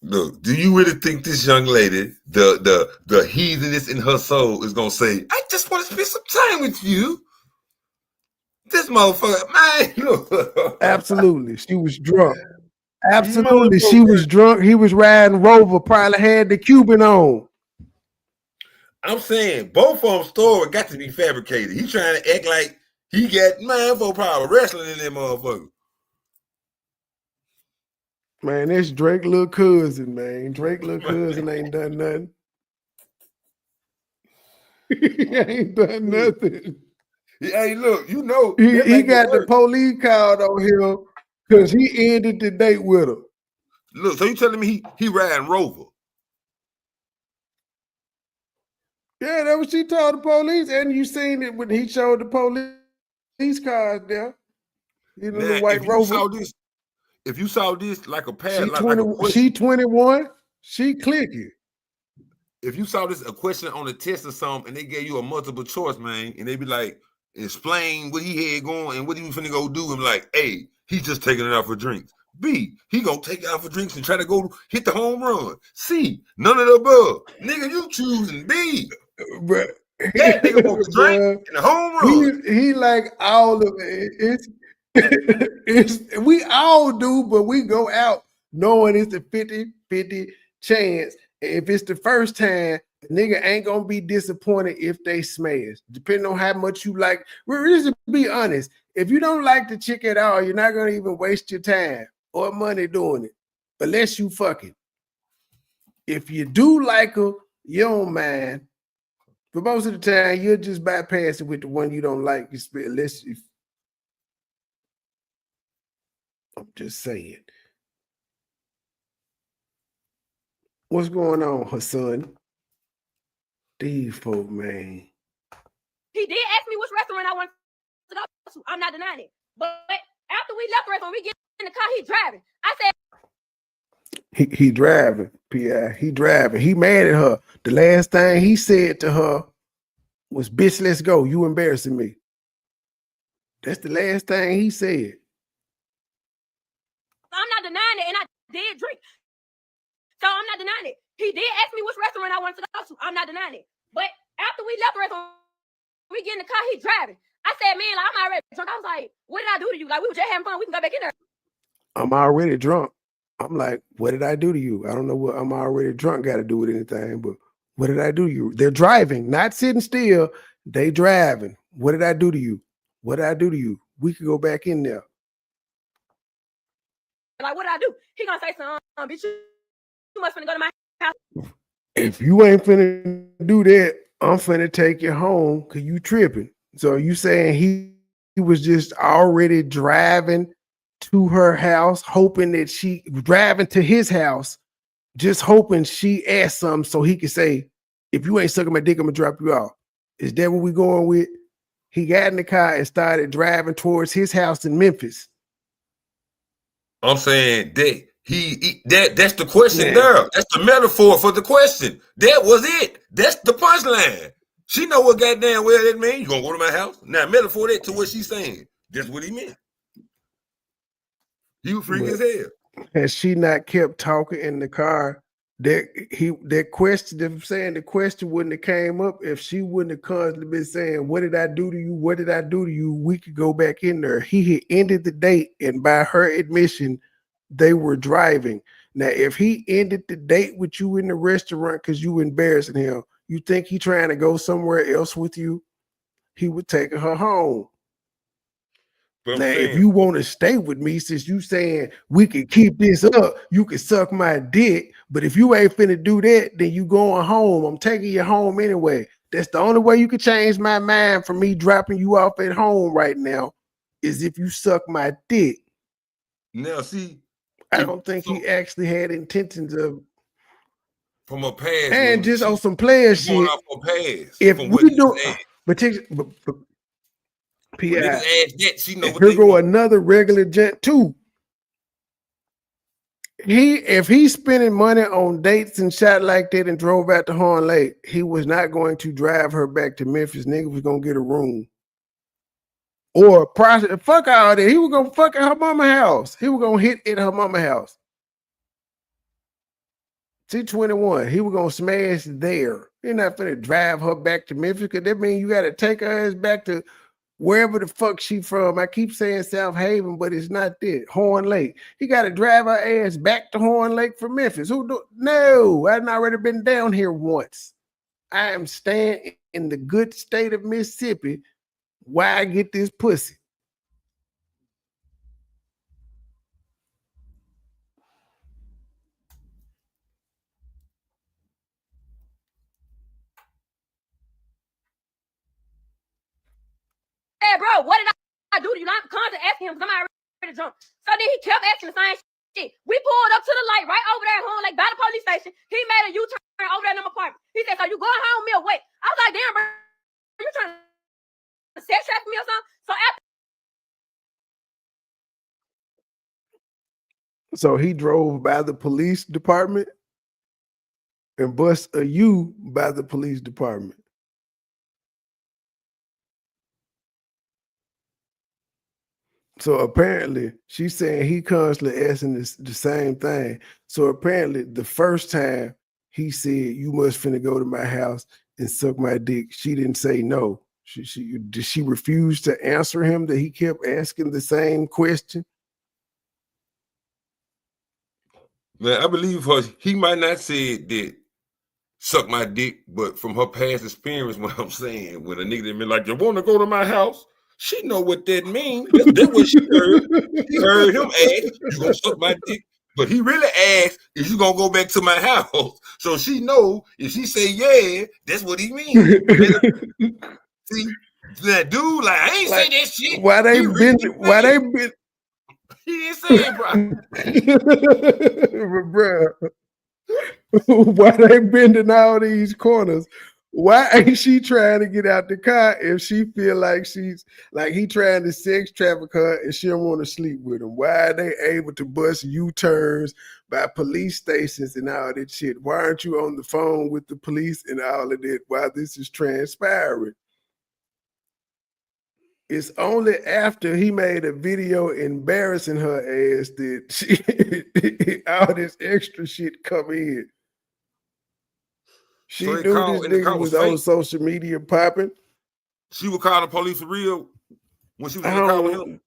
Look, do you really think this young lady, the heatheness in her soul, is gonna say, I just want to spend some time with you? This motherfucker, man. Look. Absolutely. She was drunk. Absolutely. She was drunk. He was riding Rover, probably had the Cuban on. I'm saying both of them story got to be fabricated. He trying to act like he got man for power wrestling in that motherfucker. Man, that's Drake little cousin, man. Drake little cousin ain't done nothing. He ain't done nothing. Hey, look, you know he got the police called on him because he ended the date with her. Look, so you telling me he riding Rover? Yeah, that's what she told the police, and you seen it when he showed the police cars there. In the white Rover. If you saw this like a pair, she 21, she clicking. If you saw this a question on a test or something, and they gave you a multiple choice, man, and they be like, explain what he had going and what he was finna go do, and like, A, he's just taking it out for drinks. B, he gonna take it out for drinks and try to go hit the home run. C, none of the above. Nigga, you choosing B. Bruh. That nigga want to drink and the home run. He like all of it. It's we all do, but we go out knowing it's a 50-50 chance. If it's the first time, the nigga ain't gonna be disappointed if they smash. Depending on how much you like. We're just be honest. If you don't like the chick at all, you're not gonna even waste your time or money doing it, unless you fucking. If you do like her, you don't mind. But most of the time, you'll just bypass it with the one you don't like. Unless you. I'm just saying. What's going on, her son? These folk, man. He did ask me which restaurant I wanted to go to. I'm not denying it. But after we left the restaurant, we get in the car, he driving. I said, he driving, P.I. He driving. He mad at her. The last thing he said to her was, bitch, let's go. You embarrassing me. That's the last thing he said. I'm not denying it, and I did drink. So I'm not denying it. He did ask me which restaurant I wanted to go to. I'm not denying it. But after we left the restaurant, we get in the car, he driving. I said, man, like, I'm already drunk. I was like, what did I do to you? Like, we were just having fun. We can go back in there. I'm already drunk. I'm like, what did I do to you? I don't know what I'm already drunk got to do with anything, but what did I do to you? They're driving, not sitting still. They driving. What did I do to you? What did I do to you? We could go back in there. Like, what did I do? He gonna say something, bitch, you must finna go to my house. If you ain't finna do that, I'm finna take you home because you tripping. So you saying he was just already driving to her house, hoping that she driving to his house, just hoping she asked something so he could say, if you ain't sucking my dick, I'm gonna drop you off. Is that what we going with? He got in the car and started driving towards his house in Memphis. I'm saying that's the question there. That's the metaphor for the question. That was it. That's the punchline. She know what goddamn well that means. You gonna go to my house? Now metaphor that to what she's saying. That's what he meant. You freak as hell. Has she not kept talking in the car? That question, I'm saying the question wouldn't have came up if she wouldn't have constantly been saying, what did I do to you? What did I do to you? We could go back in there. He had ended the date, and by her admission, they were driving. Now, if he ended the date with you in the restaurant because you embarrassing him, you think he trying to go somewhere else with you? He would take her home. But now, if you want to stay with me, since you saying we can keep this up, you can suck my dick. But if you ain't finna do that, then you going home. I'm taking you home anyway. That's the only way you can change my mind from me dropping you off at home right now, is if you suck my dick. Now, see, I don't think he actually had intentions of from a past and just on some player shit. If we do, but P.I. Here go another regular gent too. If he's spending money on dates and shit like that and drove out to Horn Lake, he was not going to drive her back to Memphis. Nigga was gonna get a room. Or fuck all that. He was gonna fuck at her mama house. He was gonna hit at her mama house. T21. He was gonna smash there. You're not gonna drive her back to Memphis because that means you gotta take her ass back to wherever the fuck she from. I keep saying South Haven, but it's not that. Horn Lake. He got to drive her ass back to Horn Lake from Memphis. No, I've already been down here once. I am staying in the good state of Mississippi. Why I get this pussy? Hey, bro, what did I do to you? I'm constantly asking him because I'm already drunk. So then he kept asking the same shit. We pulled up to the light right over there at home, like by the police station. He made a U-turn over there in my apartment. He said, so you going home me or what? I was like, damn, bro, you trying to sex traffic me or something? So he drove by the police department and bust a U by the police department. So apparently, she's saying he constantly asking the same thing. So apparently, the first time he said, "You must finna go to my house and suck my dick," she didn't say no. Did she refuse to answer him that he kept asking the same question? Man, I believe her. He might not say that suck my dick, but from her past experience, what I'm saying, when a nigga been like, you want to go to my house? She know what that means. That's what she heard. She heard him ask, you gonna suck my dick? But he really asked, is you gonna go back to my house? So she know if she say yeah, that's what he means. See, that dude, like, I ain't like, say that shit. Why they been? He didn't say it, bro. Why they bending all these corners? Why ain't she trying to get out the car if she feel like she's like he trying to sex traffic her and she don't want to sleep with him? Why are they able to bust U-turns by police stations and all that shit? Why aren't you on the phone with the police and all of that while this is transpiring? It's only after he made a video embarrassing her ass that all this extra shit come in. She knew this nigga was on social media popping. She would call the police for real when she was in the car with him.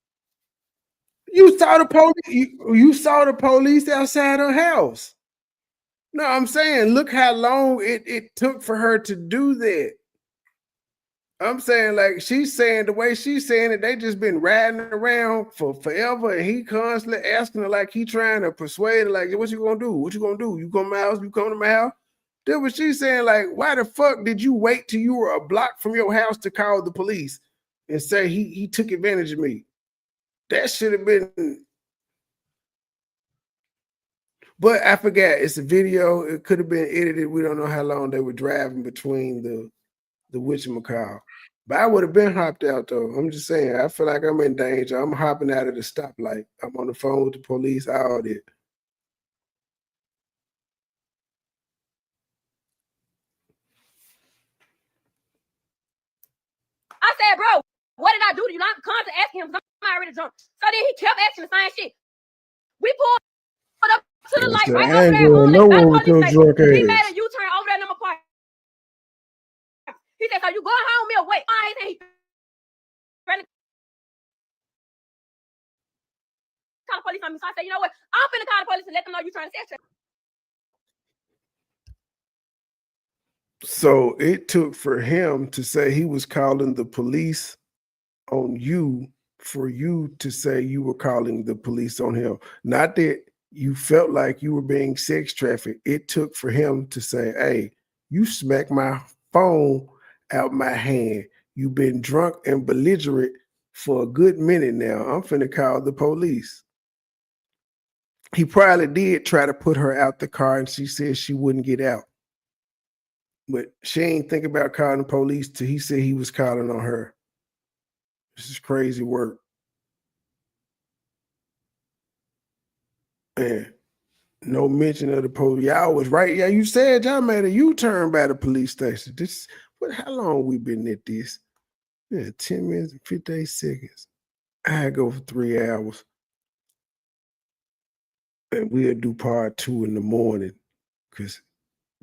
You saw the police. You saw the police outside her house. No, I'm saying, look how long it took for her to do that. I'm saying, like, she's saying the way she's saying it, they just been riding around for forever, and he constantly asking her, like, he trying to persuade her, like, what you gonna do? What you gonna do? You come to my house? You come to my house? That's what she's saying, like, why the fuck did you wait till you were a block from your house to call the police and say he took advantage of me? That should have been. But I forgot, it's a video. It could have been edited. We don't know how long they were driving between the whatchamacall. But I would have been hopped out though. I'm just saying, I feel like I'm in danger. I'm hopping out of the stoplight. I'm on the phone with the police, all that. I said, bro, what did I do to you? I'm constantly asking him because I'm already drunk. So then he kept asking the same shit. We pulled up to the light right over there. He made a U-turn over there in my apartment. He said, so you going home me or what? I ain't he call the police on me. So I said, you know what? I'm finna call the police and let them know you trying to sex traffic. So it took for him to say he was calling the police on you for you to say you were calling the police on him. Not that you felt like you were being sex trafficked. It took for him to say, hey, you smacked my phone out my hand. You've been drunk and belligerent for a good minute now. I'm finna call the police. He probably did try to put her out the car and she said she wouldn't get out. But she ain't think about calling the police till he said he was calling on her. This is crazy work. And no mention of the police. Y'all was right. Yeah, you said y'all made a U-turn by the police station. How long we been at this? Yeah, 10 minutes and 58 seconds. I go for 3 hours. And we'll do part 2 in the morning because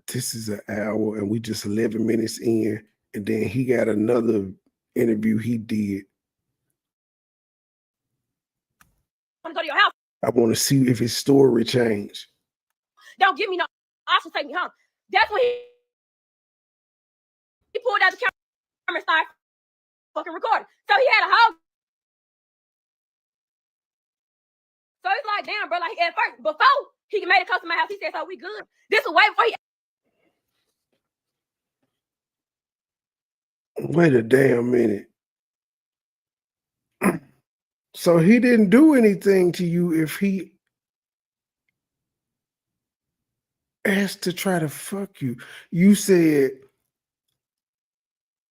this is an hour and we just 11 minutes in. And then he got another interview he did. I want to go to your house. I want to see if his story changed. Don't give me no option to take me home. That's when He pulled out the camera and started fucking recording. So he had a whole. So it's like, damn, bro. Like at first, before he made it close to my house, he said, "So we good." This was way before he. Wait a damn minute. So he didn't do anything to you if he asked to try to fuck you. You said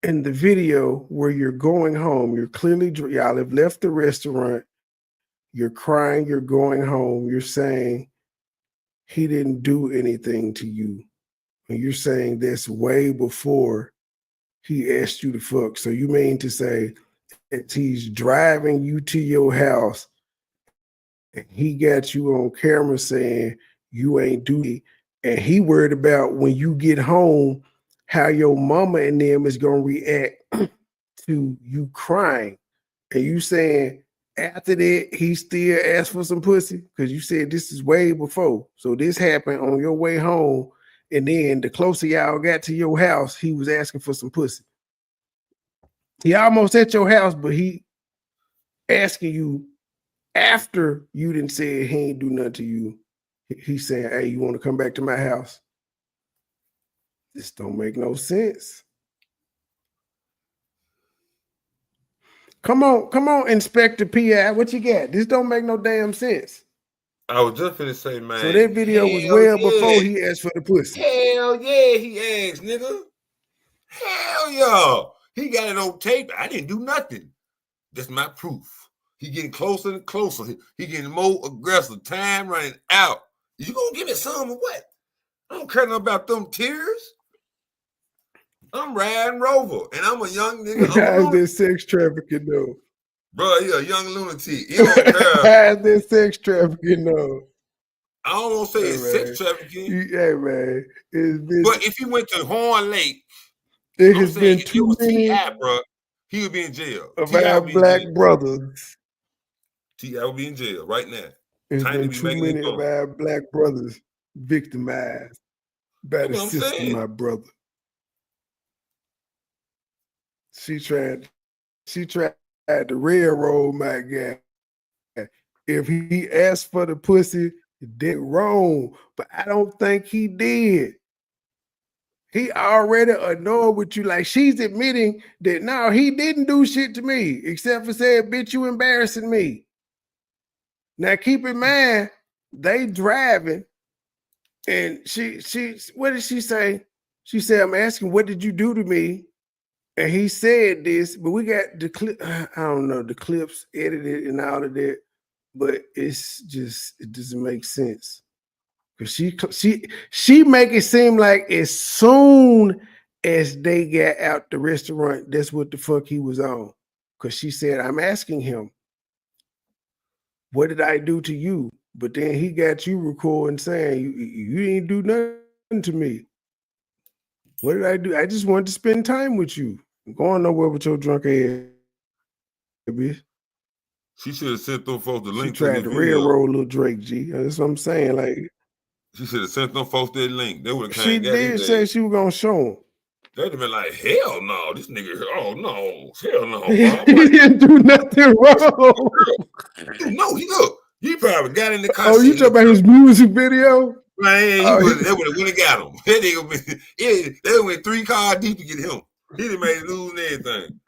in the video where you're going home, you're clearly, y'all have left the restaurant, you're crying, you're going home, you're saying he didn't do anything to you. And you're saying this way before he asked you to fuck. So you mean to say that he's driving you to your house and he got you on camera saying you ain't do it, and he worried about when you get home how your mama and them is gonna react to you crying, and you saying after that he still asked for some pussy because you said this is way before. So this happened on your way home, and then the closer y'all got to your house, he was asking for some pussy. He almost at your house, but he asking you after you didn't say he ain't do nothing to you. He's saying, "Hey, you want to come back to my house?" This don't make no sense. Come on, Inspector PI. What you got? This don't make no damn sense. I was just finna say, man. So that video was well before he asked for the pussy. Hell yeah, he asked, nigga. Hell yeah. He got it on tape. I didn't do nothing. That's my proof. He getting closer and closer. He getting more aggressive. Time running out. You gonna give me some or what? I don't care nothing about them tears. I'm riding Rover, and I'm a young nigga. How's this sex trafficking though? Bro, he a young lunatic. He don't care. How's this sex trafficking though? I don't want to say it's sex trafficking. Hey man, but if he went to Horn Lake, it has been too many T.I., bro, he would be in jail. of our black brothers. T.I. would be in jail right now. There's been too many of our black brothers victimized by the system, my brother. She tried to railroad my guy. If he asked for the pussy, did wrong, but I don't think he did. He already annoyed with you. Like she's admitting that no, he didn't do shit to me except for saying, "Bitch, you embarrassing me." Now keep in mind, they driving, and she what did she say? She said, "I'm asking, what did you do to me?" And he said this, but we got the clip. I don't know, the clips edited and all of that, but it's just, it doesn't make sense. Because she make it seem like as soon as they got out the restaurant, that's what the fuck he was on. Because she said, "I'm asking him, what did I do to you?" But then he got you recording saying, you didn't do nothing to me. What did I do? I just wanted to spend time with you. I'm going nowhere with your drunk ass, bitch. She should have sent them folks the link. She tried to railroad little Drake, G. That's what I'm saying. Like, she should have sent them folks that link. They would have. She did say she was gonna show him. They'd have been like, "Hell no, this nigga. Oh no, hell no, he didn't do nothing wrong. No, he probably got in the car. Oh, you talking about his music video? Man, they would have went and got him. They went 3 cars deep to get him. He done made it lose and everything.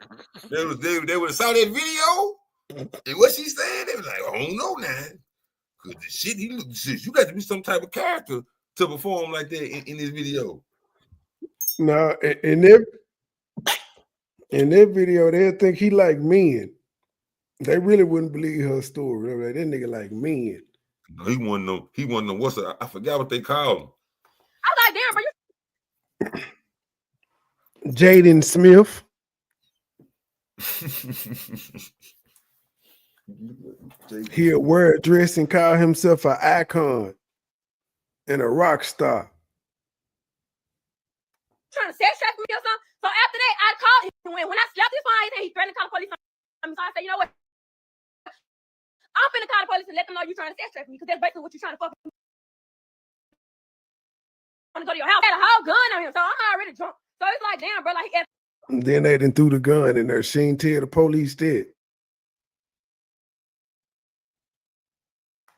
They would have saw that video, and what she said, they was like, "I don't know now." Because the shit he looked, you got to be some type of character to perform like that in this video. No, in that video, they'll think he like men. They really wouldn't believe her story. They're like, that nigga like men. No, he wasn't no what's I forgot what they called him. I was like, damn, bro. Jaden Smith. He'll wear a dress and call himself an icon and a rock star. Trying to sex traffic me or something. So after that, I called him. When I slapped his phone, he threatened to call the police on me. So I said, you know what? I'm finna call the police and let them know you're trying to sex traffic me, because that's basically what you're trying to fuck. I want to go to your house. I had a whole gun on him, so I'm already drunk. So it's like, damn, bro, like And then they done threw the gun in there. She ain't tell the police that.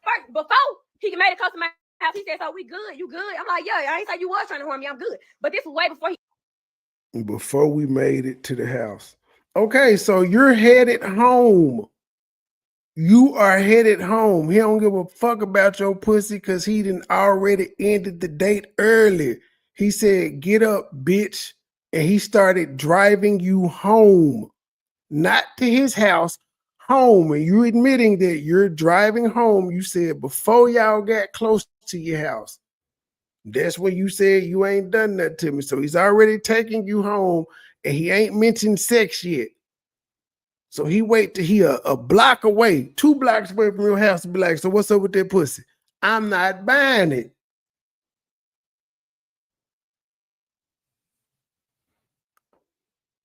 first, before he made it come to my house, he said, "So we good? You good?" I'm like, "Yeah, I ain't say you was trying to harm me. I'm good." But this was way before he. Before we made it to the house. Okay, so you're headed home. You are headed home. He don't give a fuck about your pussy because he done already ended the date early. He said, "Get up, bitch." And he started driving you home. Not to his house, home. And you admitting that you're driving home. You said before y'all got close to your house. That's when you said you ain't done that to me. So he's already taking you home and he ain't mentioned sex yet. So he wait till he a block away, 2 blocks away from your house to be like, "So what's up with that pussy?" I'm not buying it.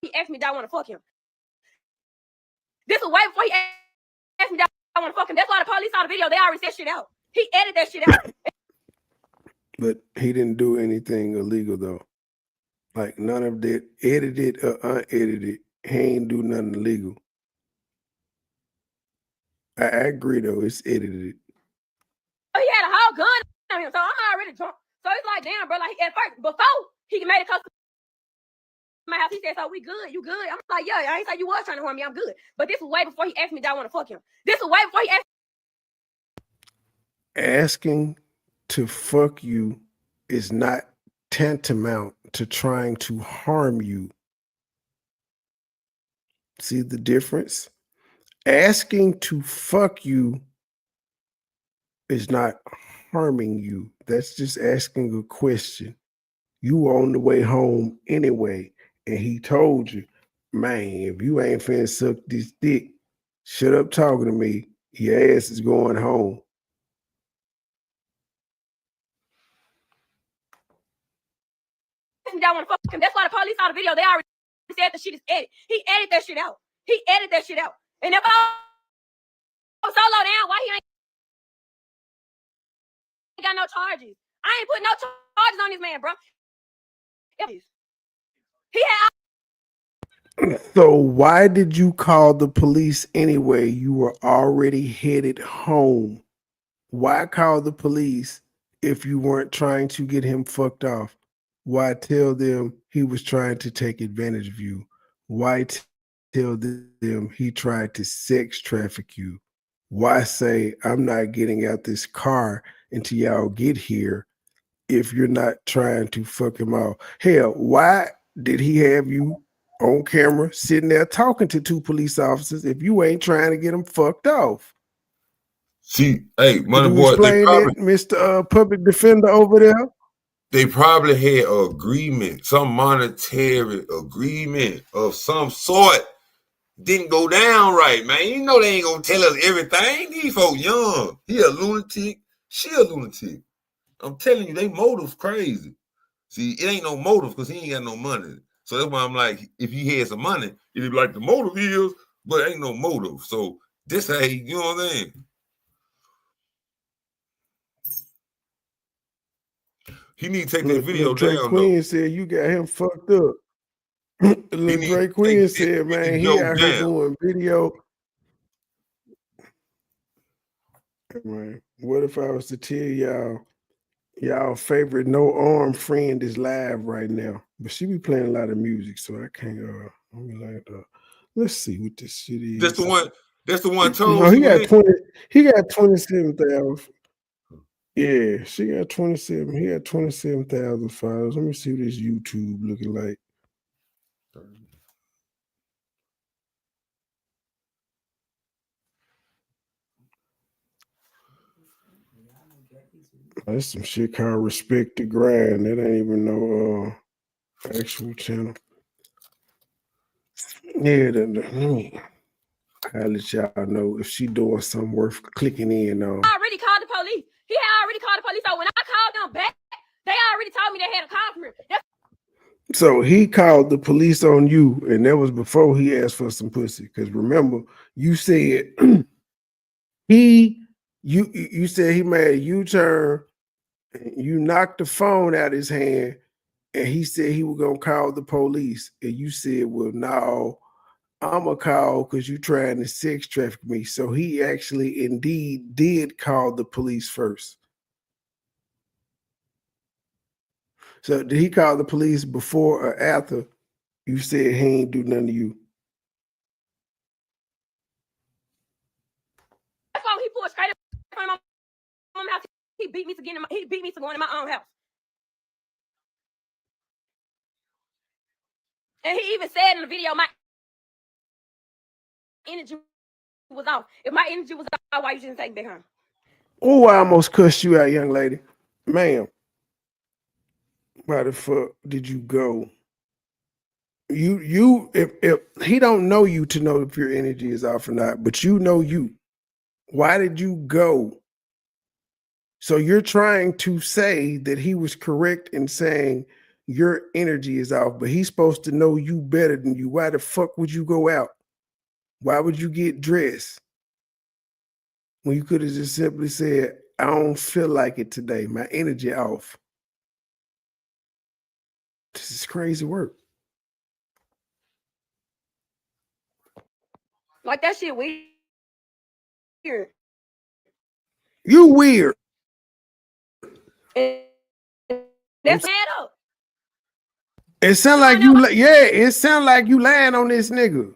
He asked me, "Do I want to fuck him?" This was way before he asked me, "Do I want to fuck him?" That's why the police saw the video. They already said shit out. He edited that shit out. But he didn't do anything illegal though. Like none of that edited or unedited. He ain't do nothing illegal. I agree though, it's edited. He had a whole gun on him, so I'm already drunk. So it's like, damn, bro, like at first, before he made it come to my house, he said, "So we good? You good?" I'm like, "Yeah, I ain't say you was trying to harm me. I'm good." But this was way before he asked me, "Do I want to fuck him?" This was way before he asked. Asking to fuck you is not tantamount to trying to harm you. See the difference? Asking to fuck you is not harming you. That's just asking a question. You were on the way home anyway, and he told you, "Man, if you ain't finna suck this dick, shut up talking to me. Your ass is going home." "Do I want to fuck him?" That's why the police saw the video. They already said the shit is edited. He edited that shit out. He edited that shit out. And if I was so low down, why he ain't got no charges? I ain't putting no charges on this man, bro. He had. So why did you call the police anyway? You were already headed home. Why call the police if you weren't trying to get him fucked off? Why tell them he was trying to take advantage of you? Why tell them he tried to sex traffic you? Why say, "I'm not getting out this car until y'all get here," if you're not trying to fuck him off? Hell, why did he have you on camera sitting there talking to 2 police officers if you ain't trying to get them fucked off? See, hey, Could you MoneyBoy, explain that, Mr. Public Defender over there? they probably had an agreement, some monetary agreement of some sort. Didn't go down right, man. You know they ain't gonna tell us everything. These folks young. He a lunatic. She a lunatic. I'm telling you, they motives crazy. See, it ain't no motive because he ain't got no money. So that's why I'm like, if he had some money, it'd be like the motive is, but ain't no motive. So this how he, you know what I'm saying? He need to take that video Dre down, Queen though. said you got him fucked up. Dre Queen said, "Man, he out here doing video." Man, what if I was to tell y'all favorite no arm friend is live right now, but she be playing a lot of music, so I can't. I'm like, let's see what this shit is. That's the one. That's the one. No, he got 20. He got 27,000. Yeah, she got 27. He got 27,000 followers. Let me see what this YouTube looking like. That's some shit called Respect the Grind. That ain't even no actual channel. Yeah, I'll let y'all know if she doing something worth clicking in on. I already called the police. He had already called the police. So when I called them back, they already told me they had a call from him. So he called the police on you, and that was before he asked for some pussy. Because remember, you said you said he made a U-turn, you knocked the phone out of his hand, and he said he was gonna call the police, and you said, well, no, I'm a call because you trying to sex traffic me. So he actually indeed did call the police first. So did he call the police before or after you said he ain't do nothing to you? That's why he pulled straight up from my mom house. He beat me to going in my own house. And he even said in the video, my energy was off. If my energy was off, why you didn't take me back home? Oh, I almost cussed you out, young lady. Ma'am, why the fuck did you go? If he don't know you to know if your energy is off or not, but you know you. Why did you go? So you're trying to say that he was correct in saying your energy is off, but he's supposed to know you better than you. Why the fuck would you go out? Why would you get dressed when you could have just simply said, I don't feel like it today. My energy off. This is crazy work. Like that shit weird. You weird. That's mad up. It sound like you, it sound like you lying on this nigga.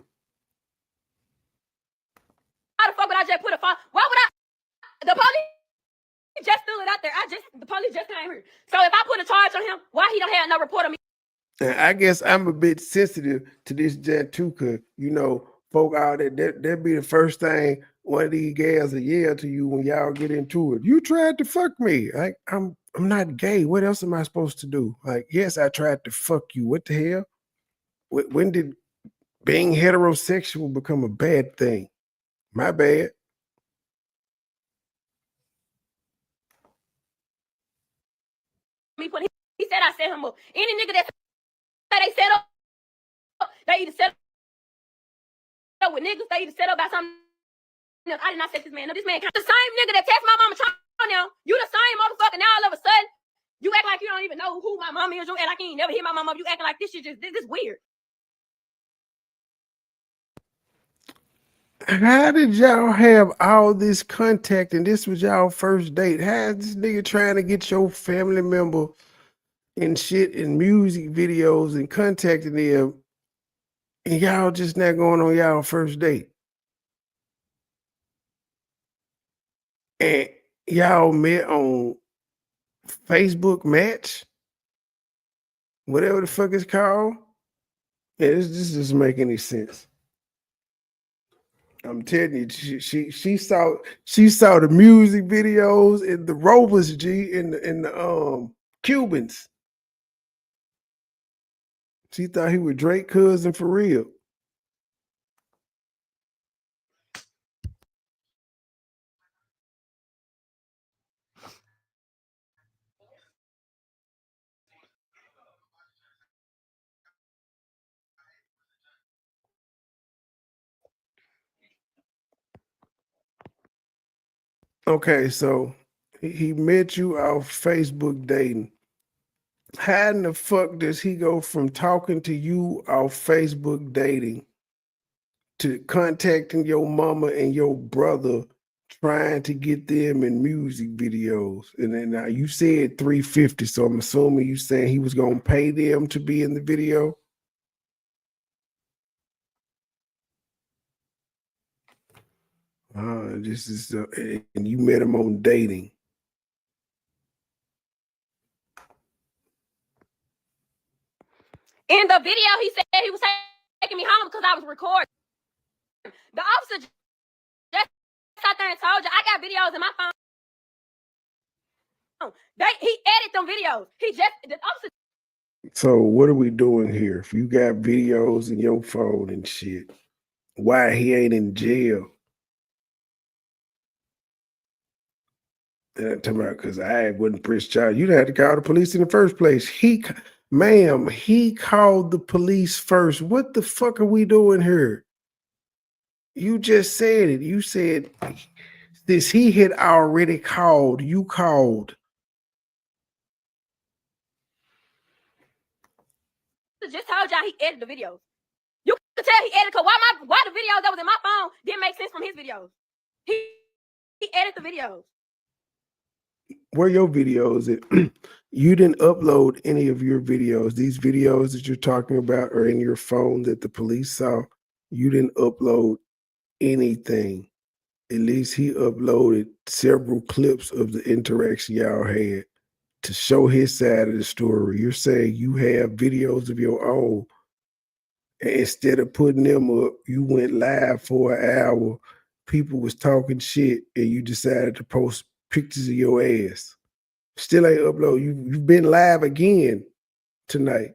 How the fuck would I just put a phone? Why would I? The police just threw it out there. The police just came here. So if I put a charge on him, why he don't have no report on me? And I guess I'm a bit sensitive to this jet too, cause you know, folk out there, that'd be the first thing one of these gals will yell to you when y'all get into it. You tried to fuck me. Like, I'm not gay. What else am I supposed to do? Like, yes, I tried to fuck you. What the hell? When did being heterosexual become a bad thing? My bad. He said I set him up. Any nigga that they set up, they either set up with niggas, they either set up by something else. I did not set this man up. This man, the same nigga that text my mama trying now, you the same motherfucker. Now all of a sudden, you act like you don't even know who my mama is. You act like you ain't never hear my mama. You acting like this shit this is weird. How did y'all have all this contact and this was y'all first date? How is this nigga trying to get your family member and shit and music videos and contacting them and y'all just not going on y'all first date? And y'all met on Facebook Match? Whatever the fuck it's called? Yeah, this doesn't make any sense. I'm telling you, she saw the music videos and the Rovers G and the Cubans. She thought he was Drake cousin for real. Okay, so he met you off Facebook dating. How in the fuck does he go from talking to you off Facebook dating to contacting your mama and your brother trying to get them in music videos? And then now you said 350, so I'm assuming you saying he was gonna pay them to be in the video. This is and you met him on dating. In the video, he said he was taking me home because I was recording. The officer just sat there and told you, I got videos in my phone. He edited them videos. The officer. So what are we doing here? If you got videos in your phone and shit, why he ain't in jail? And I'm talking about because I wouldn't press charge. You'd have to call the police in the first place. He called the police first. What the fuck are we doing here? You just said it. You said this. He had already called. You called. just told y'all he edited the videos. You could tell he edited because why the videos that was in my phone didn't make sense from his videos. He edited the videos. Where your videos at? You didn't upload any of your videos. These videos that you're talking about are in your phone that the police saw. You didn't upload anything. At least he uploaded several clips of the interaction y'all had to show his side of the story. You're saying you have videos of your own. And instead of putting them up, you went live for an hour. People was talking shit, and you decided to post pictures of your ass. Still ain't upload. You've been live again tonight.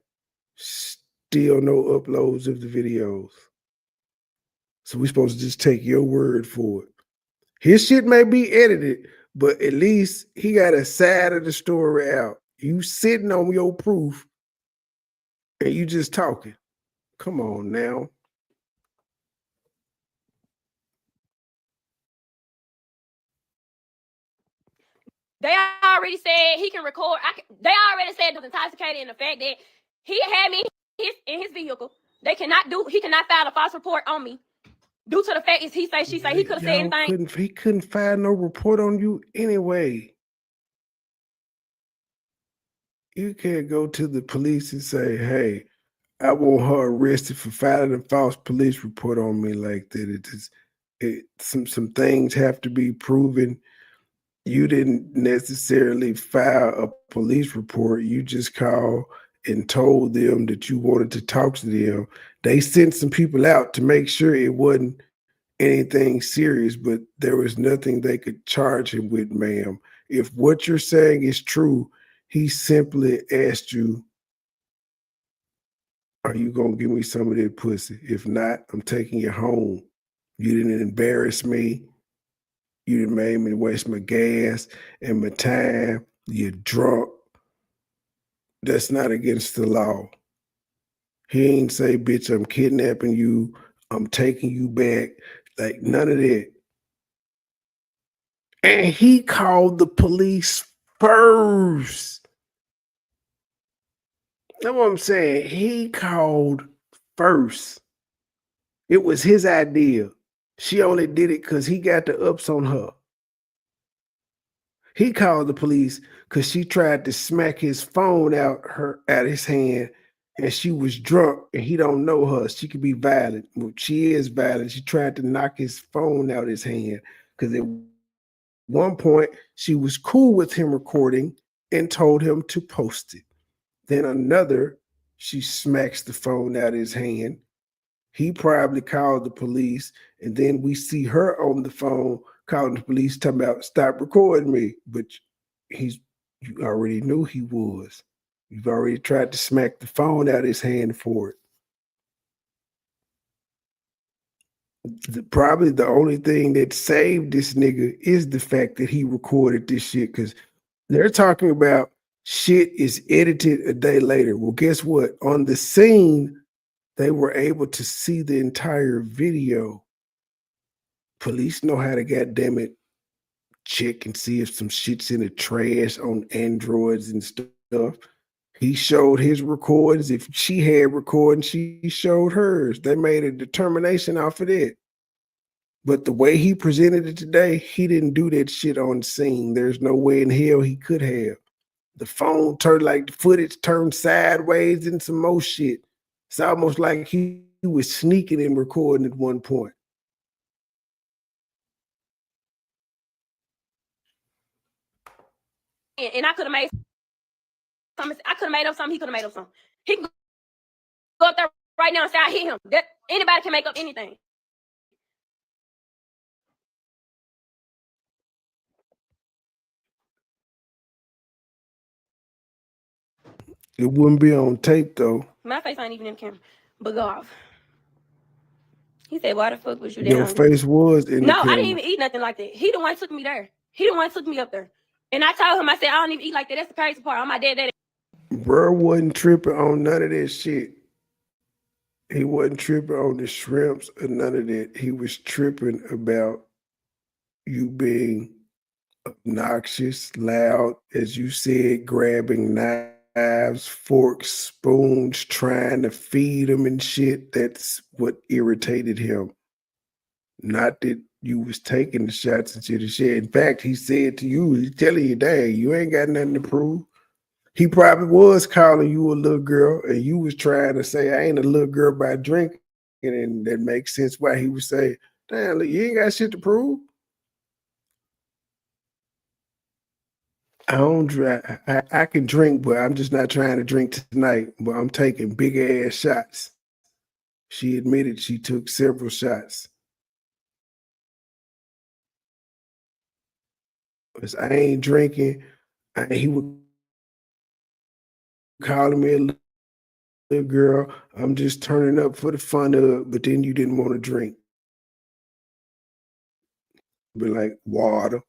Still no uploads of the videos. So we're supposed to just take your word for it. His shit may be edited, but at least he got a side of the story out. You sitting on your proof, and you just talking. Come on now. They already said he can record. They already said it was intoxicated in the fact that he had me in his vehicle. He cannot file a false report on me due to the fact is he say she say he could have said anything. He couldn't file no report on you anyway. You can't go to the police and say, hey, I want her arrested for filing a false police report on me like that. Some things have to be proven. You didn't necessarily file a police report. You just called and told them that you wanted to talk to them. They sent some people out to make sure it wasn't anything serious, but there was nothing they could charge him with, ma'am. If what you're saying is true, he simply asked you, are you going to give me some of that pussy? If not, I'm taking you home. You didn't embarrass me. You didn't make me waste my gas and my time. You're drunk. That's not against the law. He ain't say, bitch, I'm kidnapping you. I'm taking you back. Like, none of that. And he called the police first. That's what I'm saying. He called first. It was his idea. She only did it because he got the ups on her. He called the police because she tried to smack his phone out his hand, and she was drunk, and he don't know her. She could be violent. Well, she is violent. She tried to knock his phone out his hand because at one point she was cool with him recording and told him to post it. Then another, she smacks the phone out of his hand. He probably called the police, and then we see her on the phone calling the police, talking about, stop recording me. But you already knew he was. You've already tried to smack the phone out of his hand for it. Probably the only thing that saved this nigga is the fact that he recorded this shit, because they're talking about shit is edited a day later. Well, guess what? On the scene, they were able to see the entire video. Police know how to, goddamn it, check and see if some shit's in the trash on Androids and stuff. He showed his recordings. If she had recordings, she showed hers. They made a determination off of that. But the way he presented it today, he didn't do that shit on the scene. There's no way in hell he could have. The phone turned, like the footage turned sideways and some more shit. It's almost like he was sneaking and recording at one point. And I could have made something. I could have made up something. He could have made up something. He can go up there right now and say, I hit him. That anybody can make up anything. It wouldn't be on tape, though. My face ain't even in the camera. But go off. He said, why the fuck was you Your there? face was in the camera. No, I didn't even eat nothing like that. He the one took me there. He the one took me up there. And I told him, I said, I don't even eat like that. That's the crazy part. On my dead daddy. Bro wasn't tripping on none of that shit. He wasn't tripping on the shrimps or none of that. He was tripping about you being obnoxious, loud, as you said, grabbing knives knives, forks, spoons, trying to feed him and shit. That's what irritated him. Not that you was taking the shots into the shit. In fact, he said to you, he's telling you, dang, you ain't got nothing to prove. He probably was calling you a little girl, and you was trying to say, I ain't a little girl by drinking. And that makes sense why he would say, damn, look, you ain't got shit to prove. I don't drink. I can drink, but I'm just not trying to drink tonight. But I'm taking big ass shots. She admitted she took several shots. Because I ain't drinking. He would calling me a little girl. I'm just turning up for the fun of it, but then you didn't want to drink. Be like water.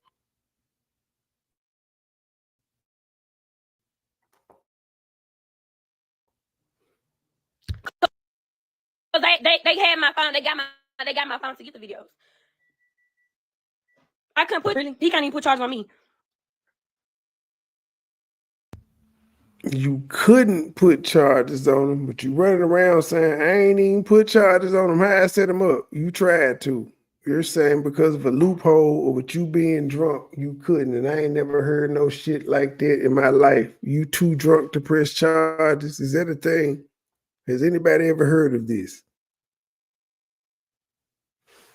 They had my phone. They got my phone to get the videos. I couldn't put. He can't even put charges on me. You couldn't put charges on him, but you running around saying, I ain't even put charges on him. How I set him up? You tried to. You're saying because of a loophole or with you being drunk, you couldn't. And I ain't never heard no shit like that in my life. You too drunk to press charges. Is that a thing? Has anybody ever heard of this?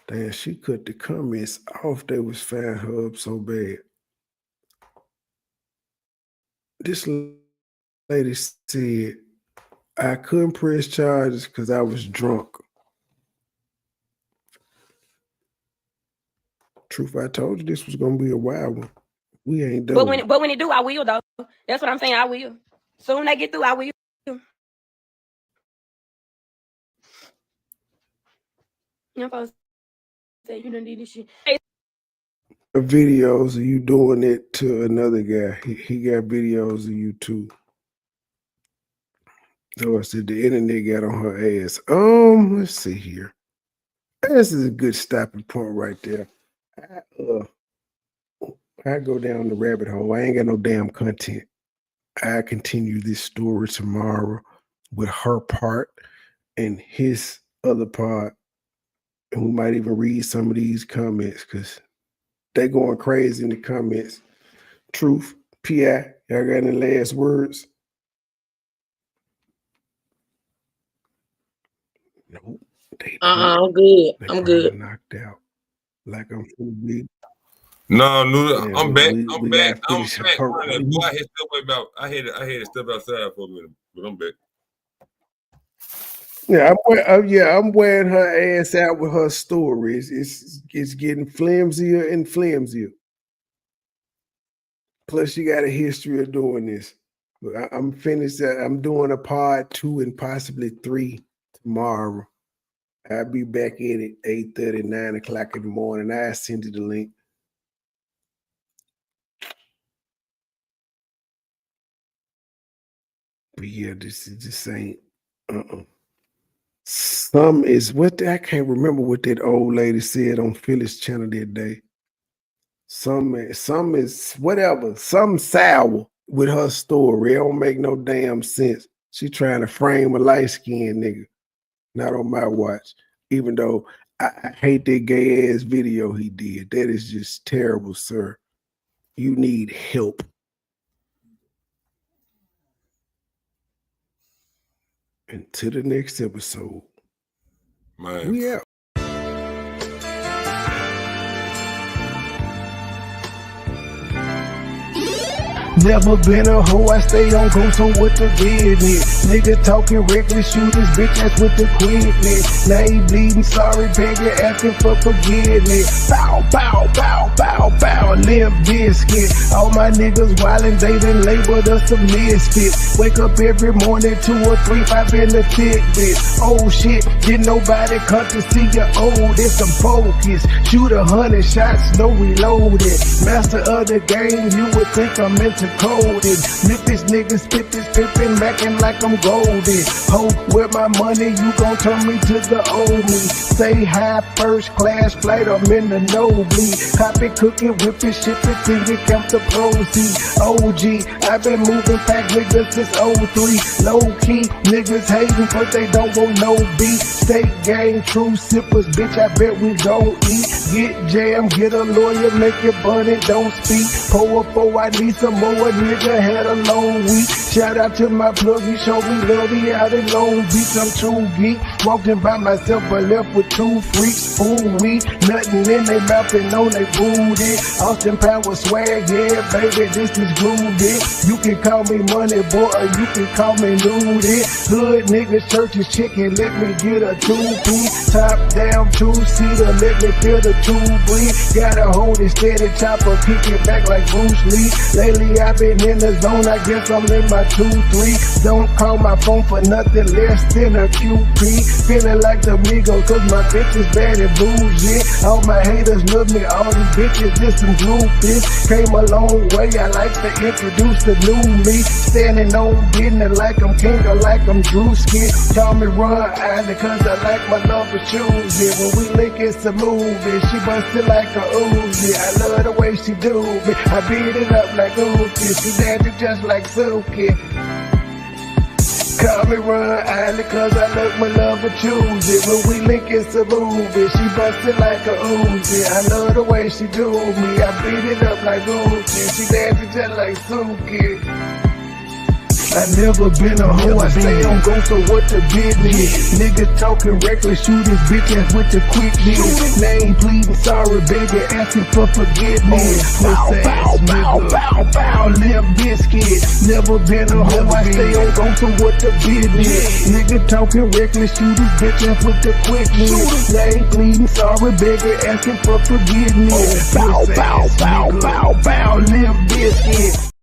Damn, she cut the comments off. They was firing her up so bad. This lady said, I couldn't press charges because I was drunk. Truth, I told you this was gonna be a wild one. We ain't done. But when it do, I will though. That's what I'm saying. I will. Soon they get through, I will. Your folks say you don't need this shit. Videos of you doing it to another guy. He got videos of you too. So I said the internet got on her ass. Let's see here. This is a good stopping point right there. I go down the rabbit hole. I ain't got no damn content. I continue this story tomorrow with her part and his other part. And we might even read some of these comments because they going crazy in the comments. Truth, P.I., y'all got any last words? No. I'm good. I'm good. Knocked out. Like I'm finna be. No, I'm back. I'm back. I had to step outside for a minute, but I'm back. Yeah, I'm wearing her ass out with her stories. It's getting flimsier and flimsier. Plus, she got a history of doing this. But I'm finished. I'm doing a part 2 and possibly 3 tomorrow. I'll be back at it 8:30, 9 o'clock in the morning. I'll send you the link. But yeah, this ain't. Some is what I can't remember what that old lady said on Phyllis channel that day. Some is whatever. Some sour with her story. It don't make no damn sense. She trying to frame a light-skinned nigga. Not on my watch. Even though I hate that gay ass video he did. That is just terrible, sir. You need help. Until the next episode. Man. We out. Never been a hoe, I stay on go, so what the business? Nigga talking reckless, shoot his bitch ass with the quickness. Now he bleeding, sorry, begging, asking for forgiveness. Bow, bow, bow, bow, bow, limp biscuit. All my niggas wildin', they done labeled us a misfit. Wake up every morning, 2 or 3, 5 in the Fitbit. Oh shit, didn't nobody come to see you old, it's some focus. Shoot 100 shots, no reloaded. Master of the game, you would think I'm into coded. Memphis niggas spit this pippin', mackin' like I'm golden. Hope with my money, you gon' turn me to the old me. Say high first class flight, I'm in the nosebleed. Copy, cooking, whipping, shipping, till you count the proceeds. OG, I've been moving pack niggas since 03. Low key, niggas hating, but they don't want no beat. State gang, true sippers, bitch, I bet we gon' eat. Get jammed, get a lawyer, make it bunny, don't speak. Pour up, I need some more, nigga had a long week. Shout out to my plug, he showed me love, he out in Long Beach, I'm true geek. Walking by myself, but left with two freaks. Ooh, we nothing in they mouth and on they booty. Austin Power swag, yeah, baby, this is groovy. You can call me money boy, or you can call me nudie. Hood niggas, churches, chicken, let me get a two-piece. Top down, two-seater, let me feel the two breathe. Gotta hold it steady, chopper, kick it back like Bruce Lee. Lately I've been in the zone, I guess I'm in my 2-3. Don't call my phone for nothing less than a QP. Feeling like the Migos, cause my bitch is bad and bougie. All my haters love me, all these bitches just some groupies. Came a long way, I like to introduce the new me. Standing on business like I'm king or like I'm Drewski. Call me Ron Island, cause I like my number choosy. When we link it's a movie, she bustin' like a Uzi. I love the way she do me, I beat it up like Uzi. She dancing just like Suki. Call me Ron Island, cause I look my love and choose it. When we link it's a movie, she bustin' like a Uzi. I love the way she do me, I beat it up like Uzi. She dancing just like Suki. I never been a hoe, I stay on go, so what the business? Nigga talking reckless, shoot his bitch ass with the quickness. Name pleading, sorry, baby, asking for forgiveness. Bow, bow, bow, bow, bow, Limp Biscuit. Never been a hoe, I stay on go, so what the business? Nigga talking reckless, shoot his bitch ass with the quickness. Name pleading, sorry, baby, asking for forgiveness. Bow, bow, bow, bow, bow, Limp Biscuit.